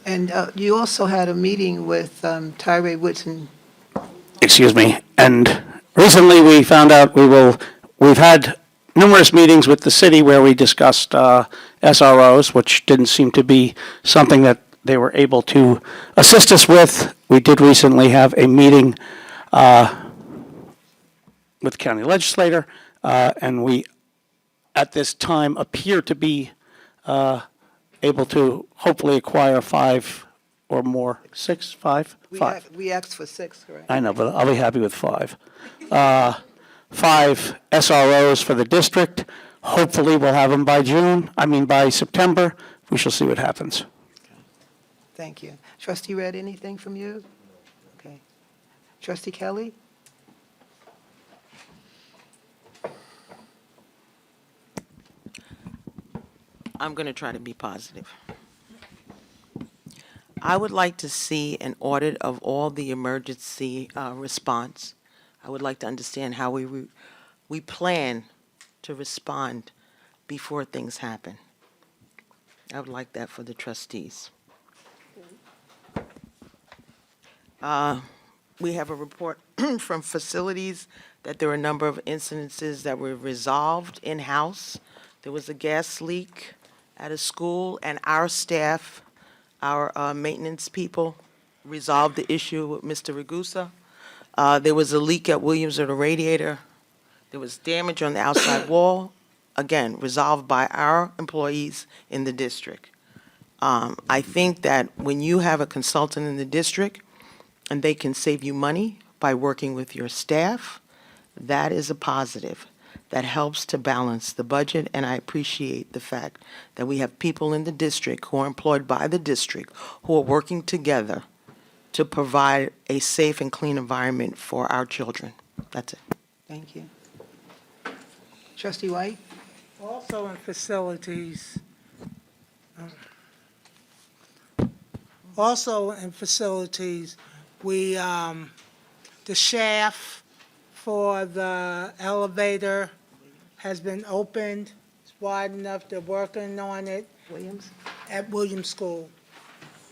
[SPEAKER 1] And you also had a meeting with Tyree Woodson.
[SPEAKER 4] Excuse me. And recently we found out we've had numerous meetings with the city where we discussed SROs, which didn't seem to be something that they were able to assist us with. We did recently have a meeting with the county legislator, and we, at this time, appear to be able to hopefully acquire 5 or more, 6, 5? 5.
[SPEAKER 1] We asked for 6, correct?
[SPEAKER 4] I know, but I'll be happy with 5. 5 SROs for the district. Hopefully, we'll have them by September. We shall see what happens.
[SPEAKER 1] Thank you. Trustee Red, anything from you? Okay. Trustee Kelly?
[SPEAKER 10] I'm going to try to be positive. I would like to see an audit of all the emergency response. I would like to understand how we plan to respond before things happen. I would like that for the trustees. We have a report from facilities that there were a number of incidences that were resolved in-house. There was a gas leak at a school, and our staff, our maintenance people, resolved the issue with Mr. Ragusa. There was a leak at Williams of the radiator. There was damage on the outside wall, again, resolved by our employees in the district. I think that when you have a consultant in the district and they can save you money by working with your staff, that is a positive. That helps to balance the budget, and I appreciate the fact that we have people in the district who are employed by the district who are working together to provide a safe and clean environment for our children. That's it.
[SPEAKER 1] Thank you. Trustee White?
[SPEAKER 15] Also in facilities, we, the shaft for the elevator has been opened. It's wide enough. They're working on it.
[SPEAKER 1] Williams?
[SPEAKER 15] At Williams School.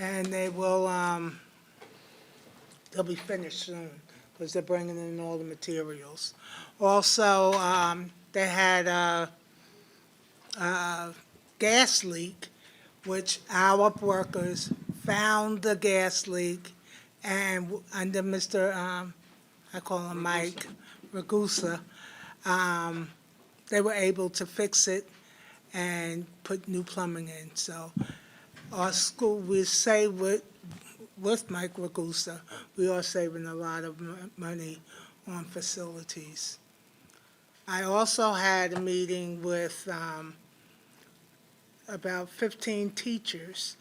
[SPEAKER 15] And they will, they'll be finished soon because they're bringing in all the materials. Also, they had a gas leak, which our workers found the gas leak, and under Mr., I call him Mike Ragusa, they were able to fix it and put new plumbing in. So our school, we say with Mike Ragusa, we are saving a lot of money on facilities. I also had a meeting with about 15 teachers,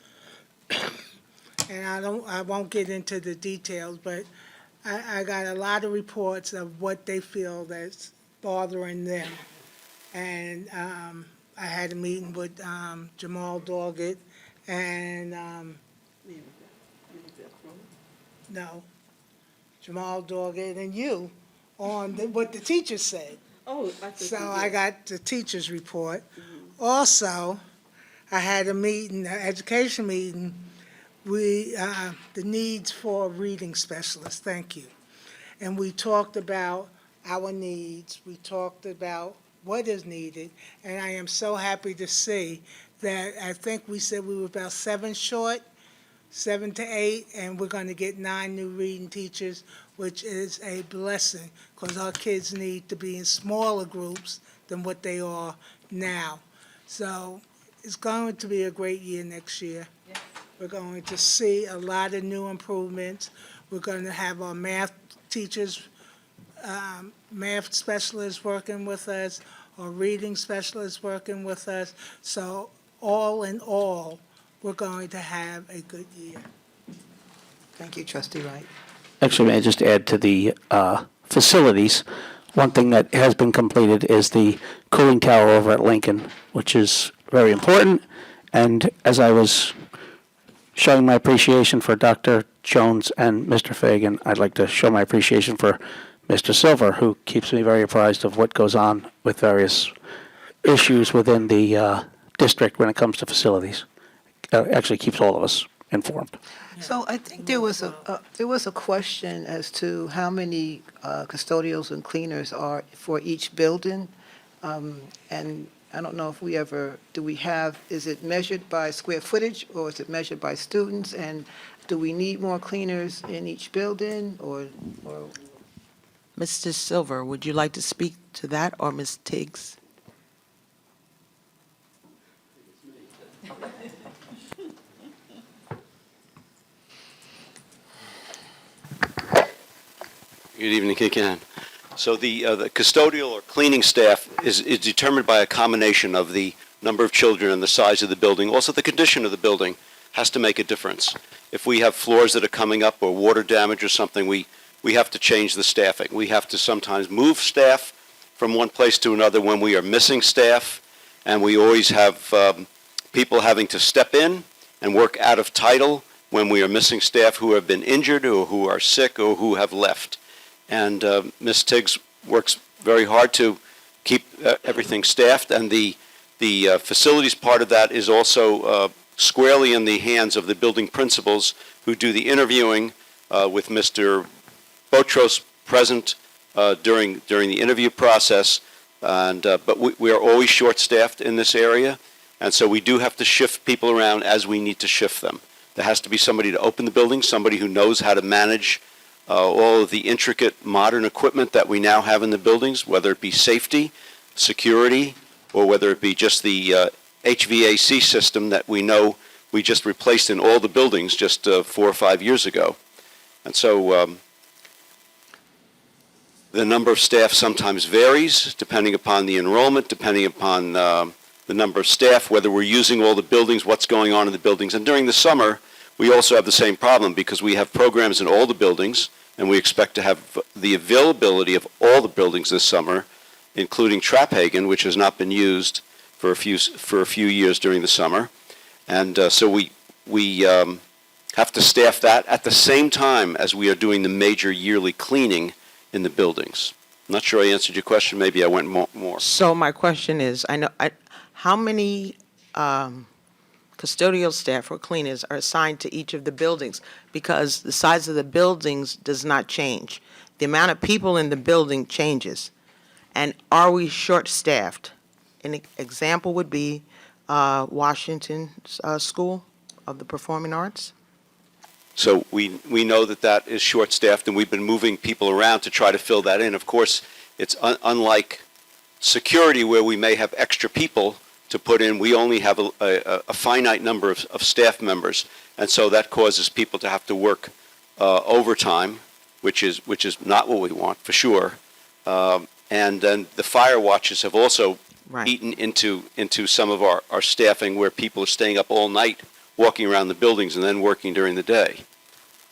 [SPEAKER 15] and I won't get into the details, but I got a lot of reports of what they feel that's bothering them. And I had a meeting with Jamal Doggett and, Jamal Doggett and you on what the teachers said.
[SPEAKER 16] Oh,
[SPEAKER 15] So I got the teacher's report. Also, I had a meeting, an education meeting, the needs for a reading specialist, thank you. And we talked about our needs, we talked about what is needed, and I am so happy to see that I think we said we were about 7 short, 7 to 8, and we're going to get 9 new reading teachers, which is a blessing, because our kids need to be in smaller groups than what they are now. So it's going to be a great year next year. We're going to see a lot of new improvements. We're going to have our math teachers, math specialists working with us, our reading specialists working with us. So all in all, we're going to have a good year.
[SPEAKER 1] Thank you, Trustee Wright.
[SPEAKER 4] Actually, may I just add to the facilities? One thing that has been completed is the cooling tower over at Lincoln, which is very important. And as I was showing my appreciation for Dr. Jones and Mr. Fagan, I'd like to show my appreciation for Mr. Silver, who keeps me very apprised of what goes on with various issues within the district when it comes to facilities. Actually keeps all of us informed.
[SPEAKER 1] So I think there was a question as to how many custodials and cleaners are for each building. And I don't know if is it measured by square footage or is it measured by students? And do we need more cleaners in each building or
[SPEAKER 10] Mr. Silver, would you like to speak to that, or Ms. Tiggs?
[SPEAKER 3] Good evening again. So the custodial or cleaning staff is determined by a combination of the number of children and the size of the building. Also, the condition of the building has to make a difference. If we have floors that are coming up or water damage or something, we have to change the staffing. We have to sometimes move staff from one place to another when we are missing staff, and we always have people having to step in and work out of title when we are missing staff who have been injured or who are sick or who have left. And Ms. Tiggs works very hard to keep everything staffed, and the facilities part of that is also squarely in the hands of the building principals who do the interviewing with Mr. Botros present during the interview process. And but we are always short-staffed in this area, and so we do have to shift people around as we need to shift them. There has to be somebody to open the building, somebody who knows how to manage all of the intricate modern equipment that we now have in the buildings, whether it be safety, security, or whether it be just the HVAC system that we know we just replaced in all the buildings just 4 or 5 years ago. And so the number of staff sometimes varies depending upon the enrollment, depending upon the number of staff, whether we're using all the buildings, what's going on in the buildings. And during the summer, we also have the same problem because we have programs in all the buildings, and we expect to have the availability of all the buildings this summer, including Traphagen, which has not been used for a few years during the summer. And so we have to staff that at the same time as we are doing the major yearly cleaning in the buildings. I'm not sure I answered your question. Maybe I went more.
[SPEAKER 10] So my question is, how many custodial staff or cleaners are assigned to each of the buildings? Because the size of the buildings does not change. The amount of people in the building changes. And are we short-staffed? An example would be Washington School of the Performing Arts.
[SPEAKER 3] So we know that is short-staffed, and we've been moving people around to try to fill that in. Of course, it's unlike security where we may have extra people to put in. We only have a finite number of staff members, and so that causes people to have to work overtime, which is not what we want, for sure. And then the fire watches have also eaten into some of our staffing, where people are staying up all night walking around the buildings and then working during the day.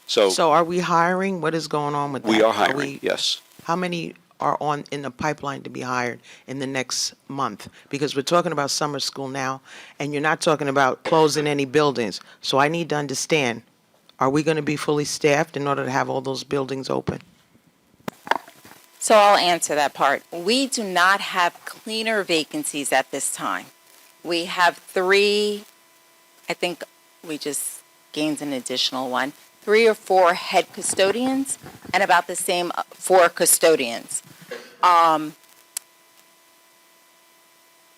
[SPEAKER 3] So
[SPEAKER 10] are we hiring? What is going on with that?
[SPEAKER 3] We are hiring, yes.
[SPEAKER 10] How many are in the pipeline to be hired in the next month? Because we're talking about summer school now, and you're not talking about closing any buildings. So I need to understand, are we going to be fully staffed in order to have all those buildings open?
[SPEAKER 19] So I'll answer that part. We do not have cleaner vacancies at this time. We have 3, I think we just gained an additional one, 3 or 4 head custodians and about the same 4 custodians.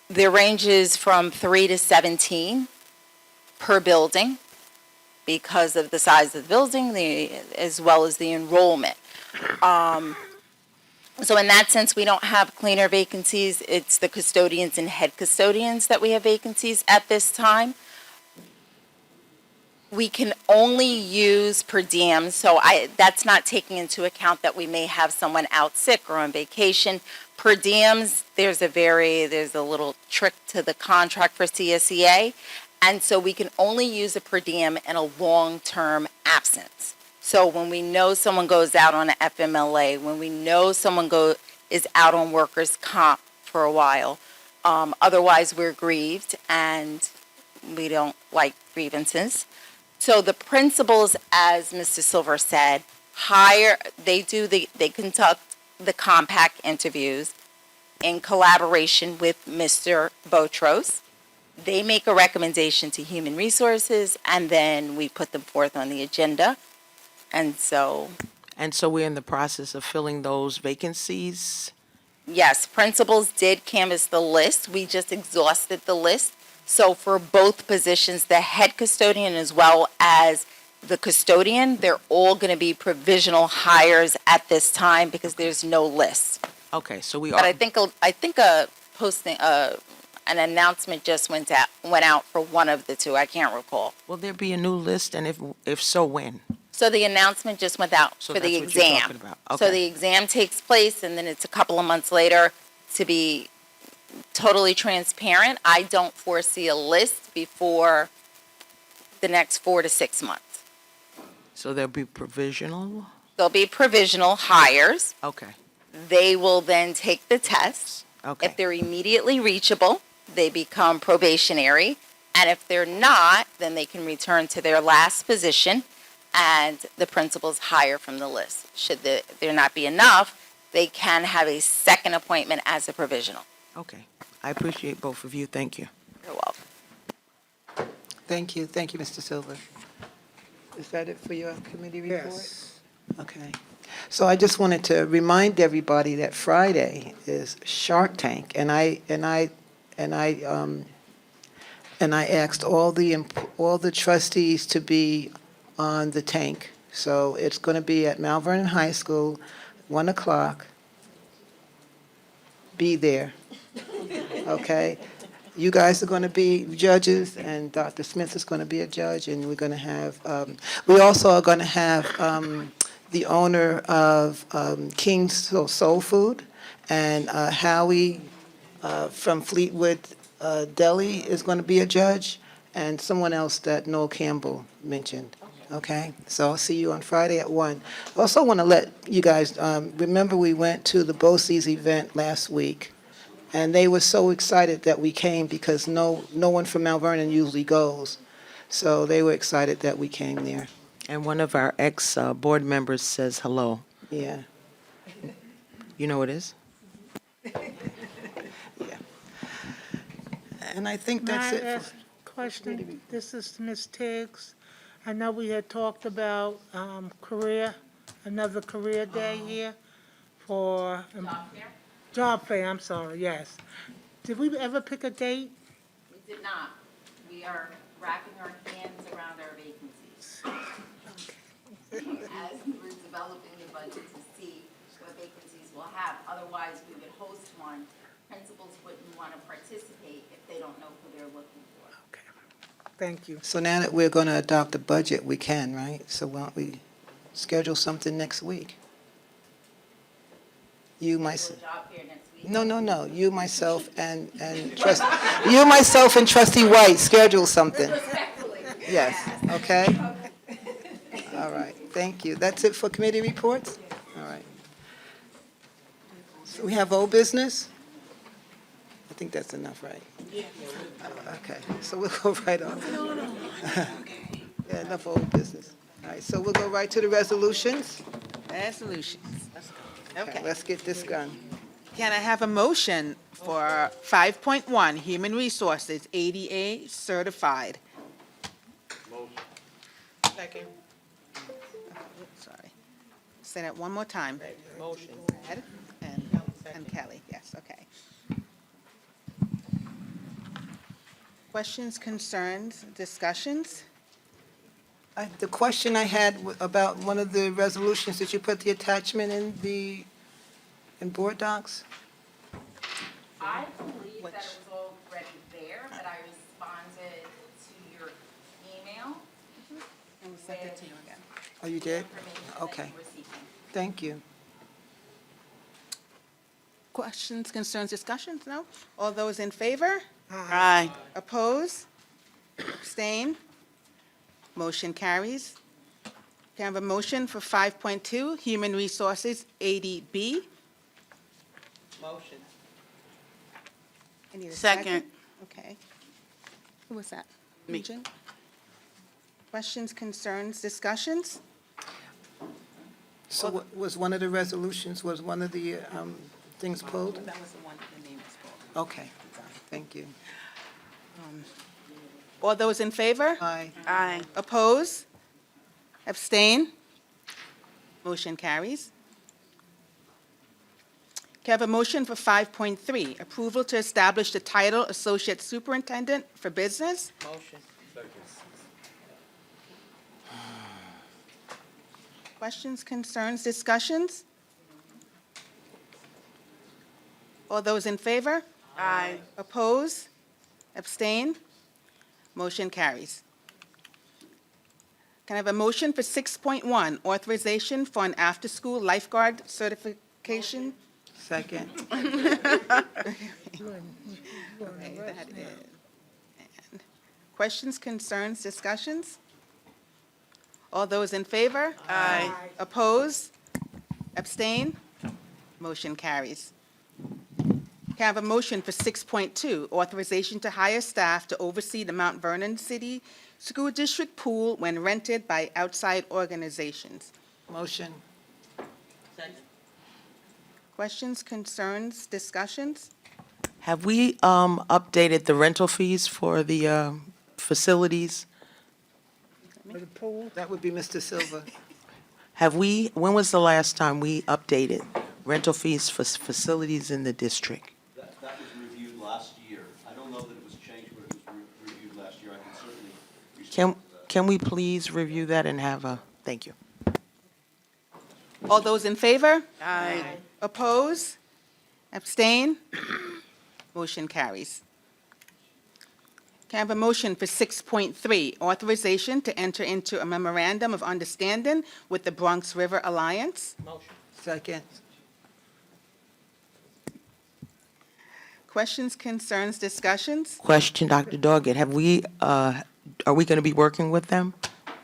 [SPEAKER 19] There ranges from 3 to 17 per building because of the size of the building, as well as the enrollment. So in that sense, we don't have cleaner vacancies. It's the custodians and head custodians that we have vacancies at this time. We can only use per diem, so that's not taking into account that we may have someone out sick or on vacation. Per diems, there's a little trick to the contract for CSEA, and so we can only use a per diem in a long-term absence. So when we know someone goes out on an FMLA, when we know someone is out on workers' comp for a while, otherwise we're grieved and we don't like grievances. So the principals, as Mr. Silver said, they conduct the compact interviews in collaboration with Mr. Botros. They make a recommendation to Human Resources, and then we put them forth on the agenda. And so
[SPEAKER 10] we're in the process of filling those vacancies?
[SPEAKER 19] yes, principals did canvass the list. We just exhausted the list. So for both positions, the head custodian as well as the custodian, they're all going to be provisional hires at this time because there's no list.
[SPEAKER 10] Okay, so we are.
[SPEAKER 19] But I think a posting, an announcement just went out for one of the 2. I can't recall.
[SPEAKER 10] Will there be a new list, and if so, when?
[SPEAKER 19] So the announcement just went out
[SPEAKER 10] So
[SPEAKER 19] for the
[SPEAKER 10] that's what you're
[SPEAKER 19] exam.
[SPEAKER 10] talking about.
[SPEAKER 19] So
[SPEAKER 10] Okay.
[SPEAKER 19] the exam takes place, and then it's a couple of months later. To be totally transparent, I don't foresee a list before the next 4 to 6 months.
[SPEAKER 10] So there'll be provisional?
[SPEAKER 19] There'll be provisional hires.
[SPEAKER 10] Okay.
[SPEAKER 19] They will then take the tests.
[SPEAKER 10] Okay.
[SPEAKER 19] If they're immediately reachable, they become probationary. And if they're not, then they can return to their last position and the principals hire from the list. Should there not be enough, they can have a second appointment as a provisional.
[SPEAKER 10] Okay. I appreciate both of you. Thank you.
[SPEAKER 19] You're welcome.
[SPEAKER 1] Thank you, Mr. Silver. Is that it for your committee report?
[SPEAKER 15] Yes.
[SPEAKER 1] Okay. So I just wanted to remind everybody that Friday is Shark Tank, and I asked all the trustees to be on the tank. So it's going to be at Mount Vernon High School, 1 o'clock. Be there. Okay? You guys are going to be judges, and Dr. Smith is going to be a judge, and we're going to have, we also are going to have the owner of King's Soul Food, and Howie from Fleetwood Deli is going to be a judge, and someone else that Noel Campbell mentioned. Okay? So I'll see you on Friday at 1. I also want to let you guys, remember we went to the BOCES event last week, and they were so excited that we came because no one from Mount Vernon usually goes. So they were excited that we came there.
[SPEAKER 10] And one of our ex-board members says hello.
[SPEAKER 1] Yeah.
[SPEAKER 10] You know who it is?
[SPEAKER 1] Yeah. And I think that's it.
[SPEAKER 15] May I ask a question? This is Ms. Tiggs. I know we had talked about another career day here for. Job fair, I'm sorry, yes. Did we ever pick a date?
[SPEAKER 19] We did not. We are wrapping our hands around our vacancies. As we're developing the budget to see what vacancies we'll have. Otherwise, we would host one. Principals wouldn't want to participate if they don't know who they're looking for.
[SPEAKER 15] Thank you.
[SPEAKER 1] So now that we're going to adopt the budget, we can, right? So why don't we schedule something next week? You, myself. No. You, myself, and Trustee White schedule something. Yes. Okay. All right. Thank you. That's it for committee reports. All right. So we have old business. I think that's enough, right? Okay. So we'll go right on. Yeah, enough old business. All right. So we'll go right to the resolutions.
[SPEAKER 22] Resolutions. Let's go.
[SPEAKER 1] Okay, let's get this done.
[SPEAKER 6] Can I have a motion for 5.1, Human Resources, ADA certified?
[SPEAKER 10] Second.
[SPEAKER 6] Sorry. Say that one more time.
[SPEAKER 10] Motion.
[SPEAKER 6] Ed and Kelly, yes, okay. Questions, concerns, discussions?
[SPEAKER 1] The question I had about one of the resolutions, did you put the attachment in board docs?
[SPEAKER 17] I believe that it was already there, but I responded to your email.
[SPEAKER 6] And we sent it to you again.
[SPEAKER 1] Oh, you did?
[SPEAKER 17] Information that
[SPEAKER 1] Okay,
[SPEAKER 17] you were seeking.
[SPEAKER 1] thank you.
[SPEAKER 6] Questions, concerns, discussions? No? All those in favor?
[SPEAKER 16] Aye.
[SPEAKER 6] Oppose? Abstain? Motion carries. Can I have a motion for 5.2, Human Resources, ADB?
[SPEAKER 10] Motion.
[SPEAKER 6] I need a
[SPEAKER 16] Second.
[SPEAKER 6] Okay. Who was that?
[SPEAKER 16] Me.
[SPEAKER 6] Imogen? Questions, concerns, discussions?
[SPEAKER 1] So was one of the resolutions, was one of the things pulled?
[SPEAKER 6] That was the one, the name was called.
[SPEAKER 1] Okay, thank you.
[SPEAKER 6] All those in favor?
[SPEAKER 1] Aye.
[SPEAKER 16] Aye.
[SPEAKER 6] Oppose? Abstain? Motion carries. Can I have a motion for 5.3, approval to establish the title Associate Superintendent for Business?
[SPEAKER 10] Motion.
[SPEAKER 6] Questions, concerns, discussions? All those in favor?
[SPEAKER 16] Aye.
[SPEAKER 6] Oppose? Abstain? Motion carries. Can I have a motion for 6.1, authorization for an after-school lifeguard certification?
[SPEAKER 1] Second.
[SPEAKER 6] Okay, that is. And questions, concerns, discussions? All those in favor?
[SPEAKER 16] Aye.
[SPEAKER 6] Oppose? Abstain? Motion carries. Can I have a motion for 6.2, authorization to hire staff to oversee the Mount Vernon City School District pool when rented by outside organizations?
[SPEAKER 1] Motion.
[SPEAKER 6] Questions, concerns, discussions?
[SPEAKER 10] Have we updated the rental fees for the facilities?
[SPEAKER 1] For the pool? That would be Mr. Silva.
[SPEAKER 10] Have we, when was the last time we updated rental fees for facilities in the district?
[SPEAKER 3] That was reviewed last year. I don't know that it was changed, but it was reviewed last year. I can certainly respond to that.
[SPEAKER 10] Can we please review that and have a, thank you.
[SPEAKER 6] All those in favor?
[SPEAKER 16] Aye.
[SPEAKER 6] Oppose? Abstain? Motion carries. Can I have a motion for 6.3, authorization to enter into a memorandum of understanding with the Bronx River Alliance?
[SPEAKER 10] Motion.
[SPEAKER 1] Second.
[SPEAKER 6] Questions, concerns, discussions?
[SPEAKER 10] Question, Dr. Doggett, have we, are we going to be working with them?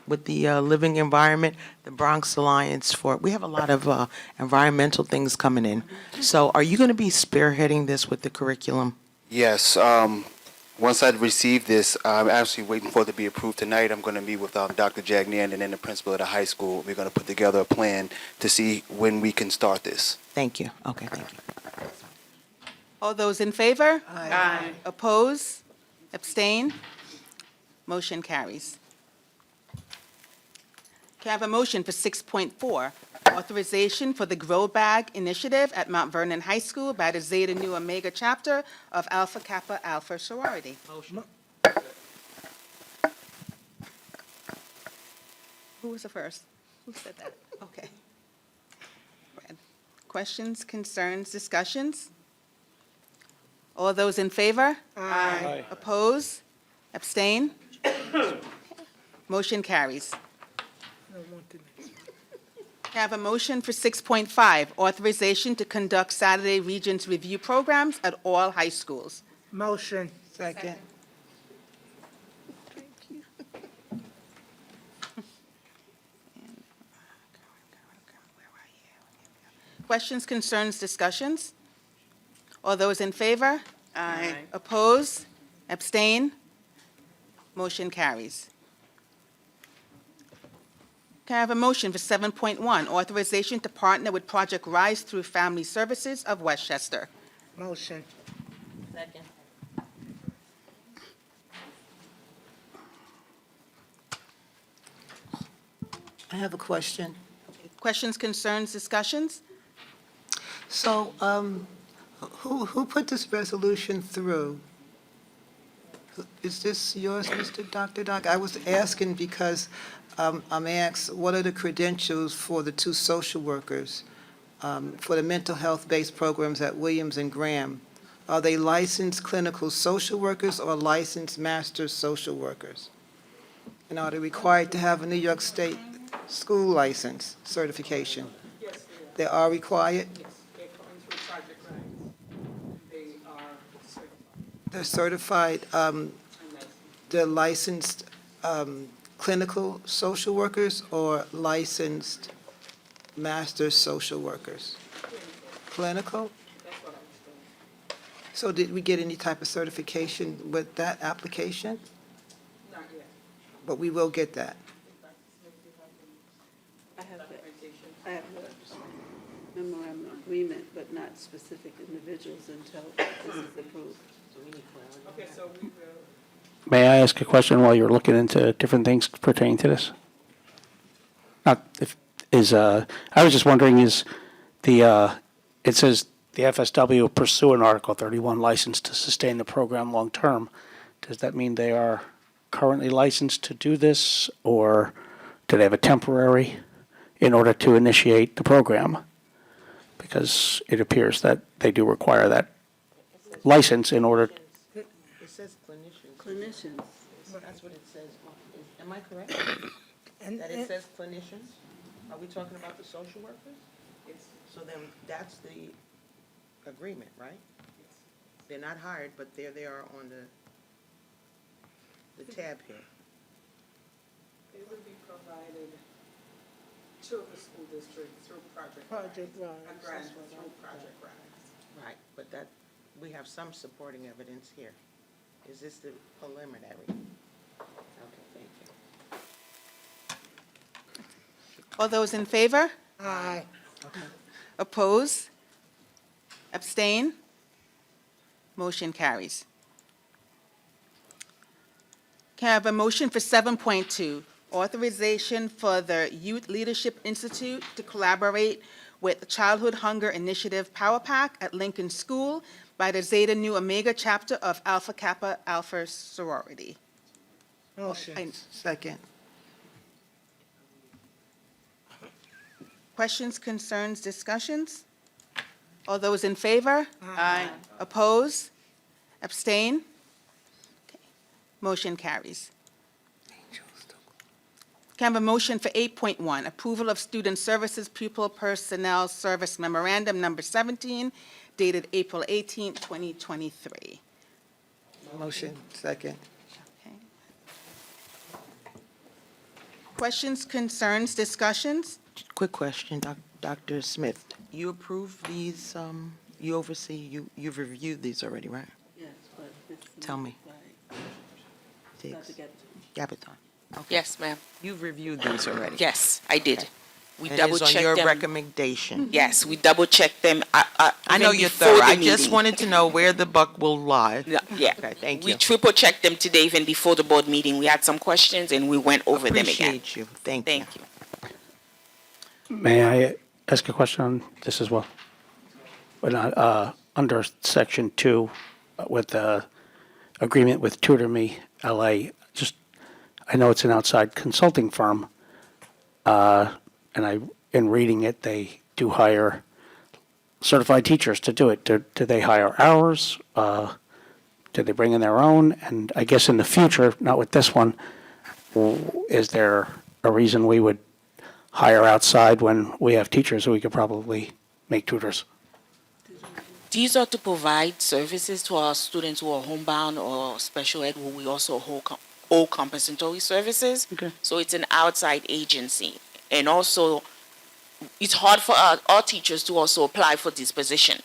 [SPEAKER 10] With the living environment, the Bronx Alliance for, we have a lot of environmental things coming in. So are you going to be spearheading this with the curriculum?
[SPEAKER 7] Yes, once I receive this, I'm actually waiting for it to be approved tonight. I'm going to meet with Dr. Jagnan and then the principal of the high school. We're going to put together a plan to see when we can start this.
[SPEAKER 10] Thank you. Okay, thank you.
[SPEAKER 6] All those in favor?
[SPEAKER 16] Aye.
[SPEAKER 6] Oppose? Abstain? Motion carries. Can I have a motion for 6.4, authorization for the Grow Bag Initiative at Mount Vernon High School by the Zeta Nu Omega chapter of Alpha Kappa Alpha sorority?
[SPEAKER 10] Motion.
[SPEAKER 6] Who was the first? Who said that? Okay. Fred. Questions, concerns, discussions? All those in favor?
[SPEAKER 16] Aye.
[SPEAKER 6] Oppose? Abstain? Motion carries. Can I have a motion for 6.5, authorization to conduct Saturday Regents Review programs at all high schools?
[SPEAKER 15] Motion.
[SPEAKER 1] Second.
[SPEAKER 6] Questions, concerns, discussions? All those in favor?
[SPEAKER 16] Aye.
[SPEAKER 6] Oppose? Abstain? Motion carries. Can I have a motion for 7.1, authorization to partner with Project Rise through Family Services of Westchester?
[SPEAKER 15] Motion.
[SPEAKER 16] Second.
[SPEAKER 1] I have a question.
[SPEAKER 6] Questions, concerns, discussions?
[SPEAKER 1] So, who put this resolution through? Is this yours, Mr. Dr. Doc? I was asking because I'm asked, what are the credentials for the two social workers for the mental health-based programs at Williams and Graham? Are they licensed clinical social workers or licensed master social workers? And are they required to have a New York State school license certification? They are required? They're certified, they're licensed clinical social workers or licensed master social workers? Clinical? So did we get any type of certification with that application?
[SPEAKER 9] Not yet.
[SPEAKER 1] But we will get that.
[SPEAKER 16] I have a memorandum of agreement, but not specific individuals until this is approved.
[SPEAKER 9] Okay, so we will.
[SPEAKER 4] May I ask a question while you're looking into different things pertaining to this? Not if, I was just wondering, is it says the FSW will pursue an Article 31 license to sustain the program long-term. Does that mean they are currently licensed to do this, or do they have a temporary in order to initiate the program? Because it appears that they do require that license in order.
[SPEAKER 10] It says clinicians.
[SPEAKER 16] Clinicians.
[SPEAKER 10] That's what it says. Am I correct?
[SPEAKER 15] And
[SPEAKER 10] That it says clinicians? Are we talking about the social workers? So then that's the agreement, right? They're not hired, but there they are on the tab here.
[SPEAKER 9] They will be provided to the school district through Project
[SPEAKER 15] Project Rise.
[SPEAKER 9] A grant through Project Rise.
[SPEAKER 10] Right, but that, we have some supporting evidence here. Is this the preliminary? Okay, thank you.
[SPEAKER 6] All those in favor?
[SPEAKER 15] Aye.
[SPEAKER 6] Oppose? Abstain? Motion carries. Can I have a motion for 7.2, authorization for the Youth Leadership Institute to collaborate with Childhood Hunger Initiative Power Pack at Lincoln School by the Zeta Nu Omega chapter of Alpha Kappa Alpha sorority?
[SPEAKER 15] Motion.
[SPEAKER 1] Second.
[SPEAKER 6] Questions, concerns, discussions? All those in favor? Aye. Oppose? Abstain? Okay. Motion carries. Can I have a motion for 8.1, approval of Student Services Pupil Personnel Service Memorandum Number 17, dated April 18, 2023?
[SPEAKER 1] Motion. Second.
[SPEAKER 6] Okay. Questions, concerns, discussions?
[SPEAKER 10] Quick question, Dr. Smith. You approve these, you oversee, you've reviewed these already, right?
[SPEAKER 16] Yes, but this.
[SPEAKER 10] Tell me.
[SPEAKER 16] Dr.
[SPEAKER 10] Gabaton.
[SPEAKER 8] Yes, ma'am.
[SPEAKER 10] You've reviewed these already?
[SPEAKER 8] Yes, I did. We
[SPEAKER 10] And it is on
[SPEAKER 8] double-checked
[SPEAKER 10] your
[SPEAKER 8] them.
[SPEAKER 10] recommendation?
[SPEAKER 8] Yes, we double-checked them.
[SPEAKER 10] I know
[SPEAKER 8] even
[SPEAKER 10] you're
[SPEAKER 8] before
[SPEAKER 10] thorough.
[SPEAKER 8] the
[SPEAKER 10] I just
[SPEAKER 8] meeting.
[SPEAKER 10] wanted to know where the buck will lie.
[SPEAKER 8] Yeah.
[SPEAKER 10] Okay, thank
[SPEAKER 8] We
[SPEAKER 10] you.
[SPEAKER 8] triple-checked them today, even before the board meeting. We had some questions, and we went over them again.
[SPEAKER 10] Appreciate you. Thank you.
[SPEAKER 8] Thank you.
[SPEAKER 4] May I ask a question on this as well? But under Section 2, with the agreement with TutorMe LA, just, I know it's an outside consulting firm, and in reading it, they do hire certified teachers to do it. Do they hire ours? Do they bring in their own? And I guess in the future, not with this one, is there a reason we would hire outside when we have teachers who we could probably make tutors?
[SPEAKER 8] These are to provide services to our students who are homebound or special ed, where we also hold compensatory services.
[SPEAKER 4] Okay.
[SPEAKER 8] So it's an outside agency. And also, it's hard for our teachers to also apply for this position.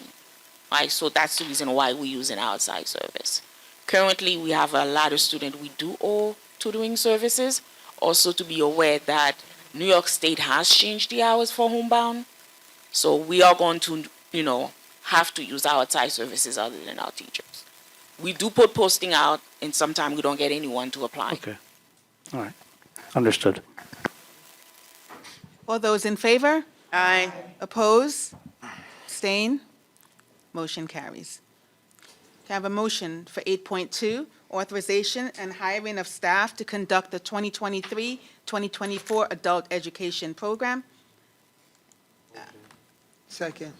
[SPEAKER 8] Right? So that's the reason why we use an outside service. Currently, we have a lot of students we do owe tutoring services. Also to be aware that
[SPEAKER 17] New York State has changed the hours for homebound, so we are going to, have to use our Thai services other than our teachers. We do put posting out, and sometimes we don't get anyone to apply.
[SPEAKER 4] Okay. All right. Understood.
[SPEAKER 6] All those in favor? Aye. Oppose? Abstain? Motion carries. Can I have a motion for 8.2, authorization and hiring of staff to conduct the 2023-2024 adult education program?
[SPEAKER 1] Second.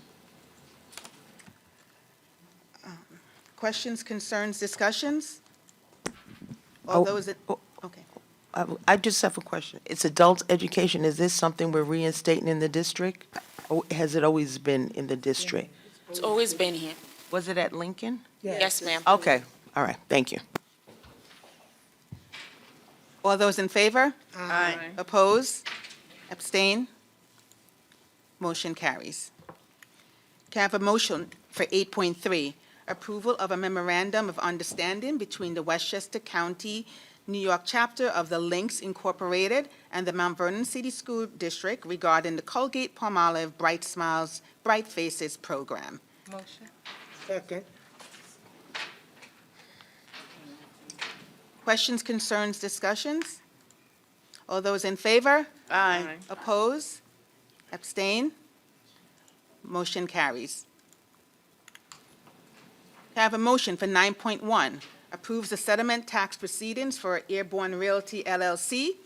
[SPEAKER 6] Questions, concerns, discussions? All
[SPEAKER 10] Oh,
[SPEAKER 6] those, okay.
[SPEAKER 10] I just have a question. It's adult education. Is this something we're reinstating in the district? Or has it always been in the district?
[SPEAKER 17] It's always been here.
[SPEAKER 10] Was it at Lincoln?
[SPEAKER 17] Yes, ma'am.
[SPEAKER 10] Okay, all right, thank you.
[SPEAKER 6] All those in favor? Aye. Oppose? Abstain? Motion carries. Can I have a motion for 8.3, approval of a memorandum of understanding between the Westchester County, New York chapter of the Lynx Incorporated and the Mount Vernon City School District regarding the Colgate-Palmolive Bright Smiles, Bright Faces program?
[SPEAKER 15] Motion. Second.
[SPEAKER 6] Questions, concerns, discussions? All those in favor? Aye. Oppose? Abstain? Motion carries. Can I have a motion for 9.1, approves the settlement tax proceedings for Airborne Realty LLC,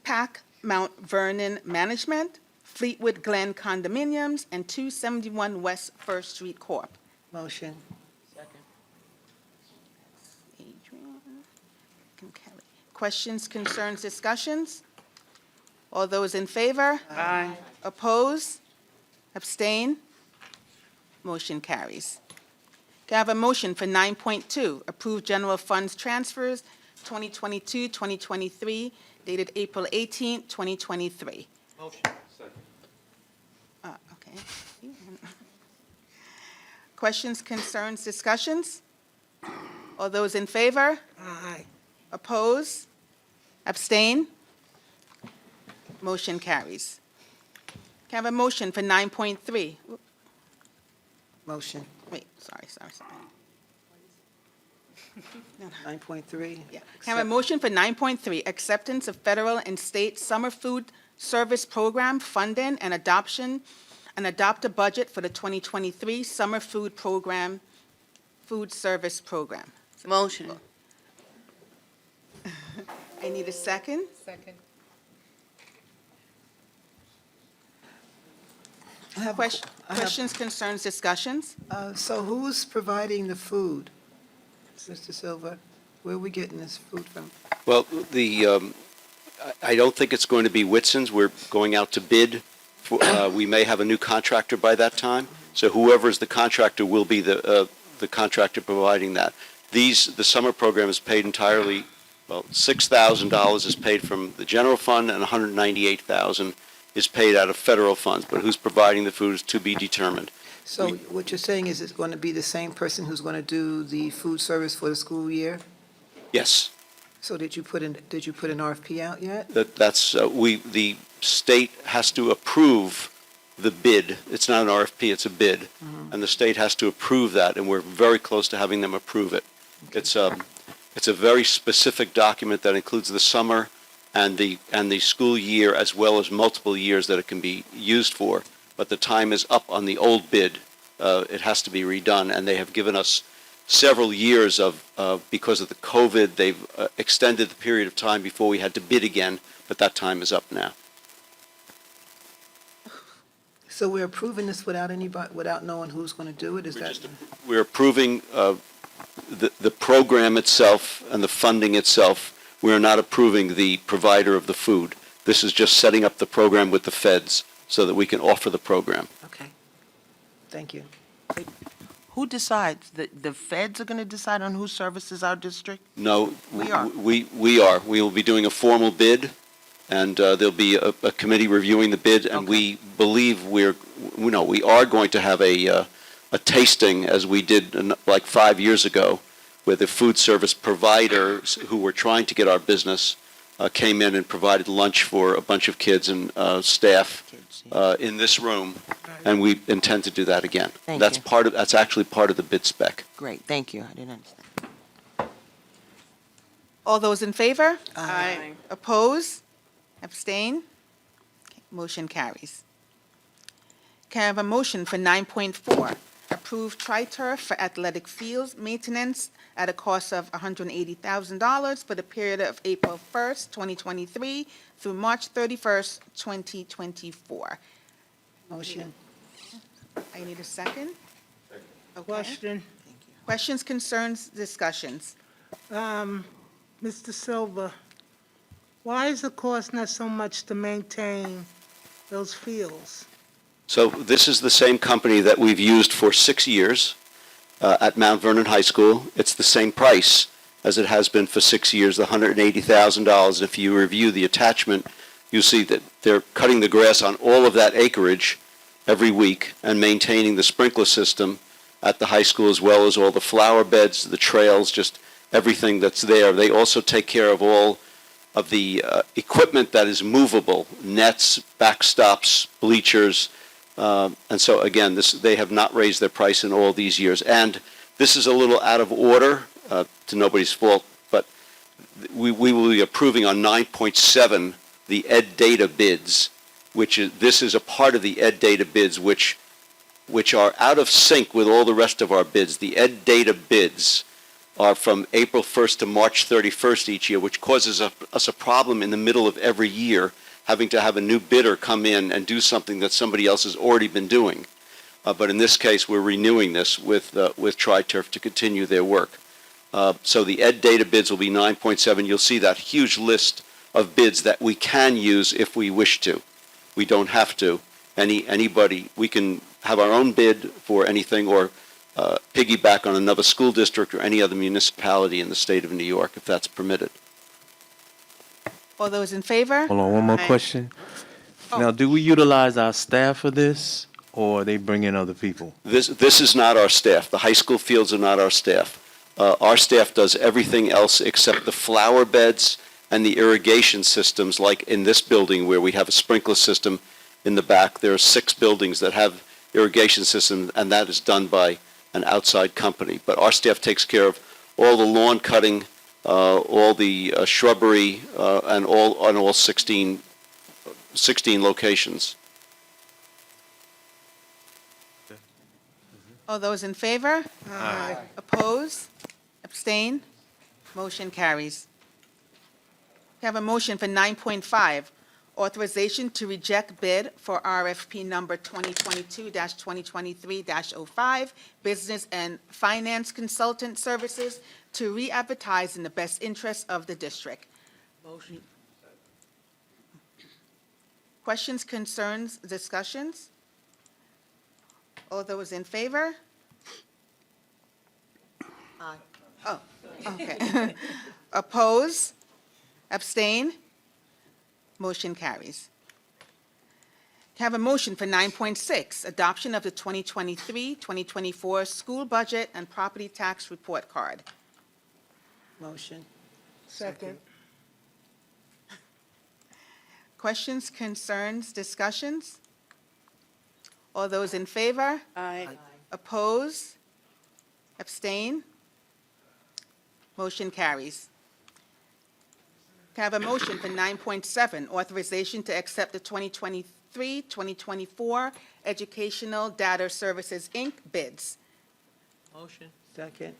[SPEAKER 6] PAC Mount Vernon Management, Fleetwood Glen Condominiums, and 271 West First Street Corp.
[SPEAKER 1] Motion.
[SPEAKER 6] Questions, concerns, discussions? All those in favor? Aye. Oppose? Abstain? Motion carries. Can I have a motion for 9.2, approve general funds transfers 2022-2023, dated April 18, 2023?
[SPEAKER 10] Motion.
[SPEAKER 6] Okay. Questions, concerns, discussions? All those in favor?
[SPEAKER 15] Aye.
[SPEAKER 6] Oppose? Abstain? Motion carries. Can I have a motion for 9.3?
[SPEAKER 1] Motion.
[SPEAKER 6] Wait, sorry.
[SPEAKER 1] 9.3.
[SPEAKER 6] Yeah. Can I have a motion for 9.3, acceptance of federal and state summer food service program funding and adoption, and adopt a budget for the 2023 summer food program, food service program?
[SPEAKER 9] Motion.
[SPEAKER 6] I need a second.
[SPEAKER 15] Second.
[SPEAKER 6] Questions, concerns, discussions?
[SPEAKER 1] So who's providing the food? Mr. Silva, where are we getting this food from?
[SPEAKER 3] Well, I don't think it's going to be Whitson's. We're going out to bid. We may have a new contractor by that time. So whoever is the contractor will be the contractor providing that. The summer program is paid entirely, well, $6,000 is paid from the general fund and $198,000 is paid out of federal funds. But who's providing the food is to be determined.
[SPEAKER 1] So what you're saying is it's going to be the same person who's going to do the food service for the school year?
[SPEAKER 3] Yes.
[SPEAKER 1] So did you put an RFP out yet?
[SPEAKER 3] The state has to approve the bid. It's not an RFP, it's a bid. And the state has to approve that, and we're very close to having them approve it. It's a very specific document that includes the summer and the school year, as well as multiple years that it can be used for. But the time is up on the old bid. It has to be redone, and they have given us several years because of the COVID, they've extended the period of time before we had to bid again, but that time is up now.
[SPEAKER 1] So we're approving this without knowing who's going to do it?
[SPEAKER 3] We're approving the program itself and the funding itself. We're not approving the provider of the food. This is just setting up the program with the feds so that we can offer the program.
[SPEAKER 1] Okay. Thank you.
[SPEAKER 10] Who decides? The feds are going to decide on who services our district?
[SPEAKER 3] No,
[SPEAKER 10] We are.
[SPEAKER 3] we are. We will be doing a formal bid, and there'll be a committee reviewing the bid, and we believe we are going to have a tasting, as we did like 5 years ago, where the food service providers who were trying to get our business came in and provided lunch for a bunch of kids and staff in this room, and we intend to do that again.
[SPEAKER 10] Thank
[SPEAKER 3] That's
[SPEAKER 10] you.
[SPEAKER 3] that's actually part of the bid spec.
[SPEAKER 10] Great, thank you. I didn't understand.
[SPEAKER 6] All those in favor? Aye. Oppose? Abstain? Okay, motion carries. Can I have a motion for 9.4? Approve tri-turf for athletic fields maintenance at a cost of $180,000 for the period of April 1st, 2023 through March 31st, 2024.
[SPEAKER 1] Motion.
[SPEAKER 6] I need a second. Okay.
[SPEAKER 15] Question.
[SPEAKER 6] Questions, concerns, discussions?
[SPEAKER 15] Mr. Silva, why is the cost not so much to maintain those fields?
[SPEAKER 3] So this is the same company that we've used for 6 years at Mount Vernon High School. It's the same price as it has been for 6 years, the $180,000. If you review the attachment, you'll see that they're cutting the grass on all of that acreage every week and maintaining the sprinkler system at the high school, as well as all the flower beds, the trails, just everything that's there. They also take care of all of the equipment that is movable, nets, backstops, bleachers. And so, again, they have not raised their price in all these years. And this is a little out of order, to nobody's fault, but we will be approving on 9.7 the Ed Data bids, this is a part of the Ed Data bids, which are out of sync with all the rest of our bids. The Ed Data bids are from April 1st to March 31st each year, which causes us a problem in the middle of every year, having to have a new bidder come in and do something that somebody else has already been doing. But in this case, we're renewing this with Tri-Turf to continue their work. So the Ed Data bids will be 9.7. You'll see that huge list of bids that we can use if we wish to. We don't have to. Anybody, we can have our own bid for anything or piggyback on another school district or any other municipality in the state of New York, if that's permitted.
[SPEAKER 6] All those in favor?
[SPEAKER 18] Hold on, one more
[SPEAKER 6] Aye.
[SPEAKER 18] question.
[SPEAKER 6] Oh.
[SPEAKER 18] Now, do we utilize our staff for this, or they bring in other people?
[SPEAKER 3] This is not our staff. The high school fields are not our staff. Our staff does everything else except the flower beds and the irrigation systems, like in this building where we have a sprinkler system in the back. There are 6 buildings that have irrigation systems, and that is done by an outside company. But our staff takes care of all the lawn cutting, all the shrubbery, and all 16 locations.
[SPEAKER 6] All those in favor? Aye. Oppose? Abstain? Motion carries. We have a motion for 9.5, authorization to reject bid for RFP number 2022-2023-05, Business and Finance Consultant Services to re-advertise in the best interest of the district.
[SPEAKER 1] Motion.
[SPEAKER 6] Questions, concerns, discussions? All those in favor? Aye. Oh, okay. Oppose? Abstain? Motion carries. Can I have a motion for 9.6, adoption of the 2023-2024 school budget and property tax report card?
[SPEAKER 1] Motion.
[SPEAKER 15] Second.
[SPEAKER 6] Questions, concerns, discussions? All those in favor?
[SPEAKER 16] Aye.
[SPEAKER 6] Oppose? Abstain? Motion carries. Can I have a motion for 9.7, authorization to accept the 2023-2024 Educational Data Services, Inc. bids?
[SPEAKER 10] Motion.
[SPEAKER 1] Second.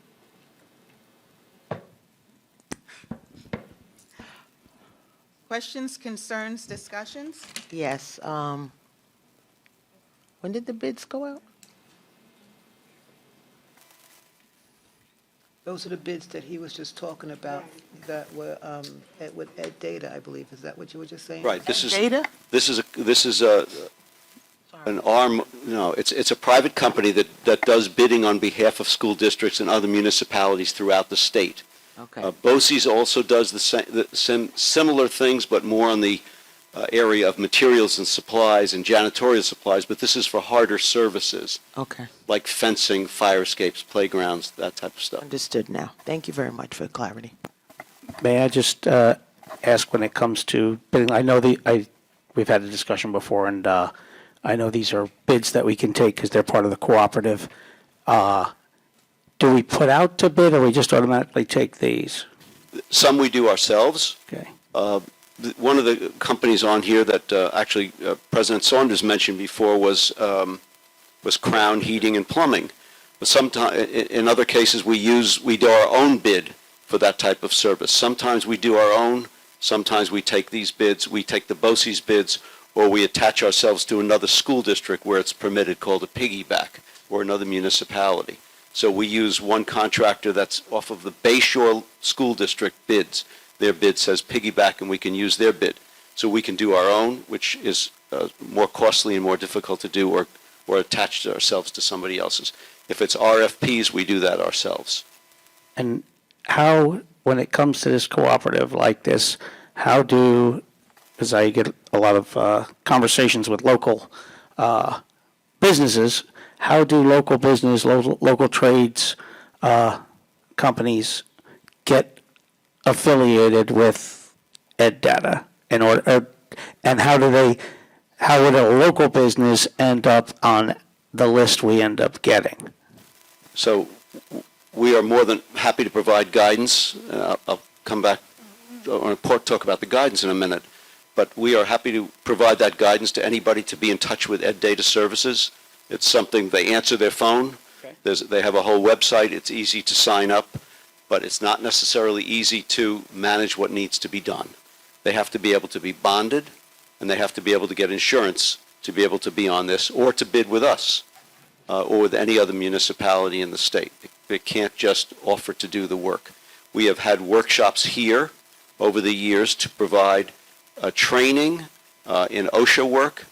[SPEAKER 6] Questions, concerns, discussions?
[SPEAKER 10] Yes, when did the bids go out?
[SPEAKER 1] Those are the bids that he was just talking about that were with Ed Data, I believe. Is that what you were just saying?
[SPEAKER 3] Right. This is an arm. No, it's a private company that does bidding on behalf of school districts and other municipalities throughout the state.
[SPEAKER 10] Okay.
[SPEAKER 3] BOCES also does similar things, but more on the area of materials and supplies and janitorial supplies. But this is for harder services,
[SPEAKER 10] Okay,
[SPEAKER 3] like fencing, fire escapes, playgrounds, that type of stuff.
[SPEAKER 10] understood now. Thank you very much for the clarity.
[SPEAKER 4] May I just ask when it comes to bidding? I know we've had a discussion before, and I know these are bids that we can take because they're part of the cooperative. Do we put out to bid, or we just automatically take these?
[SPEAKER 3] Some we do ourselves.
[SPEAKER 4] Okay.
[SPEAKER 3] One of the companies on here that actually President Saunders mentioned before was Crown Heating and Plumbing. But in other cases, we do our own bid for that type of service. Sometimes we do our own. Sometimes we take these bids. We take the BOCES bids, or we attach ourselves to another school district where it's permitted, called a piggyback, or another municipality. So we use one contractor that's off of the Bayshore School District bids. Their bid says piggyback, and we can use their bid. So we can do our own, which is more costly and more difficult to do, or attach ourselves to somebody else's. If it's RFPs, we do that ourselves.
[SPEAKER 4] And how, when it comes to this cooperative like this, how do, because I get a lot of conversations with local businesses, how do local business, local trades, companies get affiliated with EdData in order, and how would a local business end up on the list we end up getting?
[SPEAKER 3] So we are more than happy to provide guidance. I'll come back on talk about the guidance in a minute. But we are happy to provide that guidance to anybody to be in touch with EdData Services. It's something, they answer their phone. Okay. They have a whole website. It's easy to sign up, but it's not necessarily easy to manage what needs to be done. They have to be able to be bonded, and they have to be able to get insurance to be able to be on this, or to bid with us, or with any other municipality in the state. They can't just offer to do the work. We have had workshops here over the years to provide training in OSHA work,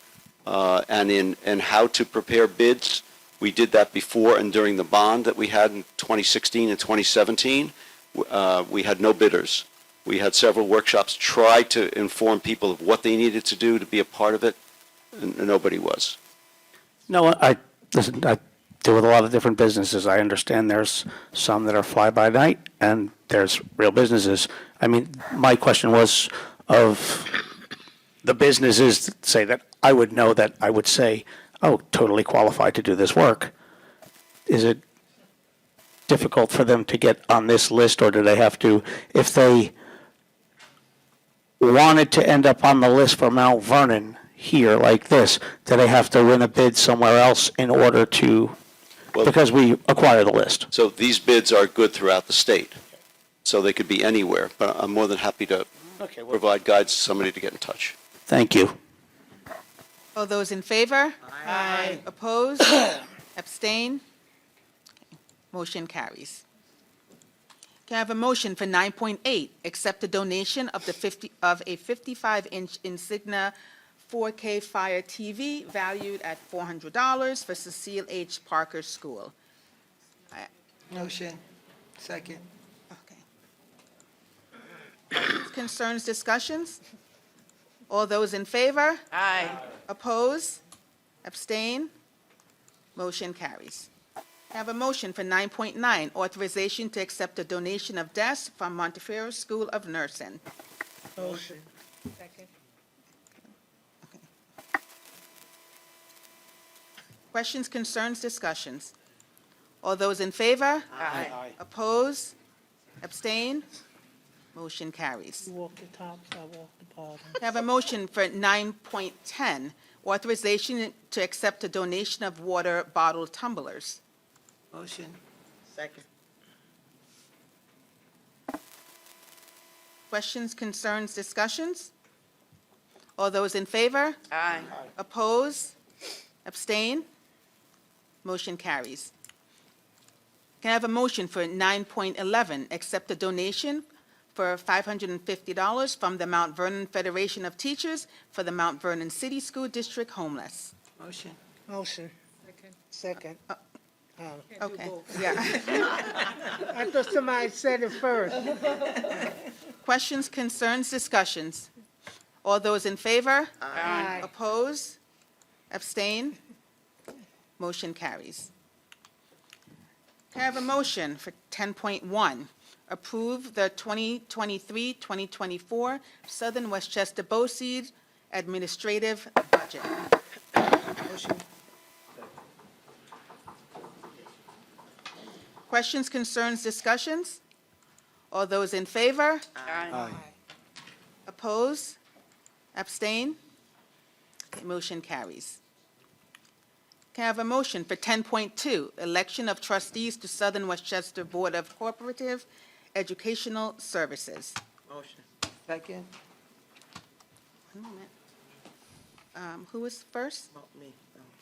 [SPEAKER 3] and in how to prepare bids. We did that before and during the bond that we had in 2016 and 2017. We had no bidders. We had several workshops, tried to inform people of what they needed to do to be a part of it, and nobody was.
[SPEAKER 4] No, listen, I deal with a lot of different businesses. I understand there's some that are fly-by-night, and there's real businesses. I mean, my question was of the businesses, say that I would know, that I would say, oh, totally qualified to do this work. Is it difficult for them to get on this list, or do they have to, if they wanted to end up on the list for Mount Vernon here like this, do they have to win a bid somewhere else in order to, because we acquire the list?
[SPEAKER 3] So these bids are good throughout the state, so they could be anywhere. But I'm more than happy to provide guides to somebody to get in touch.
[SPEAKER 4] Thank you.
[SPEAKER 6] All those in favor? Aye. Opposed? Abstain? Motion carries. Can I have a motion for 9.8, accept a donation of a 55-inch Insignia 4K Fire TV valued at $400 for Cecile H. Parker School?
[SPEAKER 1] Motion. Second.
[SPEAKER 6] Concerns, discussions? All those in favor?
[SPEAKER 10] Aye.
[SPEAKER 6] Oppose? Abstain? Motion carries. I have a motion for 9.9, authorization to accept a donation of desks from Montefiore School of Nursing.
[SPEAKER 15] Motion. Second.
[SPEAKER 6] Questions, concerns, discussions? All those in favor?
[SPEAKER 10] Aye.
[SPEAKER 6] Oppose? Abstain? Motion carries.
[SPEAKER 15] You walk the top, I walk the bottom.
[SPEAKER 6] I have a motion for 9.10, authorization to accept a donation of water bottle tumblers.
[SPEAKER 1] Motion.
[SPEAKER 10] Second.
[SPEAKER 6] Questions, concerns, discussions? All those in favor?
[SPEAKER 10] Aye.
[SPEAKER 6] Oppose? Abstain? Motion carries. Can I have a motion for 9.11, accept a donation for $550 from the Mount Vernon Federation of Teachers for the Mount Vernon City School District homeless?
[SPEAKER 1] Motion.
[SPEAKER 15] Motion. Second.
[SPEAKER 6] Okay, yeah.
[SPEAKER 15] I thought somebody said it first.
[SPEAKER 6] Questions, concerns, discussions? All those in favor?
[SPEAKER 15] Aye.
[SPEAKER 6] Oppose? Abstain? Motion carries. Can I have a motion for 10.1, approve the 2023-2024 Southern Westchester BOCED administrative budget.
[SPEAKER 15] Motion.
[SPEAKER 6] Questions, concerns, discussions? All those in favor?
[SPEAKER 4] Aye.
[SPEAKER 6] Oppose? Abstain? Okay, motion carries. Can I have a motion for 10.2, election of trustees to Southern Westchester Board of Cooperative Educational Services?
[SPEAKER 10] Motion.
[SPEAKER 1] Second.
[SPEAKER 6] One moment. Who was first?
[SPEAKER 10] Not me.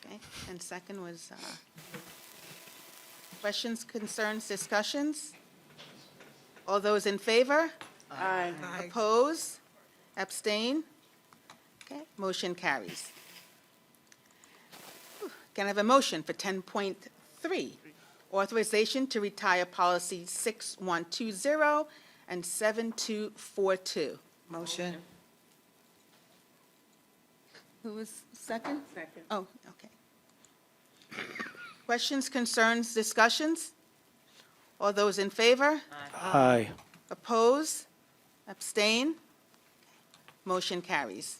[SPEAKER 6] Okay, and second was, questions, concerns, discussions? All those in favor?
[SPEAKER 10] Aye.
[SPEAKER 6] Oppose? Abstain? Okay, motion carries. Can I have a motion for 10.3, authorization to retire policy 6120 and 7242?
[SPEAKER 1] Motion.
[SPEAKER 6] Who was second? Second. Oh, okay. Questions, concerns, discussions? All those in favor?
[SPEAKER 4] Aye.
[SPEAKER 6] Oppose? Abstain? Motion carries.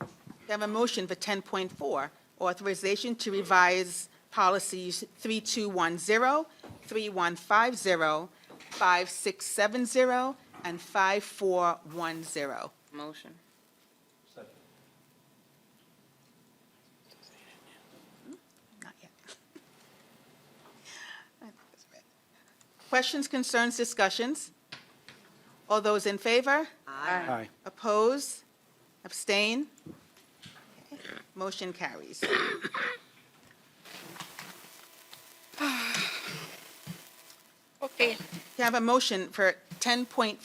[SPEAKER 6] We have a motion for 10.4, authorization to revise policies 3210, 3150, 5670, and 5410.
[SPEAKER 9] Motion.
[SPEAKER 6] Not yet. Questions, concerns, discussions? All those in favor?
[SPEAKER 4] Aye.
[SPEAKER 6] Oppose? Abstain? Okay, motion carries.
[SPEAKER 17] Okay.
[SPEAKER 6] Can I have a motion for 10.5,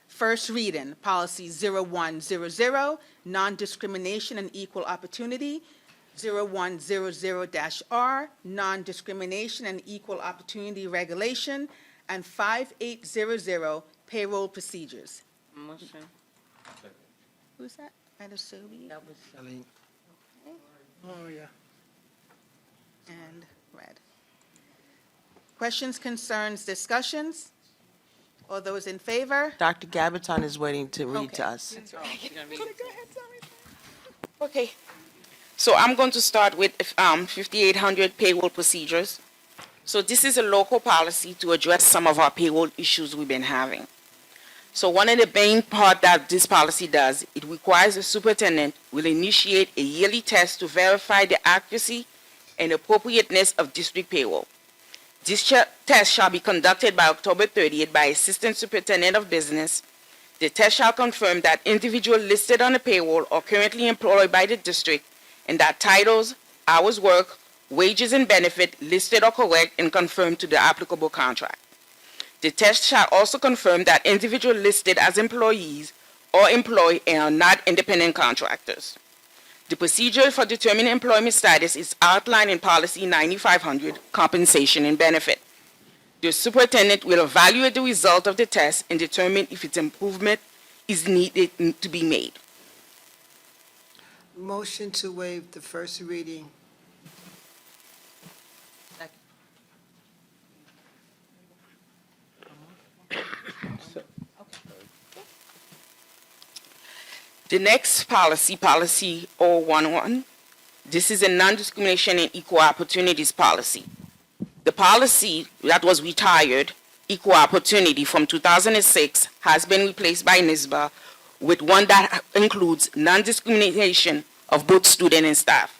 [SPEAKER 6] first reading, policy 0100, non-discrimination and equal opportunity, 0100-R, non-discrimination and equal opportunity regulation, and 5800, payroll procedures?
[SPEAKER 9] Motion.
[SPEAKER 6] Who's that? Adesobi?
[SPEAKER 10] That was
[SPEAKER 1] Eileen. Oh, yeah.
[SPEAKER 6] And Red. Questions, concerns, discussions? All those in favor?
[SPEAKER 10] Dr. Gabaton is waiting to read
[SPEAKER 6] Okay.
[SPEAKER 10] to us.
[SPEAKER 17] Okay. So I'm going to start with 5800 payroll procedures. So this is a local policy to address some of our payroll issues we've been having. So one of the main part that this policy does, it requires the superintendent will initiate a yearly test to verify the accuracy and appropriateness of district payroll. This test shall be conducted by October 30th by Assistant Superintendent of Business. The test shall confirm that individuals listed on the payroll are currently employed by the district and that titles, hours worked, wages and benefit listed are correct and confirmed to the applicable contract. The test shall also confirm that individuals listed as employees or employed and are not independent contractors. The procedure for determining employment status is outlined in Policy 9500, Compensation and Benefit. The superintendent will evaluate the result of the test and determine if its improvement is needed to be made.
[SPEAKER 1] Motion to waive the first reading.
[SPEAKER 17] The next policy, Policy 011, this is a non-discrimination and equal opportunities policy. The policy that was retired, Equal Opportunity from 2006, has been replaced by NISBA with one that includes non-discrimination of both student and staff.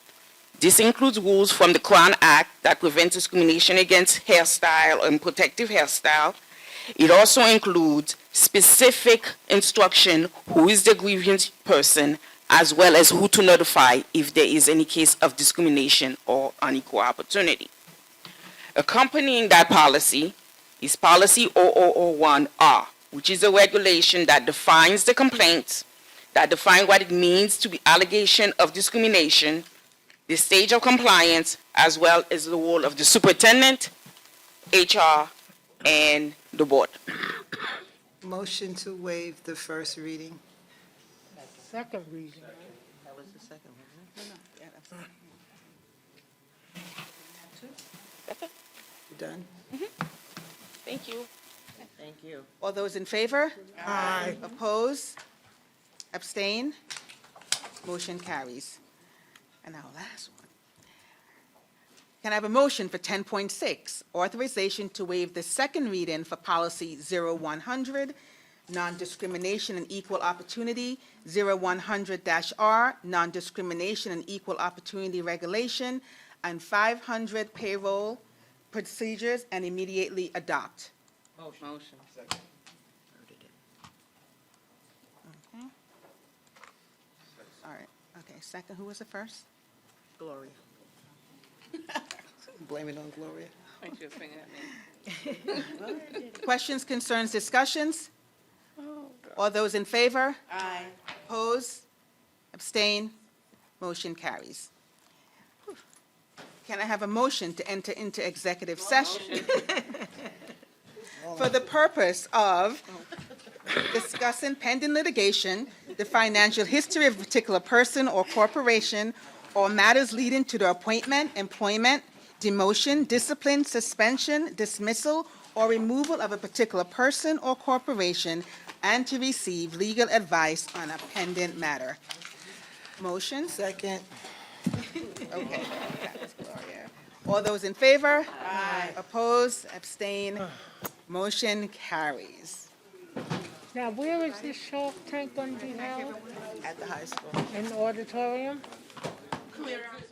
[SPEAKER 17] This includes rules from the Crown Act that prevent discrimination against hairstyle and protective hairstyle. It also includes specific instruction who is the grievance person, as well as who to notify if there is any case of discrimination or unequal opportunity. Accompanying that policy is Policy 0001R, which is a regulation that defines the complaints, that defines what it means to be allegation of discrimination, the stage of compliance, as well as the role of the superintendent, HR, and the board.
[SPEAKER 1] Motion to waive the first reading.
[SPEAKER 15] Second reading.
[SPEAKER 10] That was the second one.
[SPEAKER 1] You done?
[SPEAKER 17] Thank you.
[SPEAKER 10] Thank you.
[SPEAKER 6] All those in favor?
[SPEAKER 15] Aye.
[SPEAKER 6] Oppose? Abstain? Motion carries. And our last one. Can I have a motion for 10.6, authorization to waive the second reading for policy 0100, non-discrimination and equal opportunity, 0100-R, non-discrimination and equal opportunity regulation, and 500 payroll procedures, and immediately adopt.
[SPEAKER 9] Motion.
[SPEAKER 6] Okay. All right, okay, second, who was the first?
[SPEAKER 10] Gloria.
[SPEAKER 1] Blame it on Gloria.
[SPEAKER 9] Point your finger at me.
[SPEAKER 6] Questions, concerns, discussions? All those in favor? Aye. Oppose? Abstain? Motion carries. Can I have a motion to enter into executive session for the purpose of discussing pending litigation, the financial history of a particular person or corporation, or matters leading to the appointment, employment, demotion, discipline, suspension, dismissal, or removal of a particular person or corporation, and to receive legal advice on a pending matter. Motion?
[SPEAKER 1] Second.
[SPEAKER 6] Okay. That was Gloria. All those in favor? Aye. Oppose? Abstain? Motion carries.
[SPEAKER 15] Now, where is this Shark Tank going to be held?
[SPEAKER 6] At the high school.
[SPEAKER 15] In the auditorium?
[SPEAKER 6] Clear out.